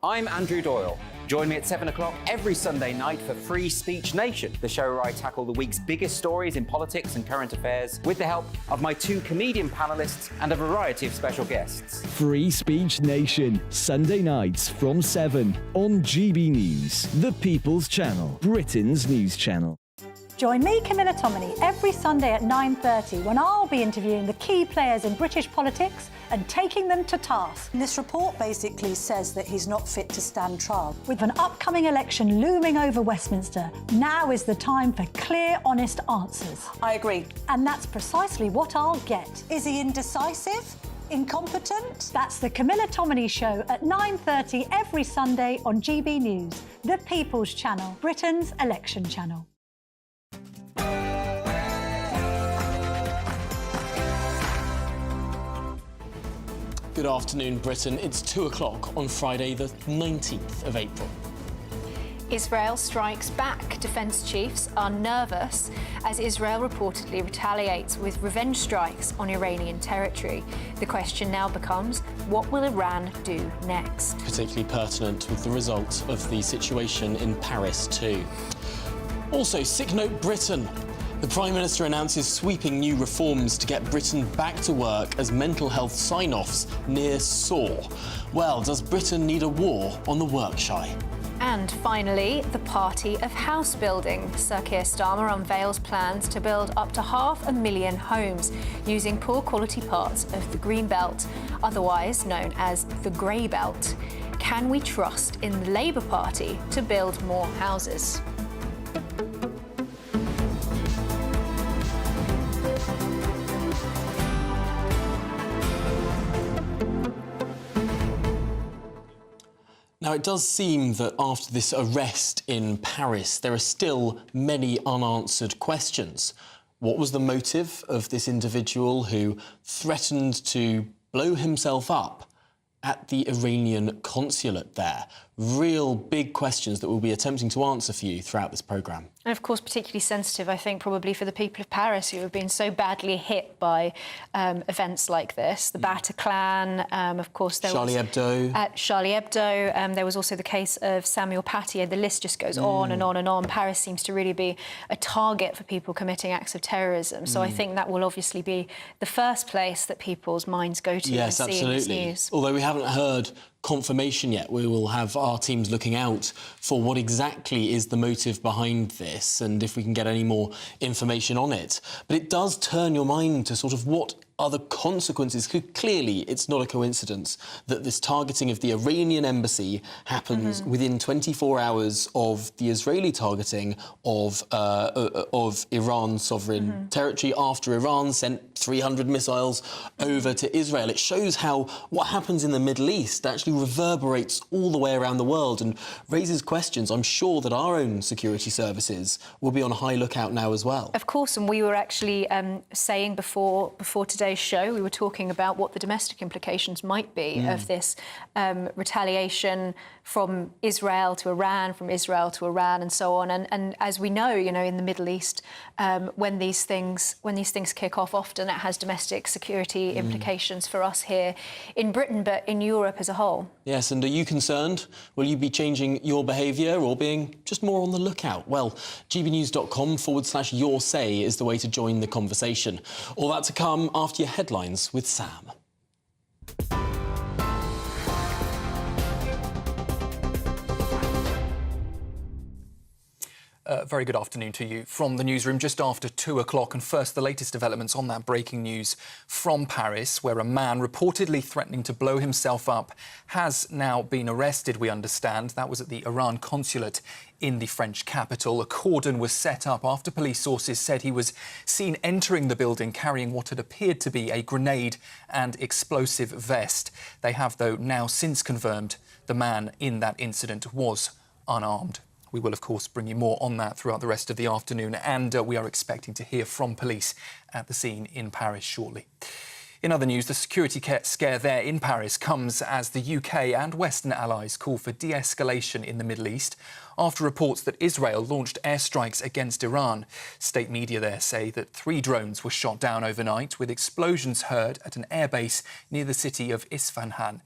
I'm Andrew Doyle. Join me at 7 o'clock every Sunday night for Free Speech Nation, the show where I tackle the week's biggest stories in politics and current affairs with the help of my 2 comedian panellists and a variety of special guests. Free Speech Nation, Sunday nights from 7 on GB News, the People's Channel, Britain's news channel. Join me, Camilla Tominey, every Sunday at 9:30 when I'll be interviewing the key players in British politics and taking them to task. This report basically says that he's not fit to stand trial. With an upcoming election looming over Westminster, now is the time for clear, honest answers. I agree. And that's precisely what I'll get. Is he indecisive? Incompetent? That's the Camilla Tominey Show at 9:30 every Sunday on GB News, the People's Channel, Britain's election channel. Good afternoon, Britain. It's 2 o'clock on Friday, the 19th of April. Israel strikes back. Defence chiefs are nervous as Israel reportedly retaliates with revenge strikes on Iranian territory. The question now becomes, what will Iran do next? Particularly pertinent with the result of the situation in Paris too. Also, sick note Britain. The Prime Minister announces sweeping new reforms to get Britain back to work as mental health sign-offs near soar. Well, does Britain need a war on the work-shy? And finally, the party of house building. Sir Keir Starmer unveils plans to build up to 500,000 homes using poor quality parts of the Green Belt, otherwise known as the Grey Belt. Can we trust in the Labour Party to build more houses? Now, it does seem that after this arrest in Paris, there are still many unanswered questions. What was the motive of this individual who threatened to blow himself up at the Iranian consulate there? Real big questions that we'll be attempting to answer for you throughout this programme. And of course, particularly sensitive, I think, probably for the people of Paris who have been so badly hit by events like this. The Bataclan, of course, there Charlie was... Hebdo. Charlie Hebdo. There was also the case of Samuel Paty. The list just goes on and on and on. Paris seems to really be a target for people committing acts of terrorism. So I think that will obviously be the first place that people's minds go to yes, when seeing this absolutely. news. Although we haven't heard confirmation yet, we will have our teams looking out for what exactly is the motive behind this and if we can get any more information on it. But it does turn your mind to sort of what are the consequences? Clearly, it's not a coincidence that this targeting of the Iranian embassy happens within 24 hours of the Israeli targeting of Iran's sovereign territory after Iran sent 300 missiles over to Israel. It shows how what happens in the Middle East actually reverberates all the way around the world and raises questions. I'm sure that our own security services will be on high lookout now as well. Of course, and we were actually saying before today's show, we were talking about what the domestic implications might be of this retaliation from Israel to Iran, from Israel to Iran, and so on. And as we know, in the Middle East, when these things kick off, often it has domestic security implications for us here in Britain, but in Europe as a whole. Yes, and are you concerned? Will you be changing your behaviour or being just more on the lookout? Well, gbnews.com/your say is the way to join the conversation. All that to come after your headlines with Sam. Very good afternoon to you from the newsroom just after 2 o'clock. And first, the latest developments on that breaking news from Paris, where a man reportedly threatening to blow himself up has now been arrested, we understand. That was at the Iran consulate in the French capital. A cordon was set up after police sources said he was seen entering the building carrying what had appeared to be a grenade and explosive vest. They have, though, now since confirmed the man in that incident was unarmed. We will, of course, bring you more on that throughout the rest of the afternoon, and we are expecting to hear from police at the scene in Paris shortly. In other news, the security scare there in Paris comes as the UK and Western allies call for de-escalation in the Middle East after reports that Israel launched airstrikes against Iran. State media there say that 3 drones were shot down overnight, with explosions heard at an airbase near the city of Isfahan.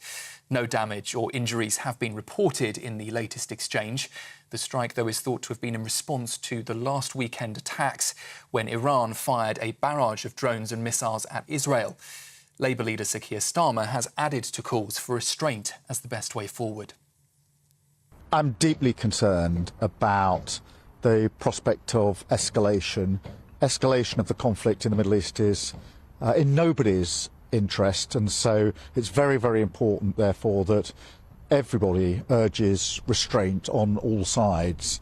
No damage or injuries have been reported in the latest exchange. The strike, though, is thought to have been in response to the last weekend attacks when Iran fired a barrage of drones and missiles at Israel. Labour leader Sir Keir Starmer has added to calls for restraint as the best way forward. I'm deeply concerned about the prospect of escalation. Escalation of the conflict in the Middle East is in nobody's interest, and so it's very, very important, therefore, that everybody urges restraint on all sides.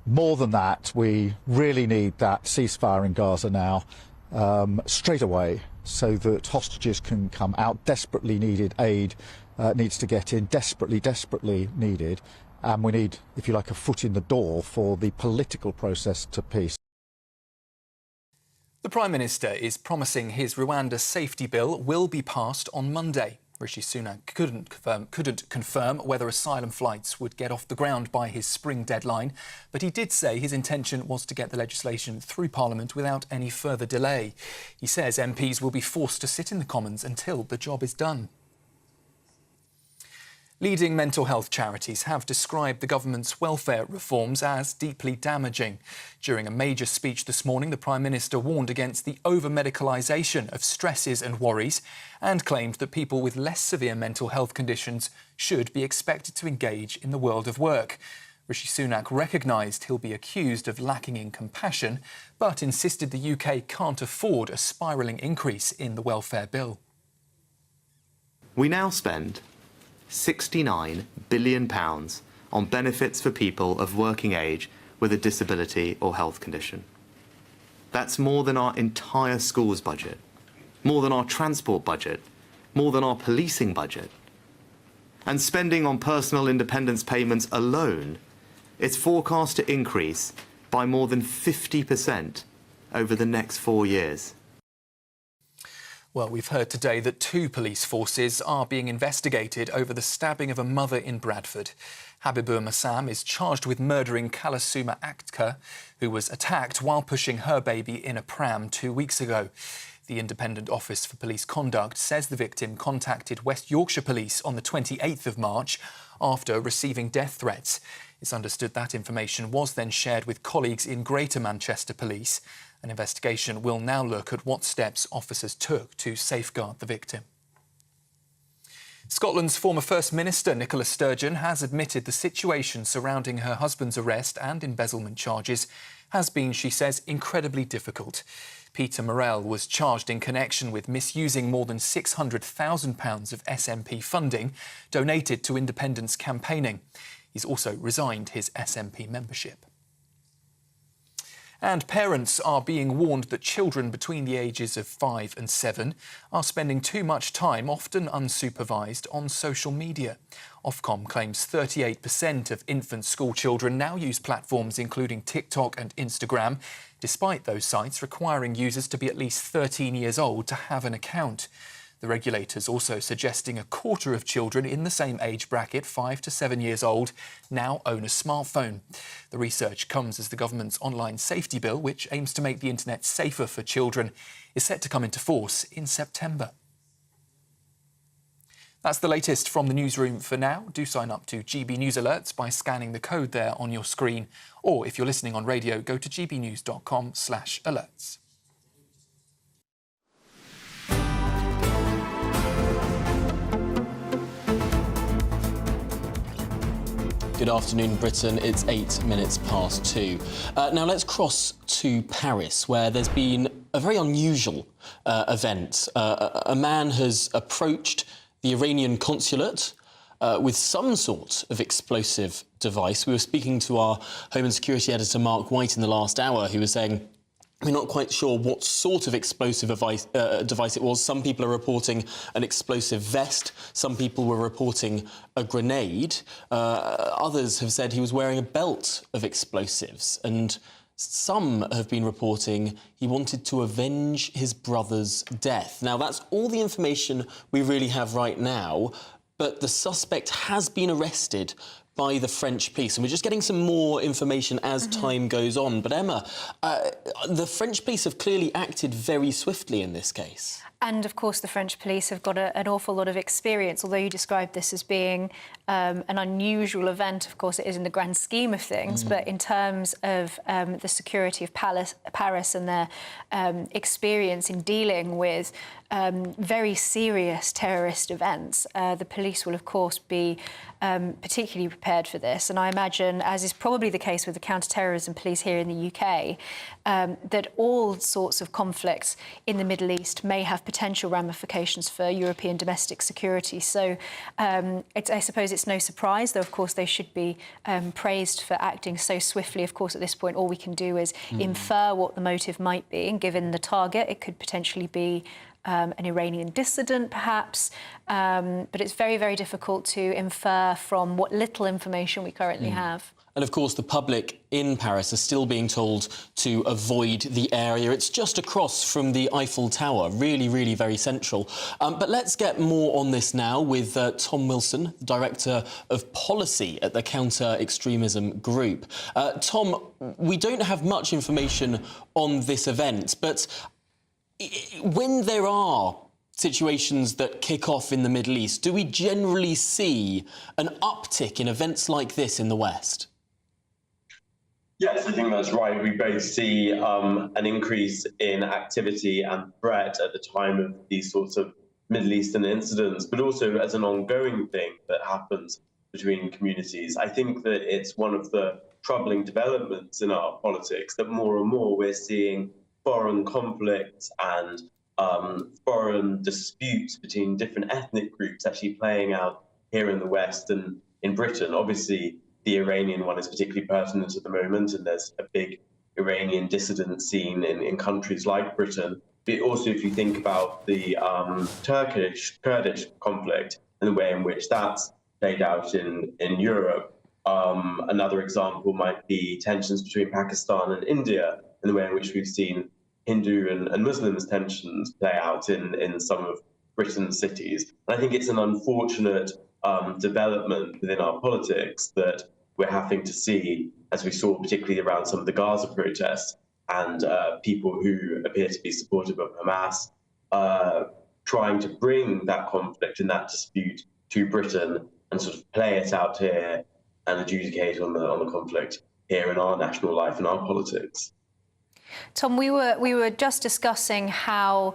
More than that, we really need that ceasefire in Gaza now, straight away, so that hostages can come out. Desperately needed aid needs to get in, desperately needed. And we need, if you like, a foot in the door for the political process to peace. The Prime Minister is promising his Rwanda safety bill will be passed on Monday. Rishi Sunak couldn't confirm whether asylum flights would get off the ground by his spring deadline, but he did say his intention was to get the legislation through Parliament without any further delay. He says MPs will be forced to sit in the Commons until the job is done. Leading mental health charities have described the government's welfare reforms as deeply damaging. During a major speech this morning, the Prime Minister warned against the over-medicalisation of stresses and worries and claimed that people with less severe mental health conditions should be expected to engage in the world of work. Rishi Sunak recognised he'll be accused of lacking in compassion, but insisted the UK can't afford a spiralling increase in the welfare bill. We now spend £69 billion on benefits for people of working age with a disability or health condition. That's more than our entire schools budget, more than our transport budget, more than our policing budget. And spending on personal independence payments alone is forecast to increase by more than 50% over the next 4 years. Well, we've heard today that 2 police forces are being investigated over the stabbing of a mother in Bradford. Habibur Massam is charged with murdering Kalasuma Aktka, who was attacked while pushing her baby in a pram 2 weeks ago. The Independent Office for Police Conduct says the victim contacted West Yorkshire Police on the 28th of March after receiving death threats. It's understood that information was then shared with colleagues in Greater Manchester Police. An investigation will now look at what steps officers took to safeguard the victim. Scotland's former First Minister Nicola Sturgeon has admitted the situation surrounding her husband's arrest and embezzlement charges has been, she says, incredibly difficult. Peter Morell was charged in connection with misusing more than £600,000 of SNP funding donated to independence campaigning. He's also resigned his SNP membership. And parents are being warned that children between the ages of 5 and 7 are spending too much time, often unsupervised, on social media. Ofcom claims 38% of infant school children now use platforms including TikTok and Instagram, despite those sites requiring users to be at least 13 years old to have an account. The regulator's also suggesting a quarter of children in the same age bracket, 5 to 7 years old, now own a smartphone. The research comes as the government's online safety bill, which aims to make the internet safer for children, is set to come into force in September. That's the latest from the newsroom for now. Do sign up to GB News Alerts by scanning the code there on your screen, or if you're listening on radio, go to gbnews.com/alerts. Good afternoon, Britain. It's 8 minutes past 2. Now let's cross to Paris, where there's been a very unusual event. A man has approached the Iranian consulate with some sort of explosive device. We were speaking to our Home and Security editor, Mark White, in the last hour, who was saying, we're not quite sure what sort of explosive device it was. Some people are reporting an explosive vest. Some people were reporting a grenade. Others have said he was wearing a belt of explosives. And some have been reporting he wanted to avenge his brother's death. Now, that's all the information we really have right now. But the suspect has been arrested by the French police. And we're just getting some more information as time goes on. But Emma, the French police have clearly acted very swiftly in this case. And, of course, the French police have got an awful lot of experience. Although you described this as being an unusual event, of course, it is in the grand scheme of things. But in terms of the security of Paris and their experience in dealing with very serious terrorist events, the police will, of course, be particularly prepared for this. And I imagine, as is probably the case with the counter-terrorism police here in the UK, that all sorts of conflicts in the Middle East may have potential ramifications for European domestic security. So I suppose it's no surprise, though, of course, they should be praised for acting so swiftly. Of course, at this point, all we can do is infer what the motive might be. And given the target, it could potentially be an Iranian dissident, perhaps. But it's very, very difficult to infer from what little information we currently have. And, of course, the public in Paris are still being told to avoid the area. It's just across from the Eiffel Tower, really, really very central. But let's get more on this now with Tom Wilson, Director of Policy at the Counter-Extremism Group. Tom, we don't have much information on this event, but when there are situations that kick off in the Middle East, do we generally see an uptick in events like this in the West? Yes, I think that's right. We both see an increase in activity and threat at the time of these sorts of Middle Eastern incidents, but also as an ongoing thing that happens between communities. I think that it's one of the troubling developments in our politics that more and more we're seeing foreign conflicts and foreign disputes between different ethnic groups actually playing out here in the West and in Britain. Obviously, the Iranian one is particularly pertinent at the moment, and there's a big Iranian dissident scene in countries like Britain. But also, if you think about the Turkish-Kurdish conflict and the way in which that's played out in Europe, another example might be tensions between Pakistan and India and the way in which we've seen Hindu and Muslim tensions play out in some of Britain's cities. And I think it's an unfortunate development within our politics that we're having to see, as we saw particularly around some of the Gaza protests and people who appear to be supportive of Hamas trying to bring that conflict and that dispute to Britain and sort of play it out here and adjudicate on the conflict here in our national life and our politics. Tom, we were just discussing how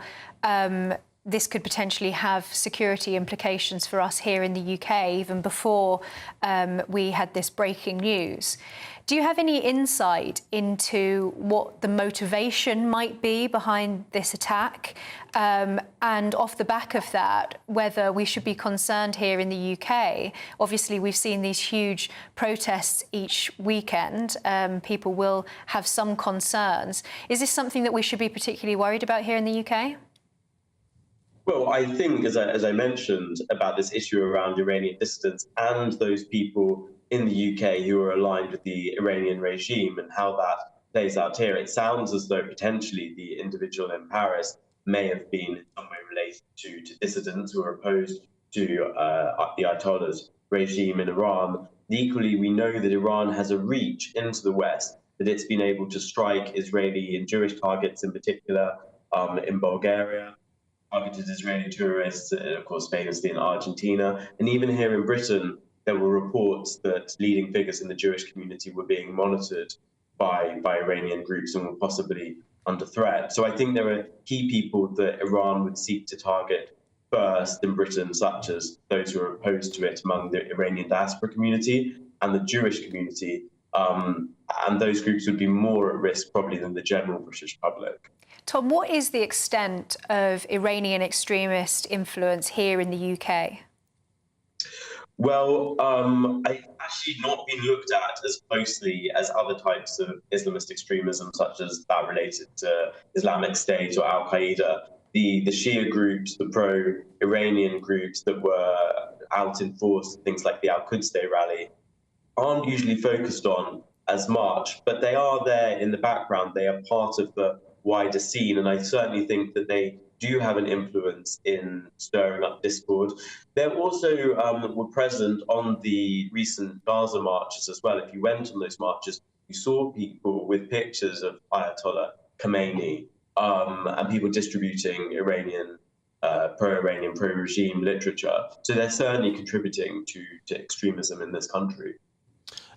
this could potentially have security implications for us here in the UK, even before we had this breaking news. Do you have any insight into what the motivation might be behind this attack? And off the back of that, whether we should be concerned here in the UK? Obviously, we've seen these huge protests each weekend. People will have some concerns. Is this something that we should be particularly worried about here in the UK? Well, I think, as I mentioned, about this issue around Iranian dissidents and those people in the UK who are aligned with the Iranian regime and how that plays out here, it sounds as though potentially the individual in Paris may have been in some way related to dissidents who are opposed to the Ayatollah's regime in Iran. Equally, we know that Iran has a reach into the West, that it's been able to strike Israeli and Jewish targets in particular in Bulgaria, targeted Israeli tourists, of course, famously in Argentina. And even here in Britain, there were reports that leading figures in the Jewish community were being monitored by Iranian groups and were possibly under threat. So I think there are key people that Iran would seek to target first in Britain, such as those who are opposed to it among the Iranian diaspora community. and the Jewish community. And those groups would be more at risk probably than the general British public. Tom, what is the extent of Iranian extremist influence here in the UK? Well, I've actually not been looked at as closely as other types of Islamist extremism, such as that related to Islamic State or Al-Qaeda. The Shia groups, the pro-Iranian groups that were out in force, things like the Al-Quds Day rally, aren't usually focused on as much, but they are there in the background. They are part of the wider scene, and I certainly think that they do have an influence in stirring up discord. They also were present on the recent Gaza marches as well. If you went on those marches, you saw people with pictures of Ayatollah Khomeini and people distributing Iranian, pro-Iranian, pro-regime literature. So they're certainly contributing to extremism in this country.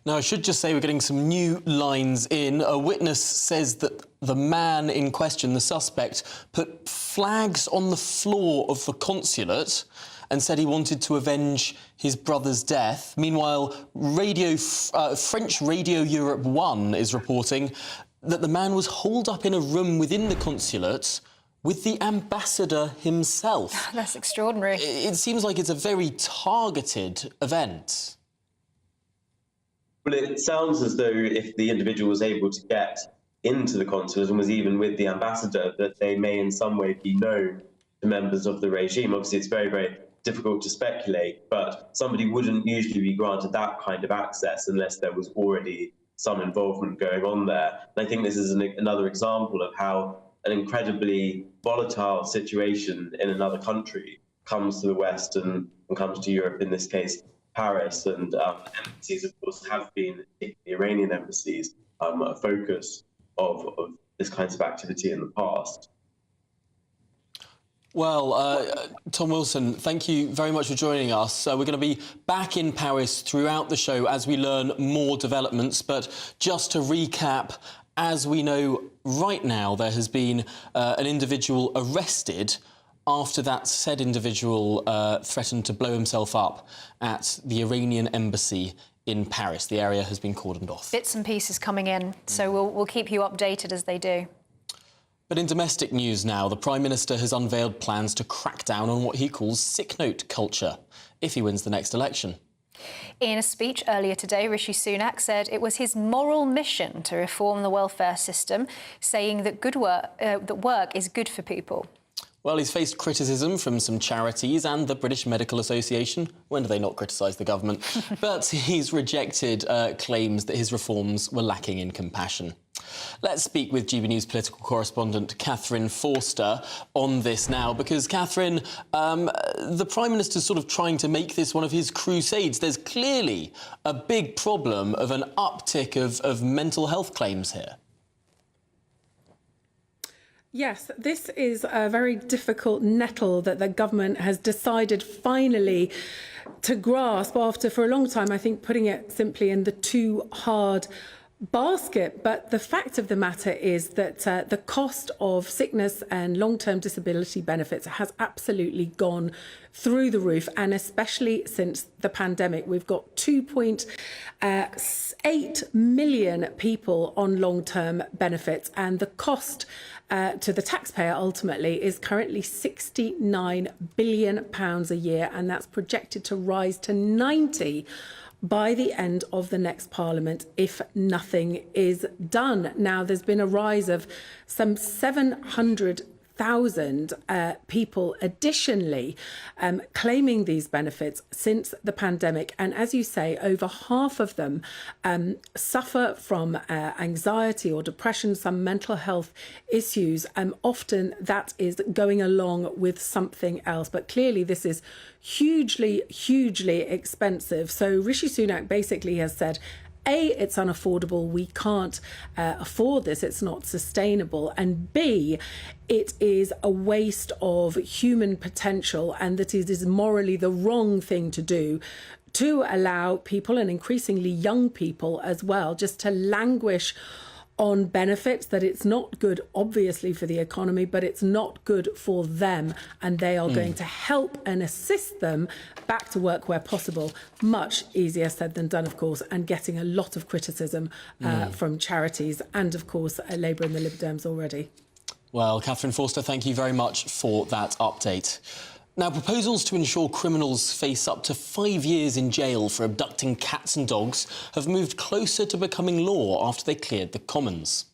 Now, I should just say we're getting some new lines in. A witness says that the man in question, the suspect, put flags on the floor of the consulate and said he wanted to avenge his brother's death. Meanwhile, French Radio Europe 1 is reporting that the man was holed up in a room within the consulate with the ambassador himself. That's extraordinary. It seems like it's a very targeted event. Well, it sounds as though if the individual was able to get into the consulate and was even with the ambassador, that they may in some way be known to members of the regime. Obviously, it's very, very difficult to speculate, but somebody wouldn't usually be granted that kind of access unless there was already some involvement going on there. And I think this is another example of how an incredibly volatile situation in another country comes to the West and comes to Europe, in this case, Paris, and embassies, of course, have been, the Iranian embassies, a focus of this kinds of activity in the past. Well, Tom Wilson, thank you very much for joining us. We're going to be back in Paris throughout the show as we learn more developments. But just to recap, as we know right now, there has been an individual arrested after that said individual threatened to blow himself up at the Iranian embassy in Paris. The area has been cordoned off. Bits and pieces coming in, so we'll keep you updated as they do. But in domestic news now, the Prime Minister has unveiled plans to crack down on what he calls sick note culture if he wins the next election. In a speech earlier today, Rishi Sunak said it was his moral mission to reform the welfare system, saying that that work is good for people. Well, he's faced criticism from some charities and the British Medical Association. When do they not criticise the government? But he's rejected claims that his reforms were lacking in compassion. Let's speak with GB News political correspondent Catherine Forster on this now, because, Catherine, the Prime Minister's sort of trying to make this one of his crusades. There's clearly a big problem of an uptick of mental health claims here. Yes, this is a very difficult nettle that the government has decided finally to grasp after, for a long time, I think, putting it simply in the too hard basket. But the fact of the matter is that the cost of sickness and long-term disability benefits has absolutely gone through the roof, and especially since the pandemic. We've got 2.8 million people on long-term benefits, and the cost to the taxpayer ultimately is currently £69 billion a year, and that's projected to rise to 90 by the end of the next Parliament if nothing is done. Now, there's been a rise of some 700,000 people additionally claiming these benefits since the pandemic. And as you say, over half of them suffer from anxiety or depression, some mental health issues. Often that is going along with something else. But clearly this is hugely, hugely expensive. So Rishi Sunak basically has said, A, it's unaffordable, we can't afford this, it's not sustainable, and B, it is a waste of human potential, and that it is morally the wrong thing to do to allow people, and increasingly young people as well, just to languish on benefits, that it's not good, obviously, for the economy, but it's not good for them. And they are going to help and assist them back to work where possible. Much easier said than done, of course, and getting a lot of criticism from charities and, of course, Labour and the Lib Dems already. Well, Catherine Forster, thank you very much for that update. Now, proposals to ensure criminals face up to 5 years in jail for abducting cats and dogs have moved closer to becoming law after they cleared the Commons.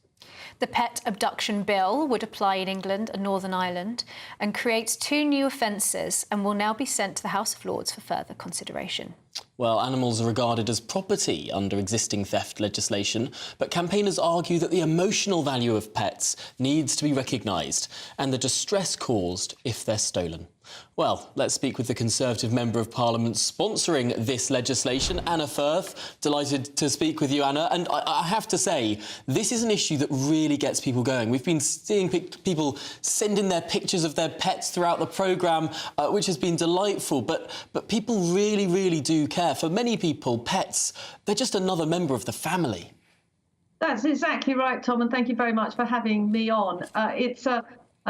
The pet abduction bill would apply in England and Northern Ireland and creates 2 new offences and will now be sent to the House of Lords for further consideration. Well, animals are regarded as property under existing theft legislation, but campaigners argue that the emotional value of pets needs to be recognised and the distress caused if they're stolen. Well, let's speak with the Conservative Member of Parliament sponsoring this legislation, Anna Firth. Delighted to speak with you, Anna. And I have to say, this is an issue that really gets people going. We've been seeing people send in their pictures of their pets throughout the programme, which has been delightful. But people really, really do care. For many people, pets, they're just another member of the family. That's exactly right, Tom, and thank you very much for having me on.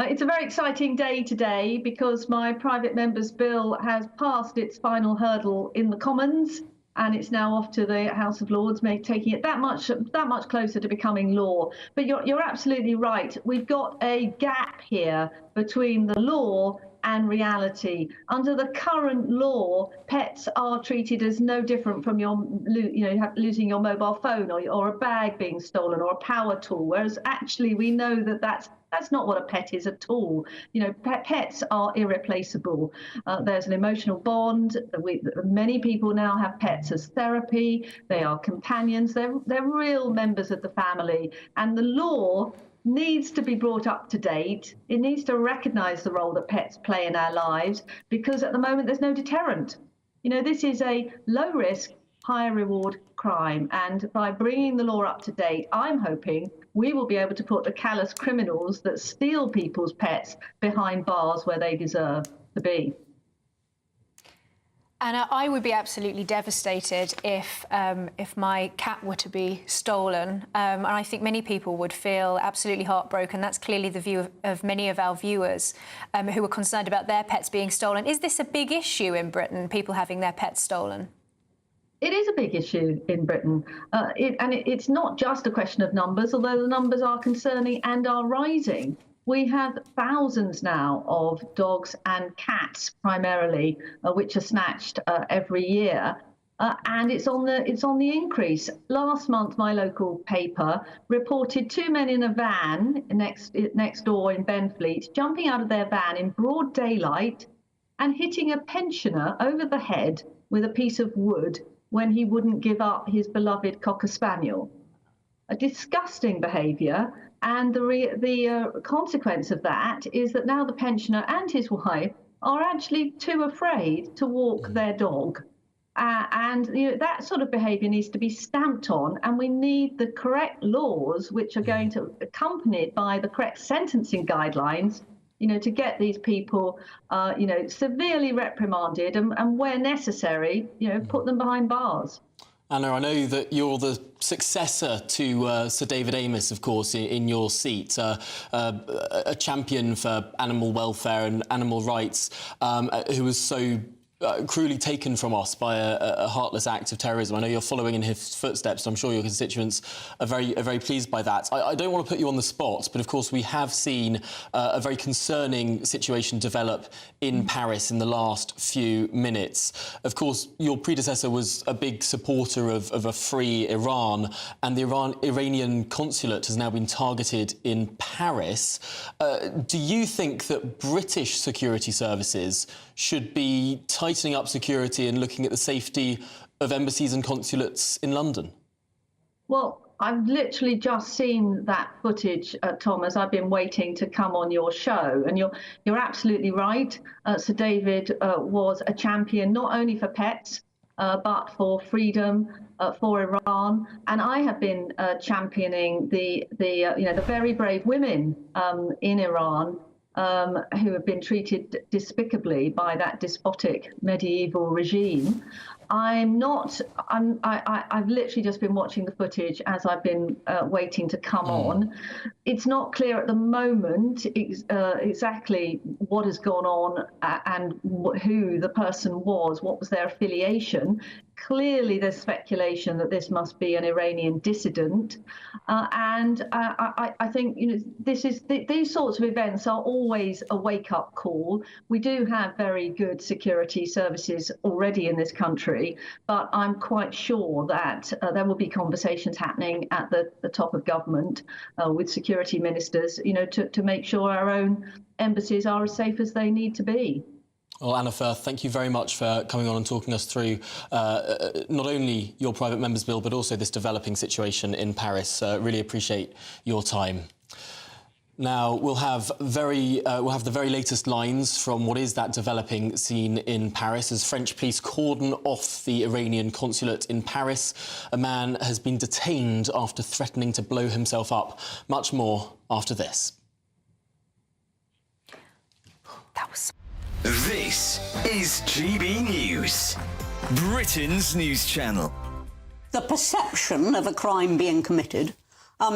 It's a very exciting day today because my private member's bill has passed its final hurdle in the Commons and it's now off to the House of Lords, taking it that much closer to becoming law. But you're absolutely right. We've got a gap here between the law and reality. Under the current law, pets are treated as no different from losing your mobile phone or a bag being stolen or a power tool, whereas actually we know that that's not what a pet is at all. Pets are irreplaceable. There's an emotional bond. Many people now have pets as therapy. They are companions. They're real members of the family. And the law needs to be brought up to date. It needs to recognise the role that pets play in our lives, because at the moment there's no deterrent. This is a low-risk, high-reward crime. And by bringing the law up to date, I'm hoping we will be able to put the callous criminals that steal people's pets behind bars where they deserve to be. Anna, I would be absolutely devastated if my cat were to be stolen, and I think many people would feel absolutely heartbroken. That's clearly the view of many of our viewers who are concerned about their pets being stolen. Is this a big issue in Britain, people having their pets stolen? It is a big issue in Britain, it's not just a question of numbers, although the numbers are concerning and are rising. We have thousands now of dogs and cats, primarily, which are snatched every year, and it's on the increase. Last month, my local paper reported 2 men in a van next door in Benfleet jumping out of their van in broad daylight and hitting a pensioner over the head with a piece of wood when he wouldn't give up his beloved Cocker Spaniel. A disgusting behaviour. And the consequence of that is that now the pensioner and his wife are actually too afraid to walk their dog. That sort of behaviour needs to be stamped on, and we need the correct laws which are going to be accompanied by the correct sentencing guidelines, to get these people, severely reprimanded and where necessary, put them behind bars. Anna, I know that you're the successor to Sir David Amess, of course, in your seat, a champion for animal welfare and animal rights, who was so cruelly taken from us by a heartless act of terrorism. I know you're following in his footsteps, so I'm sure your constituents are very pleased by that. I don't want to put you on the spot, but of course we have seen a very concerning situation develop in Paris in the last few minutes. Of course, your predecessor was a big supporter of a free Iran, and the Iranian consulate has now been targeted in Paris. Do you think that British security services should be tightening up security and looking at the safety of embassies and consulates in London? Well, I've literally just seen that footage, Tom, as I've been waiting to come on your show. And you're absolutely right. Sir David was a champion not only for pets, but for freedom, for Iran. And I have been championing the very brave women in Iran who have been treated despicably by that despotic medieval regime. I've literally just been watching the footage as I've been waiting to come on. It's not clear at the moment exactly what has gone on and who the person was, what was their affiliation. Clearly, there's speculation that this must be an Iranian dissident, and I think these sorts of events are always a wake-up call. We do have very good security services already in this country, but I'm quite sure that there will be conversations happening at the top of government with security ministers, to make sure our own embassies are as safe as they need to be. Well, Anna Firth, thank you very much for coming on and talking us through not only your private member's bill, but also this developing situation in Paris. Really appreciate your time. Now, we'll have the very latest lines from what is that developing scene in Paris as French police cordon off the Iranian consulate in Paris. A man has been detained after threatening to blow himself up. Much more after this. This is GB News, Britain's news channel. The perception of a crime being committed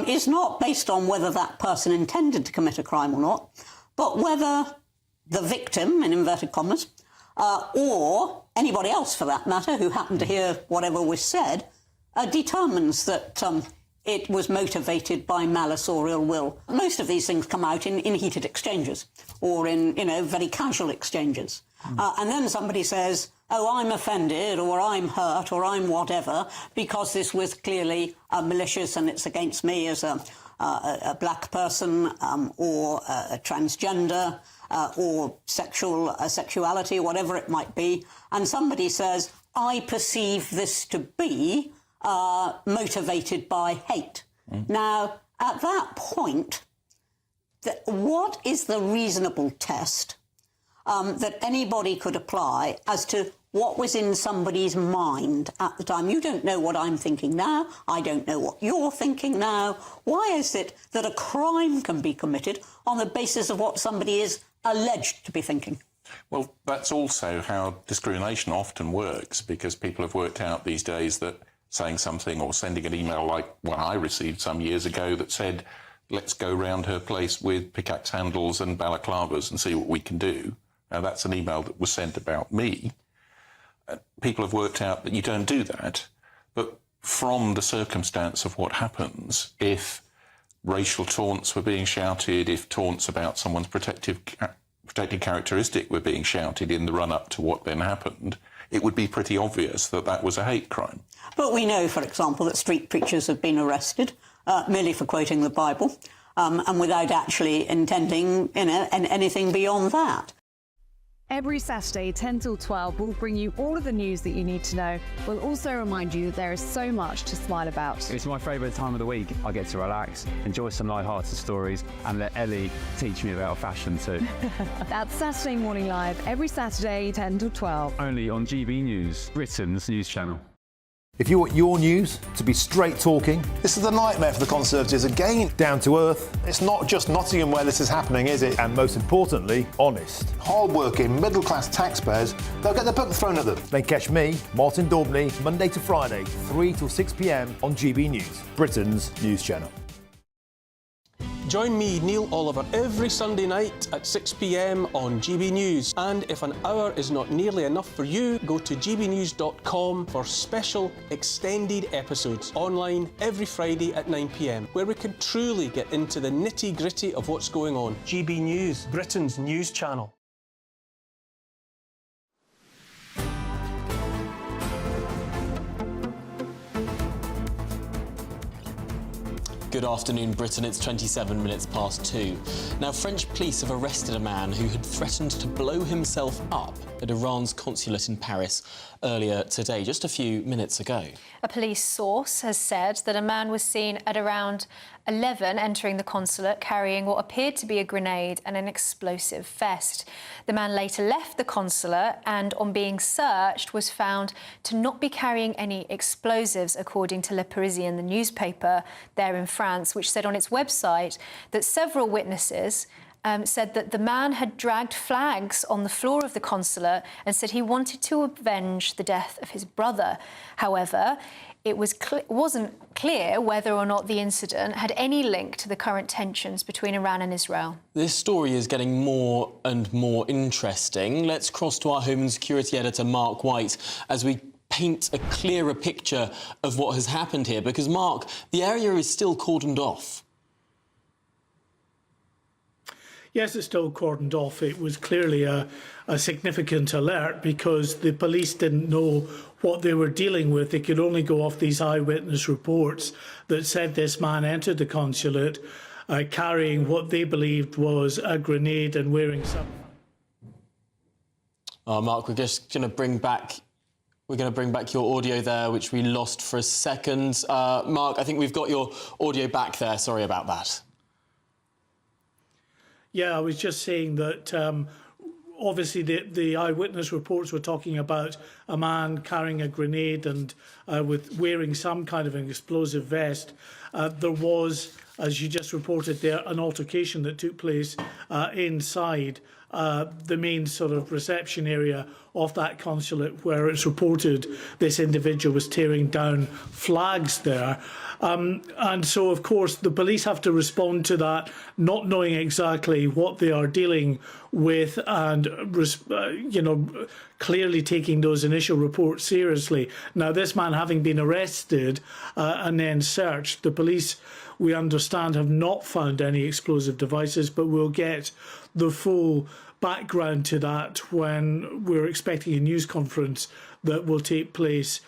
is not based on whether that person intended to commit a crime or not, but whether the victim, in inverted commas, or anybody else for that matter who happened to hear whatever was said, determines that it was motivated by malice or ill will. Most of these things come out in heated exchanges or in, very casual exchanges. And then somebody says, oh, I'm offended or I'm hurt or I'm whatever because this was clearly malicious and it's against me as a black person or a transgender or sexuality, whatever it might be. And somebody says, I perceive this to be motivated by hate. Now, at that point, what is the reasonable test that anybody could apply as to what was in somebody's mind at the time? You don't know what I'm thinking now. I don't know what you're thinking now. Why is it that a crime can be committed on the basis of what somebody is alleged to be thinking? Well, that's also how discrimination often works, because people have worked out these days that saying something or sending an email like one I received some years ago that said, let's go round her place with pickaxe handles and balaclavas and see what we can do. Now, that's an email that was sent about me. People have worked out that you don't do that. But from the circumstance of what happens, if racial taunts were being shouted, if taunts about someone's protected characteristic were being shouted in the run-up to what then happened, it would be pretty obvious that that was a hate crime. But we know, for example, that street preachers have been arrested merely for quoting the Bible and without actually intending, anything beyond that. Every Saturday, 10 till 12, we'll bring you all of the news that you need to know. We'll also remind you that there is so much to smile about. It's my favourite time of the week. I get to relax, enjoy some light-hearted stories, and let Ellie teach me about fashion too. That's Saturday Morning Live, every Saturday, 10 till 12. Only on GB News, Britain's news channel. If you want your news to be straight talking, this is the nightmare for the Conservatives again. Down to earth. It's not just Nottingham where this is happening, is it? And most importantly, honest. Hard-working, middle-class taxpayers, they'll get the book thrown at them. Then catch me, Martin Daubney, Monday to Friday, 3 till 6 p.m. on GB News, Britain's news channel. Join me, Neil Oliver, every Sunday night at 6 p.m. on GB News. And if an hour is not nearly enough for you, go to gbnews.com for special extended episodes online every Friday at 9 p.m, where we can truly get into the nitty-gritty of what's going on. GB News, Britain's news channel. Good afternoon, Britain. It's 27 minutes past 2. Now, French police have arrested a man who had threatened to blow himself up at Iran's consulate in Paris earlier today, just a few minutes ago. A police source has said that a man was seen at around 11 entering the consulate carrying what appeared to be a grenade and an explosive vest. The man later left the consulate and, on being searched, was found to not be carrying any explosives, according to Le Parisien, the newspaper there in France, which said on its website that several witnesses said that the man had dragged flags on the floor of the consulate and said he wanted to avenge the death of his brother. However, it wasn't clear whether or not the incident had any link to the current tensions between Iran and Israel. This story is getting more and more interesting. Let's cross to our Home and Security editor, Mark White, as we paint a clearer picture of what has happened here. Because, Mark, the area is still cordoned off. Yes, it's still cordoned off. It was clearly a significant alert because the police didn't know what they were dealing with. They could only go off these eyewitness reports that said this man entered the consulate carrying what they believed was a grenade and wearing some. Mark, we're just going to bring back your audio there, which we lost for a second. Mark, I think we've got your audio back there. Sorry about that. Yeah, I was just saying that obviously the eyewitness reports were talking about a man carrying a grenade and with wearing some kind of an explosive vest. There was, as you just reported there, an altercation that took place inside the main sort of reception area of that consulate, where it's reported this individual was tearing down flags there. And so, of course, the police have to respond to that, not knowing exactly what they are dealing with and, clearly taking those initial reports seriously. Now, this man having been arrested and then searched, the police, we understand, have not found any explosive devices, but we'll get the full background to that when we're expecting a news conference that will take place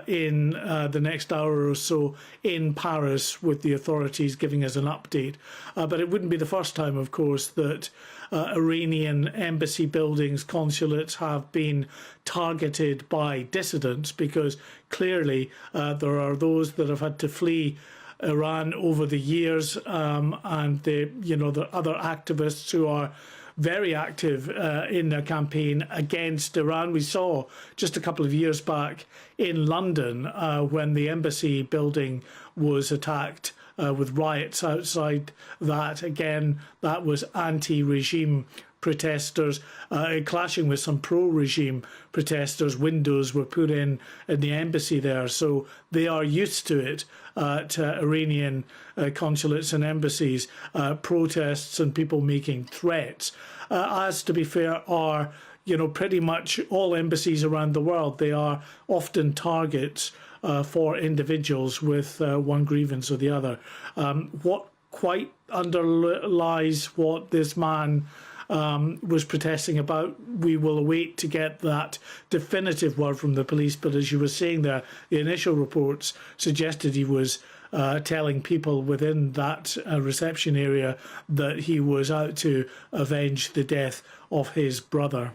in the next hour or so in Paris, with the authorities giving us an update. But it wouldn't be the first time, of course, that Iranian embassy buildings, consulates have been targeted by dissidents, because clearly there are those that have had to flee Iran over the years, and the other activists who are very active in their campaign against Iran. We saw just a couple of years back in London when the embassy building was attacked with riots outside that. Again, that was anti-regime protesters clashing with some pro-regime protesters. Windows were put in the embassy there, so they are used to it at Iranian consulates and embassies, protests and people making threats. As, to be fair, are pretty much all embassies around the world. They are often targets for individuals with one grievance or the other. What quite underlies what this man was protesting about, we will await to get that definitive word from the police. But as you were saying there, the initial reports suggested he was telling people within that reception area that he was out to avenge the death of his brother.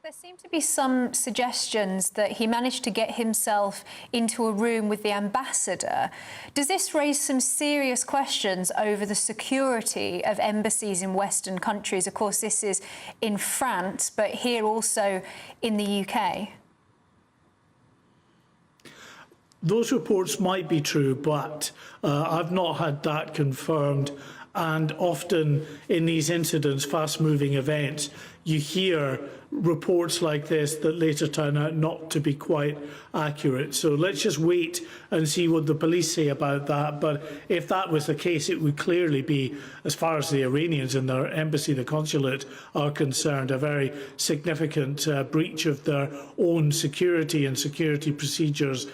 There seem to be some suggestions that he managed to get himself into a room with the ambassador. Does this raise some serious questions over the security of embassies in Western countries? Of course, this is in France, but here also in the UK. Those reports might be true, but I've not had that confirmed. And often in these incidents, fast-moving events, you hear reports like this that later turn out not to be quite accurate. So let's just wait and see what the police say about that. But if that was the case, it would clearly be, as far as the Iranians and their embassy, the consulate, are concerned, a very significant breach of their own security and security procedures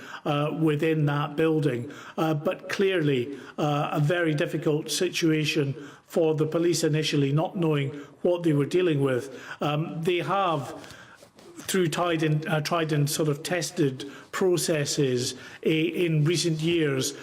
within that building. But clearly a very difficult situation for the police initially, not knowing what they were dealing with. They have, through tried and sort of tested processes in recent years,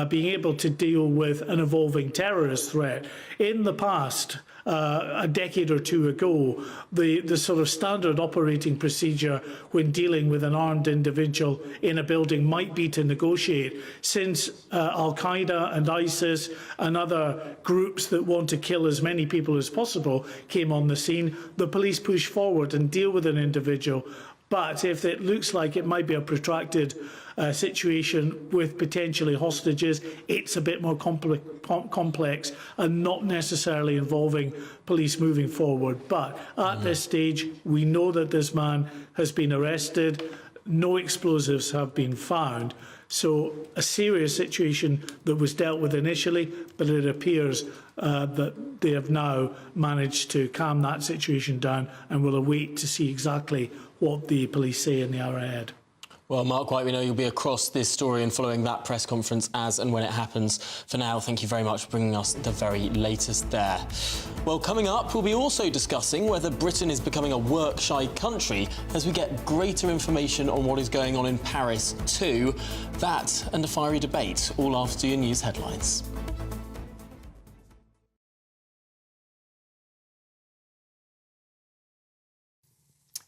being able to deal with an evolving terrorist threat. In the past, a decade or two ago, the sort of standard operating procedure when dealing with an armed individual in a building might be to negotiate. Since Al-Qaeda and ISIS and other groups that want to kill as many people as possible came on the scene, the police push forward and deal with an individual But if it looks like it might be a protracted situation with potentially hostages, it's a bit more complex and not necessarily involving police moving forward. But at this stage, we know that this man has been arrested. No explosives have been found. So a serious situation that was dealt with initially, but it appears that they have now managed to calm that situation down, and will await to see exactly what the police say in the hour ahead. Well, Mark White, we know you'll be across this story and following that press conference as and when it happens. For now, thank you very much for bringing us the very latest there. Well, coming up, we'll be also discussing whether Britain is becoming a work-shy country as we get greater information on what is going on in Paris too. That and a fiery debate, all after your news headlines.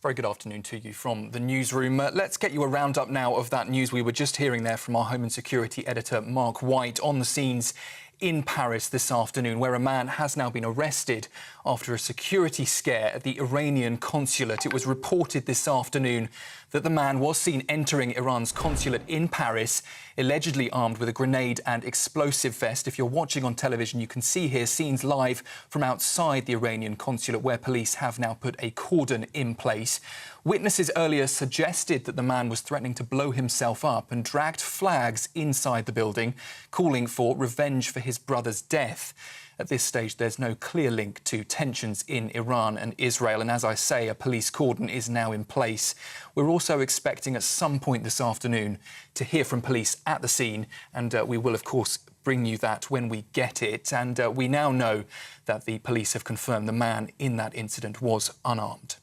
Very good afternoon to you from the newsroom. Let's get you a roundup now of that news we were just hearing there from our Home and Security editor, Mark White, on the scenes in Paris this afternoon, where a man has now been arrested after a security scare at the Iranian consulate. It was reported this afternoon that the man was seen entering Iran's consulate in Paris, allegedly armed with a grenade and explosive vest. If you're watching on television, you can see here scenes live from outside the Iranian consulate, where police have now put a cordon in place. Witnesses earlier suggested that the man was threatening to blow himself up and dragged flags inside the building, calling for revenge for his brother's death. At this stage, there's no clear link to tensions in Iran and Israel. And as I say, a police cordon is now in place. We're also expecting at some point this afternoon to hear from police at the scene. And we will, of course, bring you that when we get it. And we now know that the police have confirmed the man in that incident was unarmed.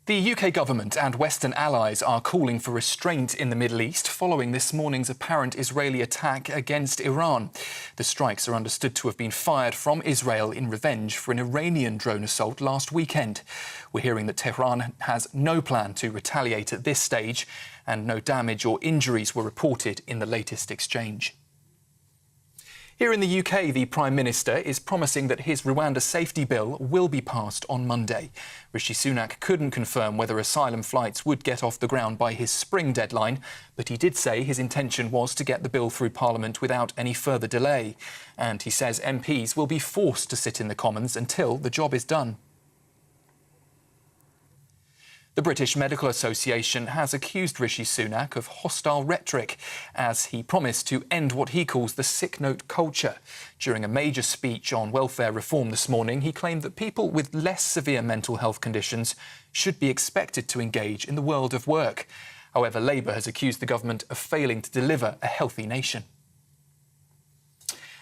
The UK government and Western allies are calling for restraint in the Middle East following this morning's apparent Israeli attack against Iran. The strikes are understood to have been fired from Israel in revenge for an Iranian drone assault last weekend. We're hearing that Tehran has no plan to retaliate at this stage, and no damage or injuries were reported in the latest exchange. Here in the UK, the Prime Minister is promising that his Rwanda safety bill will be passed on Monday. Rishi Sunak couldn't confirm whether asylum flights would get off the ground by his spring deadline, but he did say his intention was to get the bill through Parliament without any further delay. And he says MPs will be forced to sit in the Commons until the job is done. The British Medical Association has accused Rishi Sunak of hostile rhetoric as he promised to end what he calls the sick note culture. During a major speech on welfare reform this morning, he claimed that people with less severe mental health conditions should be expected to engage in the world of work. However, Labour has accused the government of failing to deliver a healthy nation.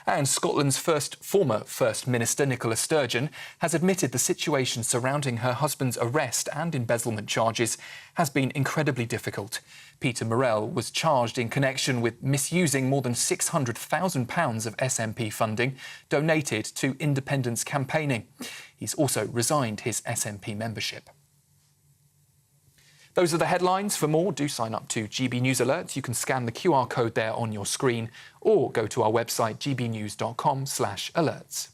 And Scotland's former First Minister, Nicola Sturgeon, has admitted the situation surrounding her husband's arrest and embezzlement charges has been incredibly difficult. Peter Murrell was charged in connection with misusing more than £600,000 of SNP funding donated to independence campaigning. He's also resigned his SNP membership. Those are the headlines. For more, do sign up to GB News Alerts. You can scan the QR code there on your screen or go to our website gbnews.com/alerts.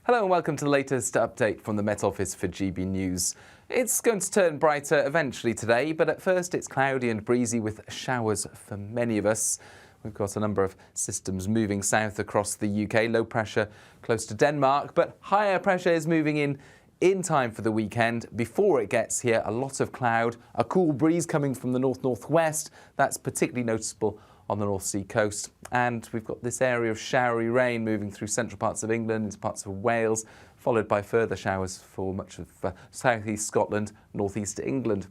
Hello and welcome to the latest update from the Met Office for GB News. It's going to turn brighter eventually today, but at first it's cloudy and breezy with showers for many of us. We've got a number of systems moving south across the UK, low pressure close to Denmark, but higher pressure is moving in time for the weekend. Before it gets here, a lot of cloud, a cool breeze coming from the north-northwest. That's particularly noticeable on the North Sea coast. And we've got this area of showery rain moving through central parts of England into parts of Wales, followed by further showers for much of south-east Scotland, north-east England.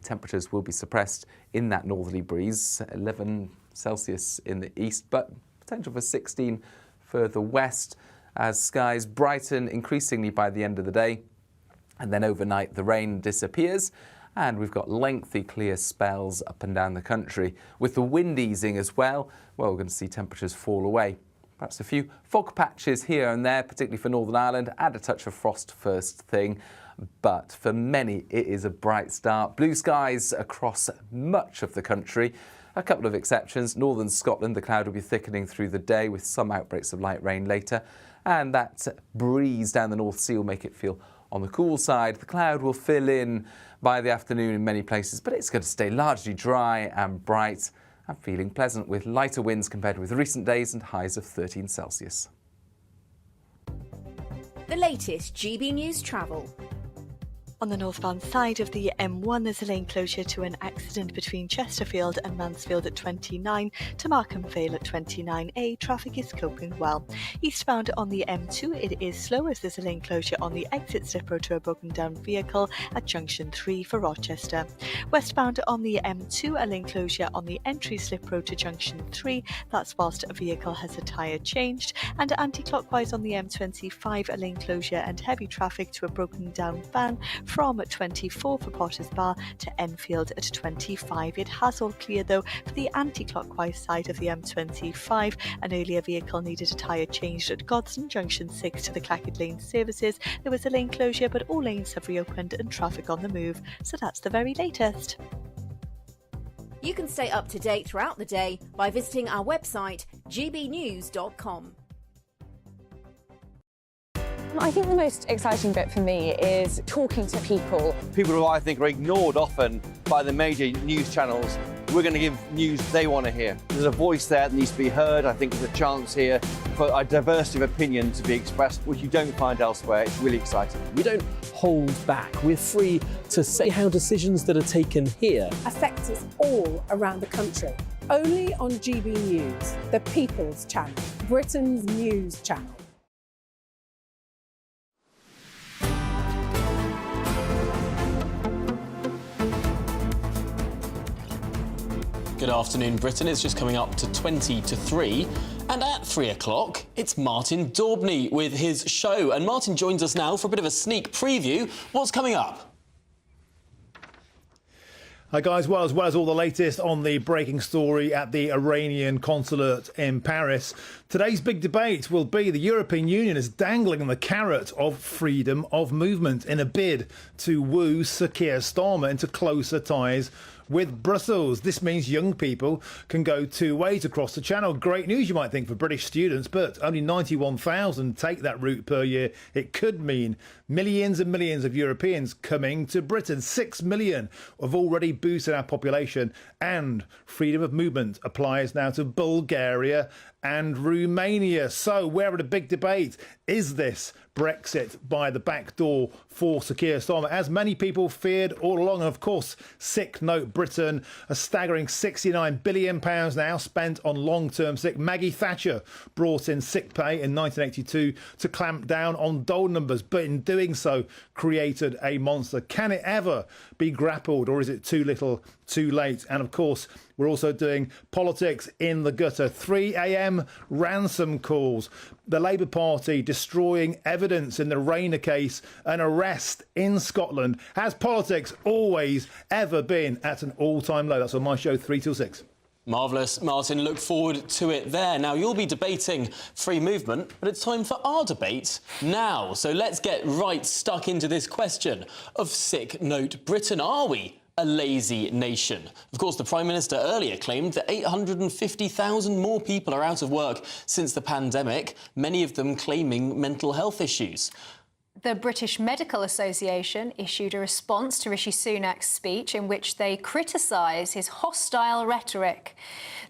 Temperatures will be suppressed in that northerly breeze, 11 Celsius in the east, but potential for 16 further west as skies brighten increasingly by the end of the day. And then overnight the rain disappears and we've got lengthy clear spells up and down the country. With the wind easing as well, we're going to see temperatures fall away. Perhaps a few fog patches here and there, particularly for Northern Ireland, and a touch of frost first thing. but for many it is a bright start. Blue skies across much of the country. A couple of exceptions. Northern Scotland, the cloud will be thickening through the day with some outbreaks of light rain later, and that breeze down the North Sea will make it feel on the cool side. The cloud will fill in by the afternoon in many places, but it's going to stay largely dry and bright and feeling pleasant with lighter winds compared with recent days and highs of 13 Celsius. The latest GB News travel. On the northbound side of the M1, there's a lane closure to an accident between Chesterfield and Mansfield at 29 to Markham Vale at 29A. Traffic is coping well. Eastbound on the M2, it is slow as there's a lane closure on the exit slip road to a broken down vehicle at Junction 3 for Rochester. Westbound on the M2, a lane closure on the entry slip road to Junction 3. That's whilst a vehicle has a tyre changed. And anti-clockwise on the M25, a lane closure and heavy traffic to a broken down van from 24 for Potters Bar to Enfield at 25. It has all clear though for the anti-clockwise side of the M25. An earlier vehicle needed a tyre changed at Godson Junction 6 to the Clackett Lane services. There was a lane closure, but all lanes have reopened and traffic on the move. So that's the very latest. You can stay up to date throughout the day by visiting our website gbnews.com. I think the most exciting bit for me is talking to people. People who I think are ignored often by the major news channels. We're going to give news they want to hear. There's a voice there that needs to be heard. I think there's a chance here for a diversity of opinion to be expressed, which you don't find elsewhere. It's really exciting. We don't hold back. We're free to say how decisions that are taken here affect us all around the country. Only on GB News, the People's Channel, Britain's news channel. Good afternoon, Britain. It's just coming up to 20 to 3. And at 3 o'clock, it's Martin Daubney with his show. And Martin joins us now for a bit of a sneak preview. What's coming up? Hi guys, well as all the latest on the breaking story at the Iranian consulate in Paris. Today's big debate will be the European Union is dangling the carrot of freedom of movement in a bid to woo Sir Keir Starmer into closer ties with Brussels. This means young people can go two ways across the channel. Great news, you might think, for British students, but only 91,000 take that route per year. It could mean millions and millions of Europeans coming to Britain. 6 million have already boosted our population, and freedom of movement applies now to Bulgaria and Romania. So we're at a big debate. Is this Brexit by the back door for Sir Keir Starmer, as many people feared all along? And of course, sick note Britain, a staggering £69 billion now spent on long-term sick. Maggie Thatcher brought in sick pay in 1982 to clamp down on dole numbers, but in doing so created a monster. Can it ever be grappled, or is it too little too late? And of course, we're also doing politics in the gutter. 3 a.m. ransom calls. The Labour Party destroying evidence in the Rayner case. An arrest in Scotland. Has politics always ever been at an all-time low? That's on my show, 3 till 6. Marvellous, Martin. Look forward to it there. Now, you'll be debating free movement, but it's time for our debate now. So let's get right stuck into this question of sick note Britain. Are we a lazy nation? Of course, the Prime Minister earlier claimed that 850,000 more people are out of work since the pandemic, many of them claiming mental health issues. The British Medical Association issued a response to Rishi Sunak's speech in which they criticise his hostile rhetoric.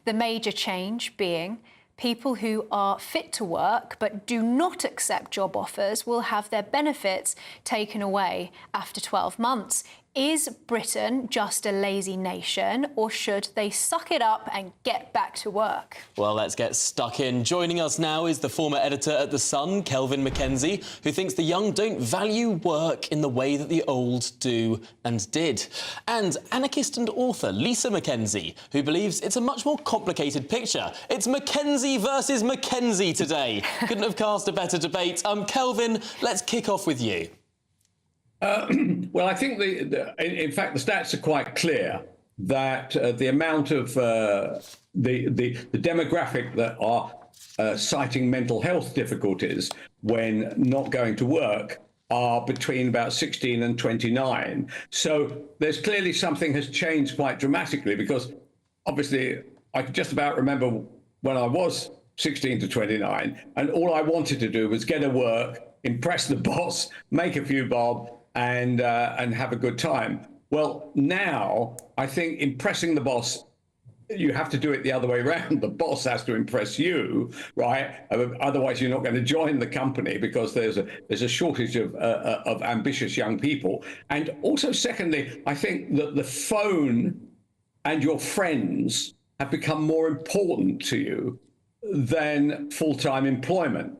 The major change being people who are fit to work but do not accept job offers will have their benefits taken away after 12 months. Is Britain just a lazy nation, or should they suck it up and get back to work? Well, let's get stuck in. Joining us now is the former editor at The Sun, Kelvin Mackenzie, who thinks the young don't value work in the way that the old do and did. And anarchist and author Lisa Mackenzie, who believes it's a much more complicated picture. It's Mackenzie versus Mackenzie today. Couldn't have cast a better debate. Kelvin, let's kick off with you. Well, I think in fact the stats are quite clear that the amount of the demographic that are citing mental health difficulties when not going to work are between about 16 and 29. So there's clearly something has changed quite dramatically, because obviously I can just about remember when I was 16 to 29, and all I wanted to do was get to work, impress the boss, make a few bob, and have a good time. Well, now I think impressing the boss, you have to do it the other way around. The boss has to impress you, right? Otherwise, you're not going to join the company, because there's a shortage of ambitious young people. And also, secondly, I think that the phone and your friends have become more important to you than full-time employment.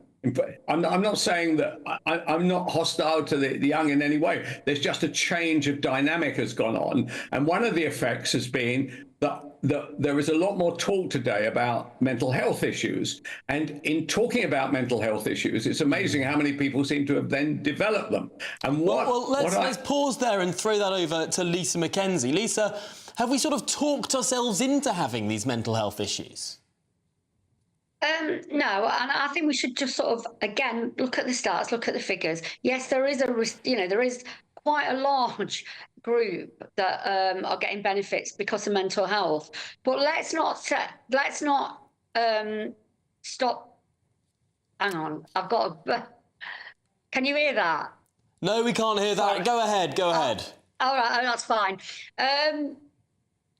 I'm not saying that I'm not hostile to the young in any way. There's just a change of dynamic has gone on. And one of the effects has been that there is a lot more talk today about mental health issues. And in talking about mental health issues, it's amazing how many people seem to have then developed them. And let's pause there and throw that over to Lisa McKenzie. Lisa, have we sort of talked ourselves into having these mental health issues? No, and I think we should just sort of, again, look at the stats, look at the figures. Yes, there is there is quite a large group that are getting benefits because of mental health. But let's not stop. Hang on, I've got a. Can you hear that? No, we can't hear that. Go ahead. Go ahead. All right, that's fine.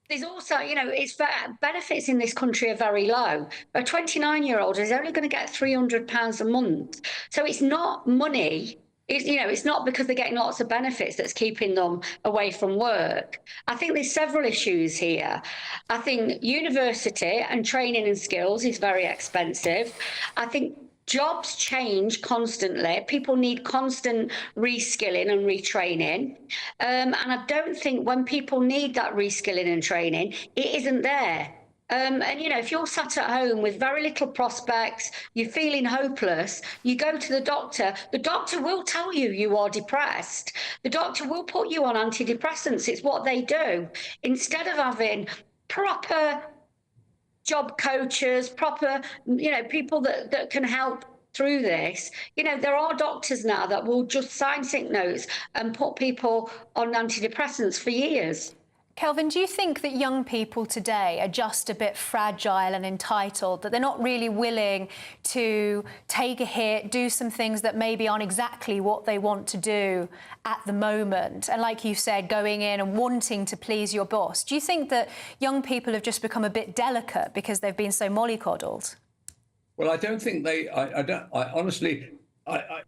There's also, it's benefits in this country are very low. A 29-year-old is only going to get £300 a month. So it's not money. It's not because they're getting lots of benefits that's keeping them away from work. I think there's several issues here. I think university and training and skills is very expensive. I think jobs change constantly. People need constant reskilling and retraining. And I don't think when people need that reskilling and training, it isn't there. And, if you're sat at home with very little prospects, you're feeling hopeless, you go to the doctor will tell you you are depressed. The doctor will put you on antidepressants. It's what they do. Instead of having proper job coaches, proper, people that can help through this. There are doctors now that will just sign sick notes and put people on antidepressants for years. Kelvin, do you think that young people today are just a bit fragile and entitled, that they're not really willing to take a hit, do some things that maybe aren't exactly what they want to do at the moment? And like you said, going in and wanting to please your boss. Do you think that young people have just become a bit delicate because they've been so mollycoddled? Well, I don't think honestly,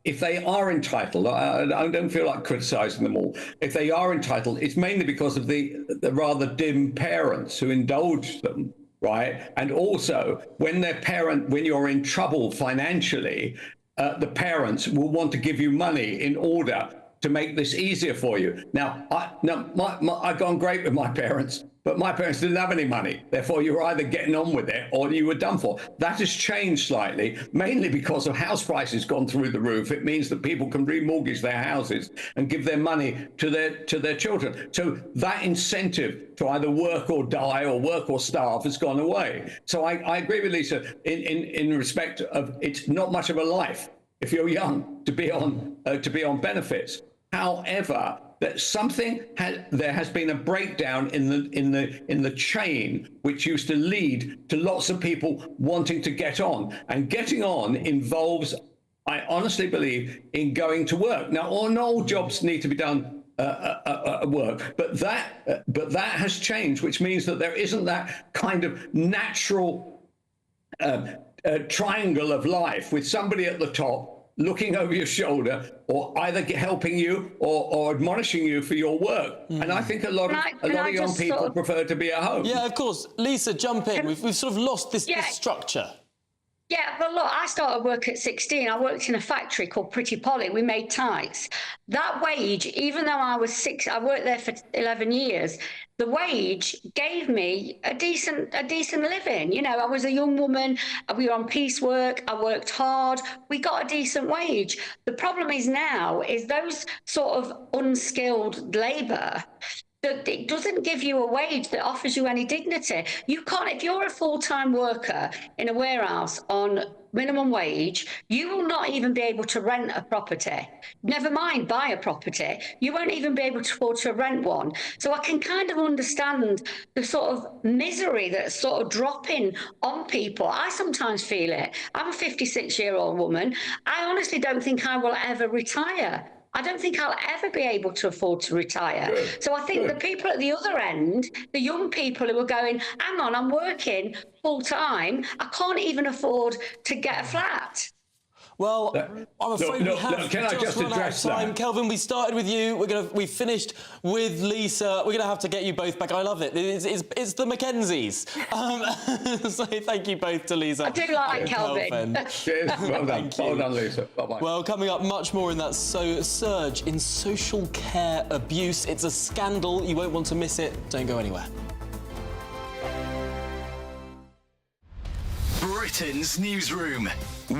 if they are entitled, I don't feel like criticising them all. If they are entitled, it's mainly because of the rather dim parents who indulge them, right? And also, when you're in trouble financially, the parents will want to give you money in order to make this easier for you. Now, I've gone great with my parents, but my parents didn't have any money. Therefore, you were either getting on with it or you were done for. That has changed slightly, mainly because of house prices gone through the roof. It means that people can remortgage their houses and give their money to their children. So that incentive to either work or die or work or starve has gone away. So I agree with Lisa in respect of it's not much of a life if you're young to be on benefits. However, there has been a breakdown in the chain which used to lead to lots of people wanting to get on, and getting on involves, I honestly believe, in going to work. Now, not all jobs need to be done at work, but that has changed, which means that there isn't that kind of natural triangle of life with somebody at the top looking over your shoulder, or either helping you or admonishing you for your work. And I think a lot of young people prefer to be at home. Yeah, of course. Lisa, jump in. We've sort of lost this structure. Yeah, but look, I started work at 16. I worked in a factory called Pretty Polly. We made tights. That wage, even though I was I worked there for 11 years, the wage gave me a decent living. I was a young woman. We were on piecework. I worked hard. We got a decent wage. The problem is now is those sort of unskilled labour, that it doesn't give you a wage that offers you any dignity. You can't, if you're a full-time worker in a warehouse on minimum wage, you will not even be able to rent a property. Never mind buy a property. You won't even be able to afford to rent one. So I can kind of understand the sort of misery that's sort of dropping on people. I sometimes feel it. I'm a 56-year-old woman. I honestly don't think I will ever retire. I don't think I'll ever be able to afford to retire. Good. So I think the people at the other end, the young people who are going, hang on, I'm working full time. I can't even afford to get a flat. Well, I'm afraid we have can I just run out of address time. that? Kelvin, we started with you. We finished with Lisa. We're going to have to get you both back. I love it. It's the Mackenzies. So thank you both to Lisa. I do like Kelvin. Cheers. Well done. Well done, Lisa. Bye-bye. Well, coming up, much more in that surge in social care abuse. It's a scandal. You won't want to miss it. Don't go anywhere. Britain's newsroom.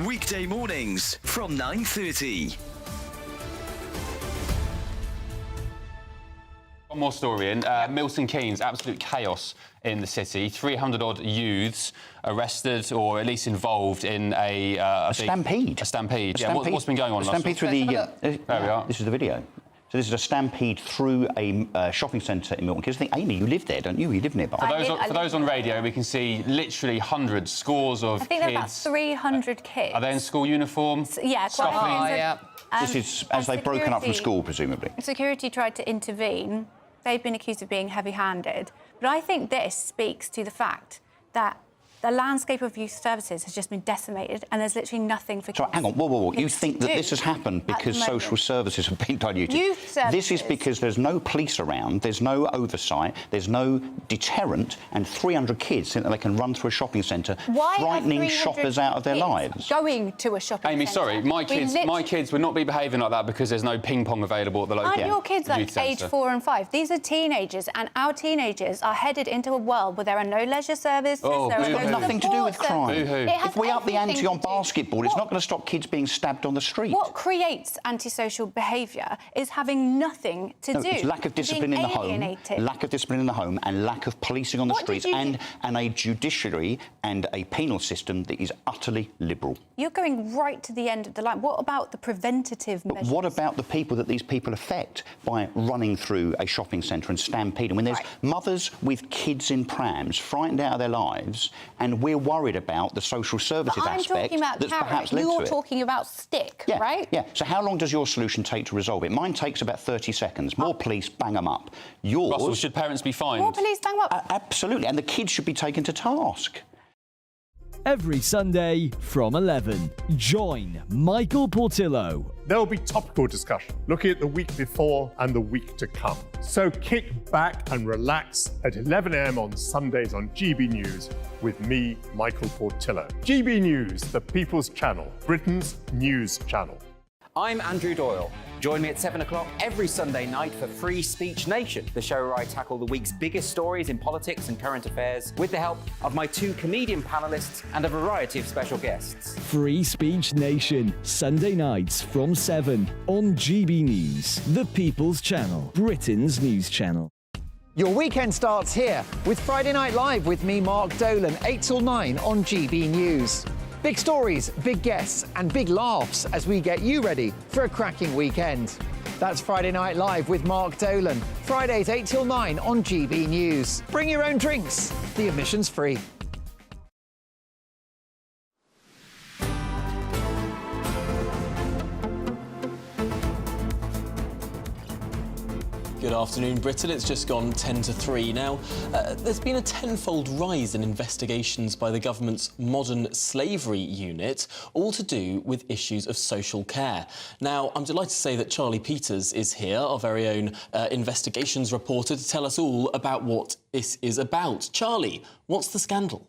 Weekday mornings from 9:30. One more story in. Milton Keynes, absolute chaos in the city. 300-odd youths arrested or at least involved in a stampede. A stampede. Yeah, what's been going on? A stampede through the... there we are. This is the video. So this is a stampede through a shopping centre in Milton Keynes. I think, Amy, you live there, don't you? You live nearby. For those on radio, we can see literally hundreds, scores of kids. I think there are about 300 kids. Are they in school uniform? Yeah, quite a few. This is as they've broken up from school, presumably. Security tried to intervene. They've been accused of being heavy-handed. But I think this speaks to the fact that the landscape of youth services has just been decimated and there's literally nothing for kids. So hang on, whoa. You think that this has happened because social services have been diluted? Youth services. This is because there's no police around, there's no oversight, there's no deterrent, and 300 kids think that they can run through a shopping centre, frightening shoppers out of their lives. Going to a shopping centre. Amy, sorry, my kids would not be behaving like that because there's no ping pong available at the local Aren't your kids like youth age centre. 4 and 5? These are teenagers, and our teenagers are headed into a world where there are no leisure services. There are no nothing to do with crime. If we up the ante on basketball, it's not going to stop kids being stabbed on the street. What creates antisocial behaviour is having nothing to do. It's lack of discipline in the home, lack of discipline in the home, and lack of policing on the streets, and a judiciary and a penal system that is utterly liberal. You're going right to the end of the line. What about the preventative measures? What about the people that these people affect by running through a shopping centre and stampeding? When there's mothers with kids in prams frightened out of their lives, and we're worried about the social services aspect I'm talking about that's perhaps led to it. You're talking about stick, right? Yeah. So how long does your solution take to resolve it? Mine takes about 30 seconds. More police, bang them up. Yours... Russell, should parents be fined? More police, bang them up. Absolutely. And the kids should be taken to task. Every Sunday from 11, join Michael Portillo. There'll be topical discussion, looking at the week before and the week to come. So kick back and relax at 11 a.m. on Sundays on GB News with me, Michael Portillo. GB News, the People's Channel, Britain's news channel. I'm Andrew Doyle. Join me at 7 o'clock every Sunday night for Free Speech Nation, the show where I tackle the week's biggest stories in politics and current affairs with the help of my 2 comedian panellists and a variety of special guests. Free Speech Nation, Sunday nights from 7 on GB News, the People's Channel, Britain's news channel. Your weekend starts here with Friday Night Live with me, Mark Dolan, 8 till 9 on GB News. Big stories, big guests, and big laughs as we get you ready for a cracking weekend. That's Friday Night Live with Mark Dolan. Fridays 8 till 9 on GB News. Bring your own drinks. The admission's free. Good afternoon, Britain. It's just gone 10 to 3 now. There's been a tenfold rise in investigations by the government's modern slavery unit, all to do with issues of social care. Now, I'm delighted to say that Charlie Peters is here, our very own investigations reporter, to tell us all about what this is about. Charlie, what's the scandal?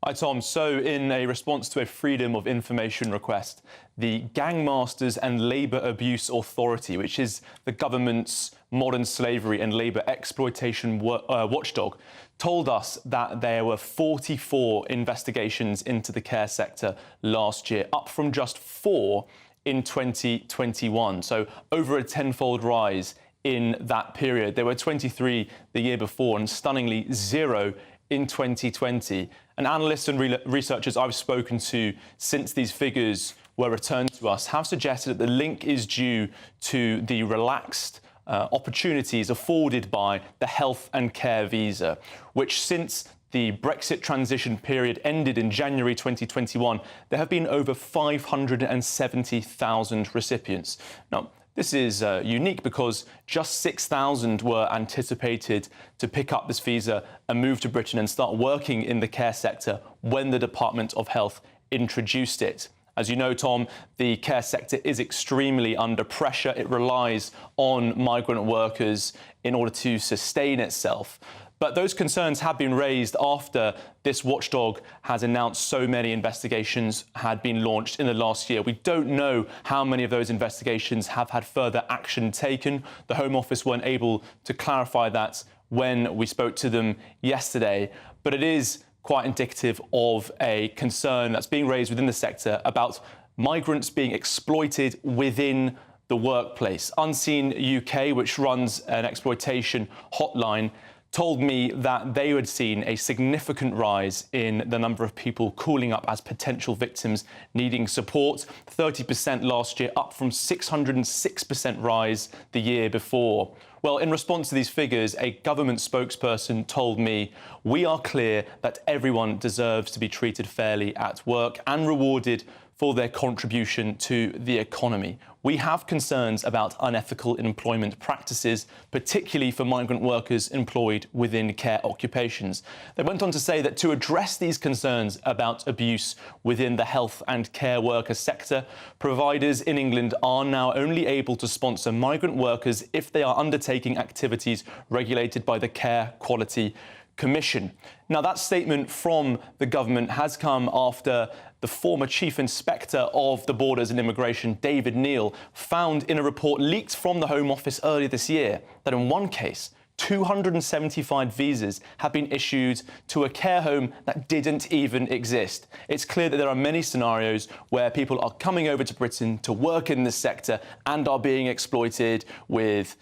Hi, Tom. So, in a response to a Freedom of Information request, the Gangmasters and Labour Abuse Authority, which is the government's modern slavery and labour exploitation watchdog, told us that there were 44 investigations into the care sector last year, up from just 4 in 2021. So, over a tenfold rise in that period. There were 23 the year before and stunningly 0 in 2020. And analysts and researchers I've spoken to since these figures were returned to us have suggested that the link is due to the relaxed opportunities afforded by the health and care visa, which since the Brexit transition period ended in January 2021, there have been over 570,000 recipients. Now, this is unique because just 6,000 were anticipated to pick up this visa and move to Britain and start working in the care sector when the Department of Health introduced it. As you know, Tom, the care sector is extremely under pressure. It relies on migrant workers in order to sustain itself. But those concerns have been raised after this watchdog has announced so many investigations had been launched in the last year. We don't know how many of those investigations have had further action taken. The Home Office weren't able to clarify that when we spoke to them yesterday. But it is quite indicative of a concern that's being raised within the sector about migrants being exploited within the workplace. Unseen UK, which runs an exploitation hotline, told me that they had seen a significant rise in the number of people calling up as potential victims needing support, 30% last year, up from 606% rise the year before. Well, in response to these figures, a government spokesperson told me, "We are clear that everyone deserves to be treated fairly at work and rewarded for their contribution to the economy. We have concerns about unethical employment practices, particularly for migrant workers employed within care occupations." They went on to say that to address these concerns about abuse within the health and care worker sector, providers in England are now only able to sponsor migrant workers if they are undertaking activities regulated by the Care Quality Commission. Now, that statement from the government has come after the former Chief Inspector of the Borders and Immigration, David Neal, found in a report leaked from the Home Office earlier this year that in one case, 275 visas have been issued to a care home that didn't even exist. It's clear that there are many scenarios where people are coming over to Britain to work in this sector and are being exploited with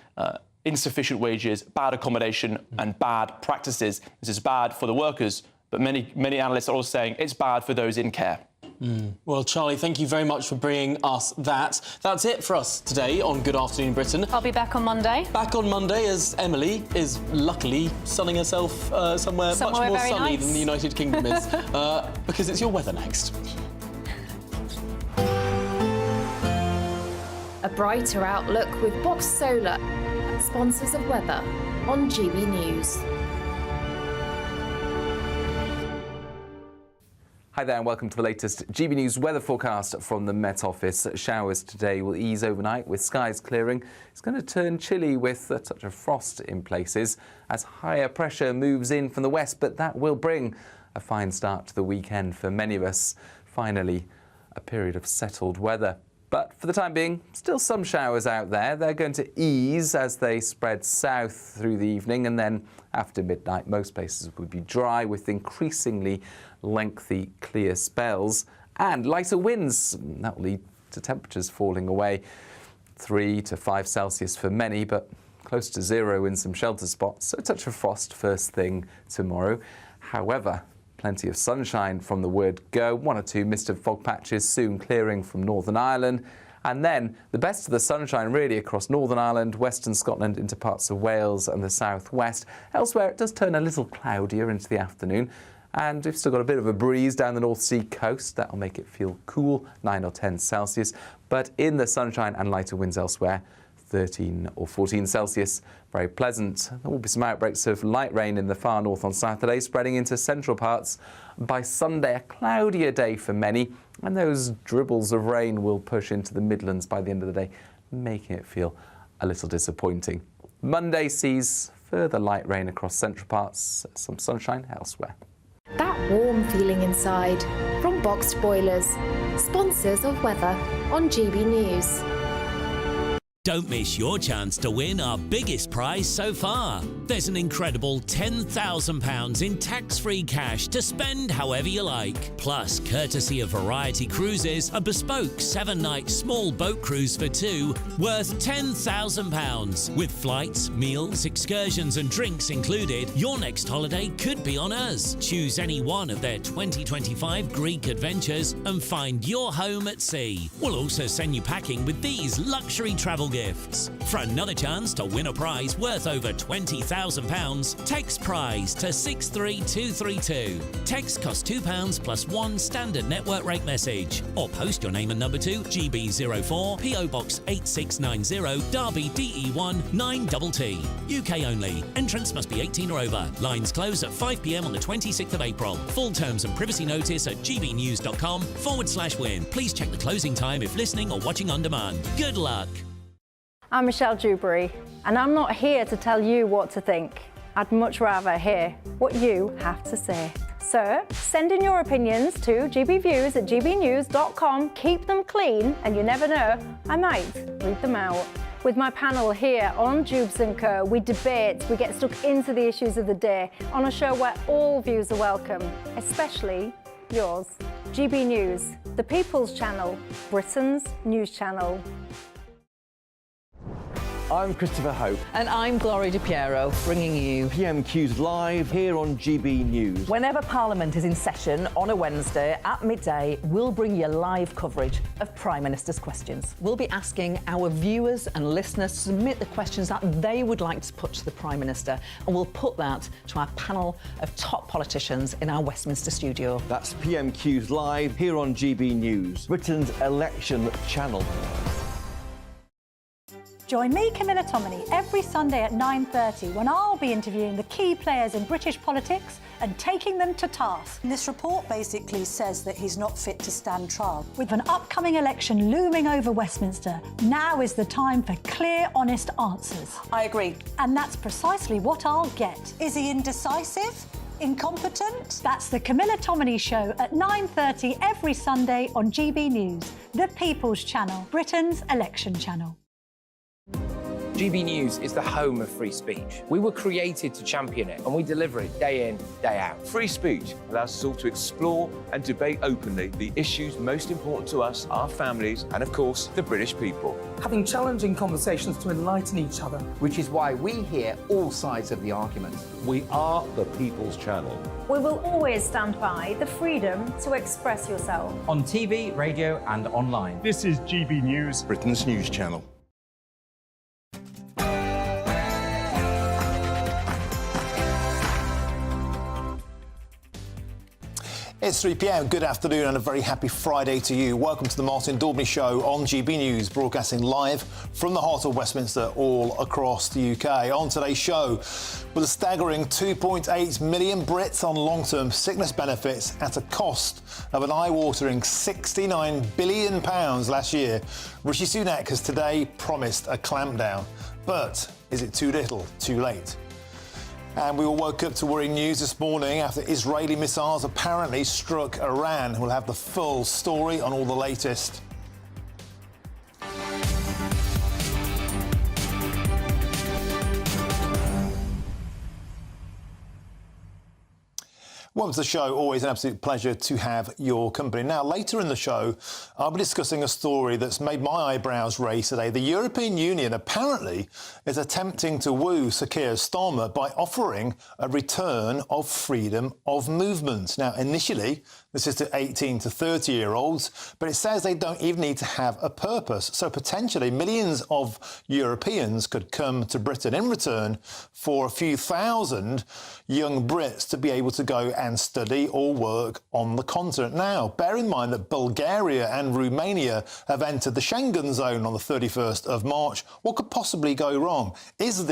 insufficient wages, bad accommodation and bad practices. This is bad for the workers, but many analysts are also saying it's bad for those in care. Well, Charlie, thank you very much for bringing us that. That's it for us today on Good Afternoon Britain. I'll be back on Monday. Back on Monday, as Emily is luckily sunning herself somewhere much more sunny than the United Kingdom is, because it's your weather next. A brighter outlook with Box Solar, sponsors of weather on GB News. Hi there and welcome to the latest GB News weather forecast from the Met Office. Showers today will ease overnight with skies clearing. It's going to turn chilly with a touch of frost in places as higher pressure moves in from the west, but that will bring a fine start to the weekend for many of us. Finally, a period of settled weather. But for the time being, still some showers out there. They're going to ease as they spread south through the evening, and then after midnight, most places will be dry with increasingly lengthy clear spells and lighter winds. That will lead to temperatures falling away 3 to 5 Celsius for many, but close to 0 in some shelter spots. So a touch of frost first thing tomorrow. However, plenty of sunshine from the word go. 1 or 2 mist and fog patches soon clearing from Northern Ireland. And then the best of the sunshine really across Northern Ireland, Western Scotland into parts of Wales and the southwest. Elsewhere it does turn a little cloudier into the afternoon. And we've still got a bit of a breeze down the North Sea coast. That'll make it feel cool, 9 or 10 Celsius. But in the sunshine and lighter winds elsewhere, 13 or 14 Celsius. Very pleasant. There will be some outbreaks of light rain in the far north on Saturday, spreading into central parts. By Sunday, a cloudier day for many, and those dribbles of rain will push into the Midlands by the end of the day, making it feel a little disappointing. Monday sees further light rain across central parts, some sunshine elsewhere. That warm feeling inside from Boxed Boilers, sponsors of weather on GB News. Don't miss your chance to win our biggest prize so far. There's an incredible £10,000 in tax-free cash to spend however you like. Plus, courtesy of Variety Cruises, a bespoke 7-night small boat cruise for two worth £10,000. With flights, meals, excursions and drinks included, your next holiday could be on us. Choose any one of their 2025 Greek adventures and find your home at sea. We'll also send you packing with these luxury travel gifts. For another chance to win a prize worth over £20,000, text prize to 63232. Text costs £2 plus one standard network rate message. Or post your name and number to GB04 PO Box 8690 Derby DE1 9TT. UK only. Entrance must be 18 or over. Lines close at 5 p.m. on the 26th of April. Full terms and privacy notice at gbnews.com/win. Please check the closing time if listening or watching on demand. Good luck. I'm Michelle Dewberry, and I'm not here to tell you what to think. I'd much rather hear what you have to say. So, send in your opinions to gbviews@gbnews.com. Keep them clean, and you never know, I might read them out. With my panel here on Jubes & Co, we debate, we get stuck into the issues of the day on a show where all views are welcome, especially yours. GB News, the People's Channel, Britain's news channel. I'm Christopher Hope. And I'm Gloria DiPiero, bringing you PMQ's live here on GB News. Whenever Parliament is in session on a Wednesday at midday, we'll bring you live coverage of Prime Minister's questions. We'll be asking our viewers and listeners to submit the questions that they would like to put to the Prime Minister, and we'll put that to our panel of top politicians in our Westminster studio. That's PMQ's live here on GB News, Britain's election channel. Join me, Camilla Tominey, every Sunday at 9:30 when I'll be interviewing the key players in British politics and taking them to task. This report basically says that he's not fit to stand trial. With an upcoming election looming over Westminster, now is the time for clear, honest answers. I agree. And that's precisely what I'll get. Is he indecisive? Incompetent? That's the Camilla Tominey Show at 9:30 every Sunday on GB News, the People's Channel, Britain's election channel. GB News is the home of free speech. We were created to champion it, and we deliver it day in, day out. Free speech allows us all to explore and debate openly the issues most important to us, our families, and of course, the British people. Having challenging conversations to enlighten each other. Which is why we hear all sides of the argument. We are the People's Channel. We will always stand by the freedom to express yourself. On TV, radio and online. This is GB News, Britain's news channel. It's 3 p.m. Good afternoon and a very happy Friday to you. Welcome to the Martin Daubney Show on GB News, broadcasting live from the heart of Westminster all across the UK. On today's show, with a staggering 2.8 million Brits on long-term sickness benefits at a cost of an eye-watering £69 billion last year, Rishi Sunak has today promised a clampdown. But is it too little, too late? And we all woke up to worrying news this morning after Israeli missiles apparently struck Iran. We'll have the full story on all the latest. Welcome to the show. Always an absolute pleasure to have your company. Now, later in the show, I'll be discussing a story that's made my eyebrows raise today. The European Union apparently is attempting to woo Sir Keir Starmer by offering a return of freedom of movement. Now, initially, this is to 18 to 30-year-olds, but it says they don't even need to have a purpose. So potentially millions of Europeans could come to Britain in return for a few thousand young Brits to be able to go and study or work on the continent. Now, bear in mind that Bulgaria and Romania have entered the Schengen zone on the 31st of March. What could possibly go wrong? Is this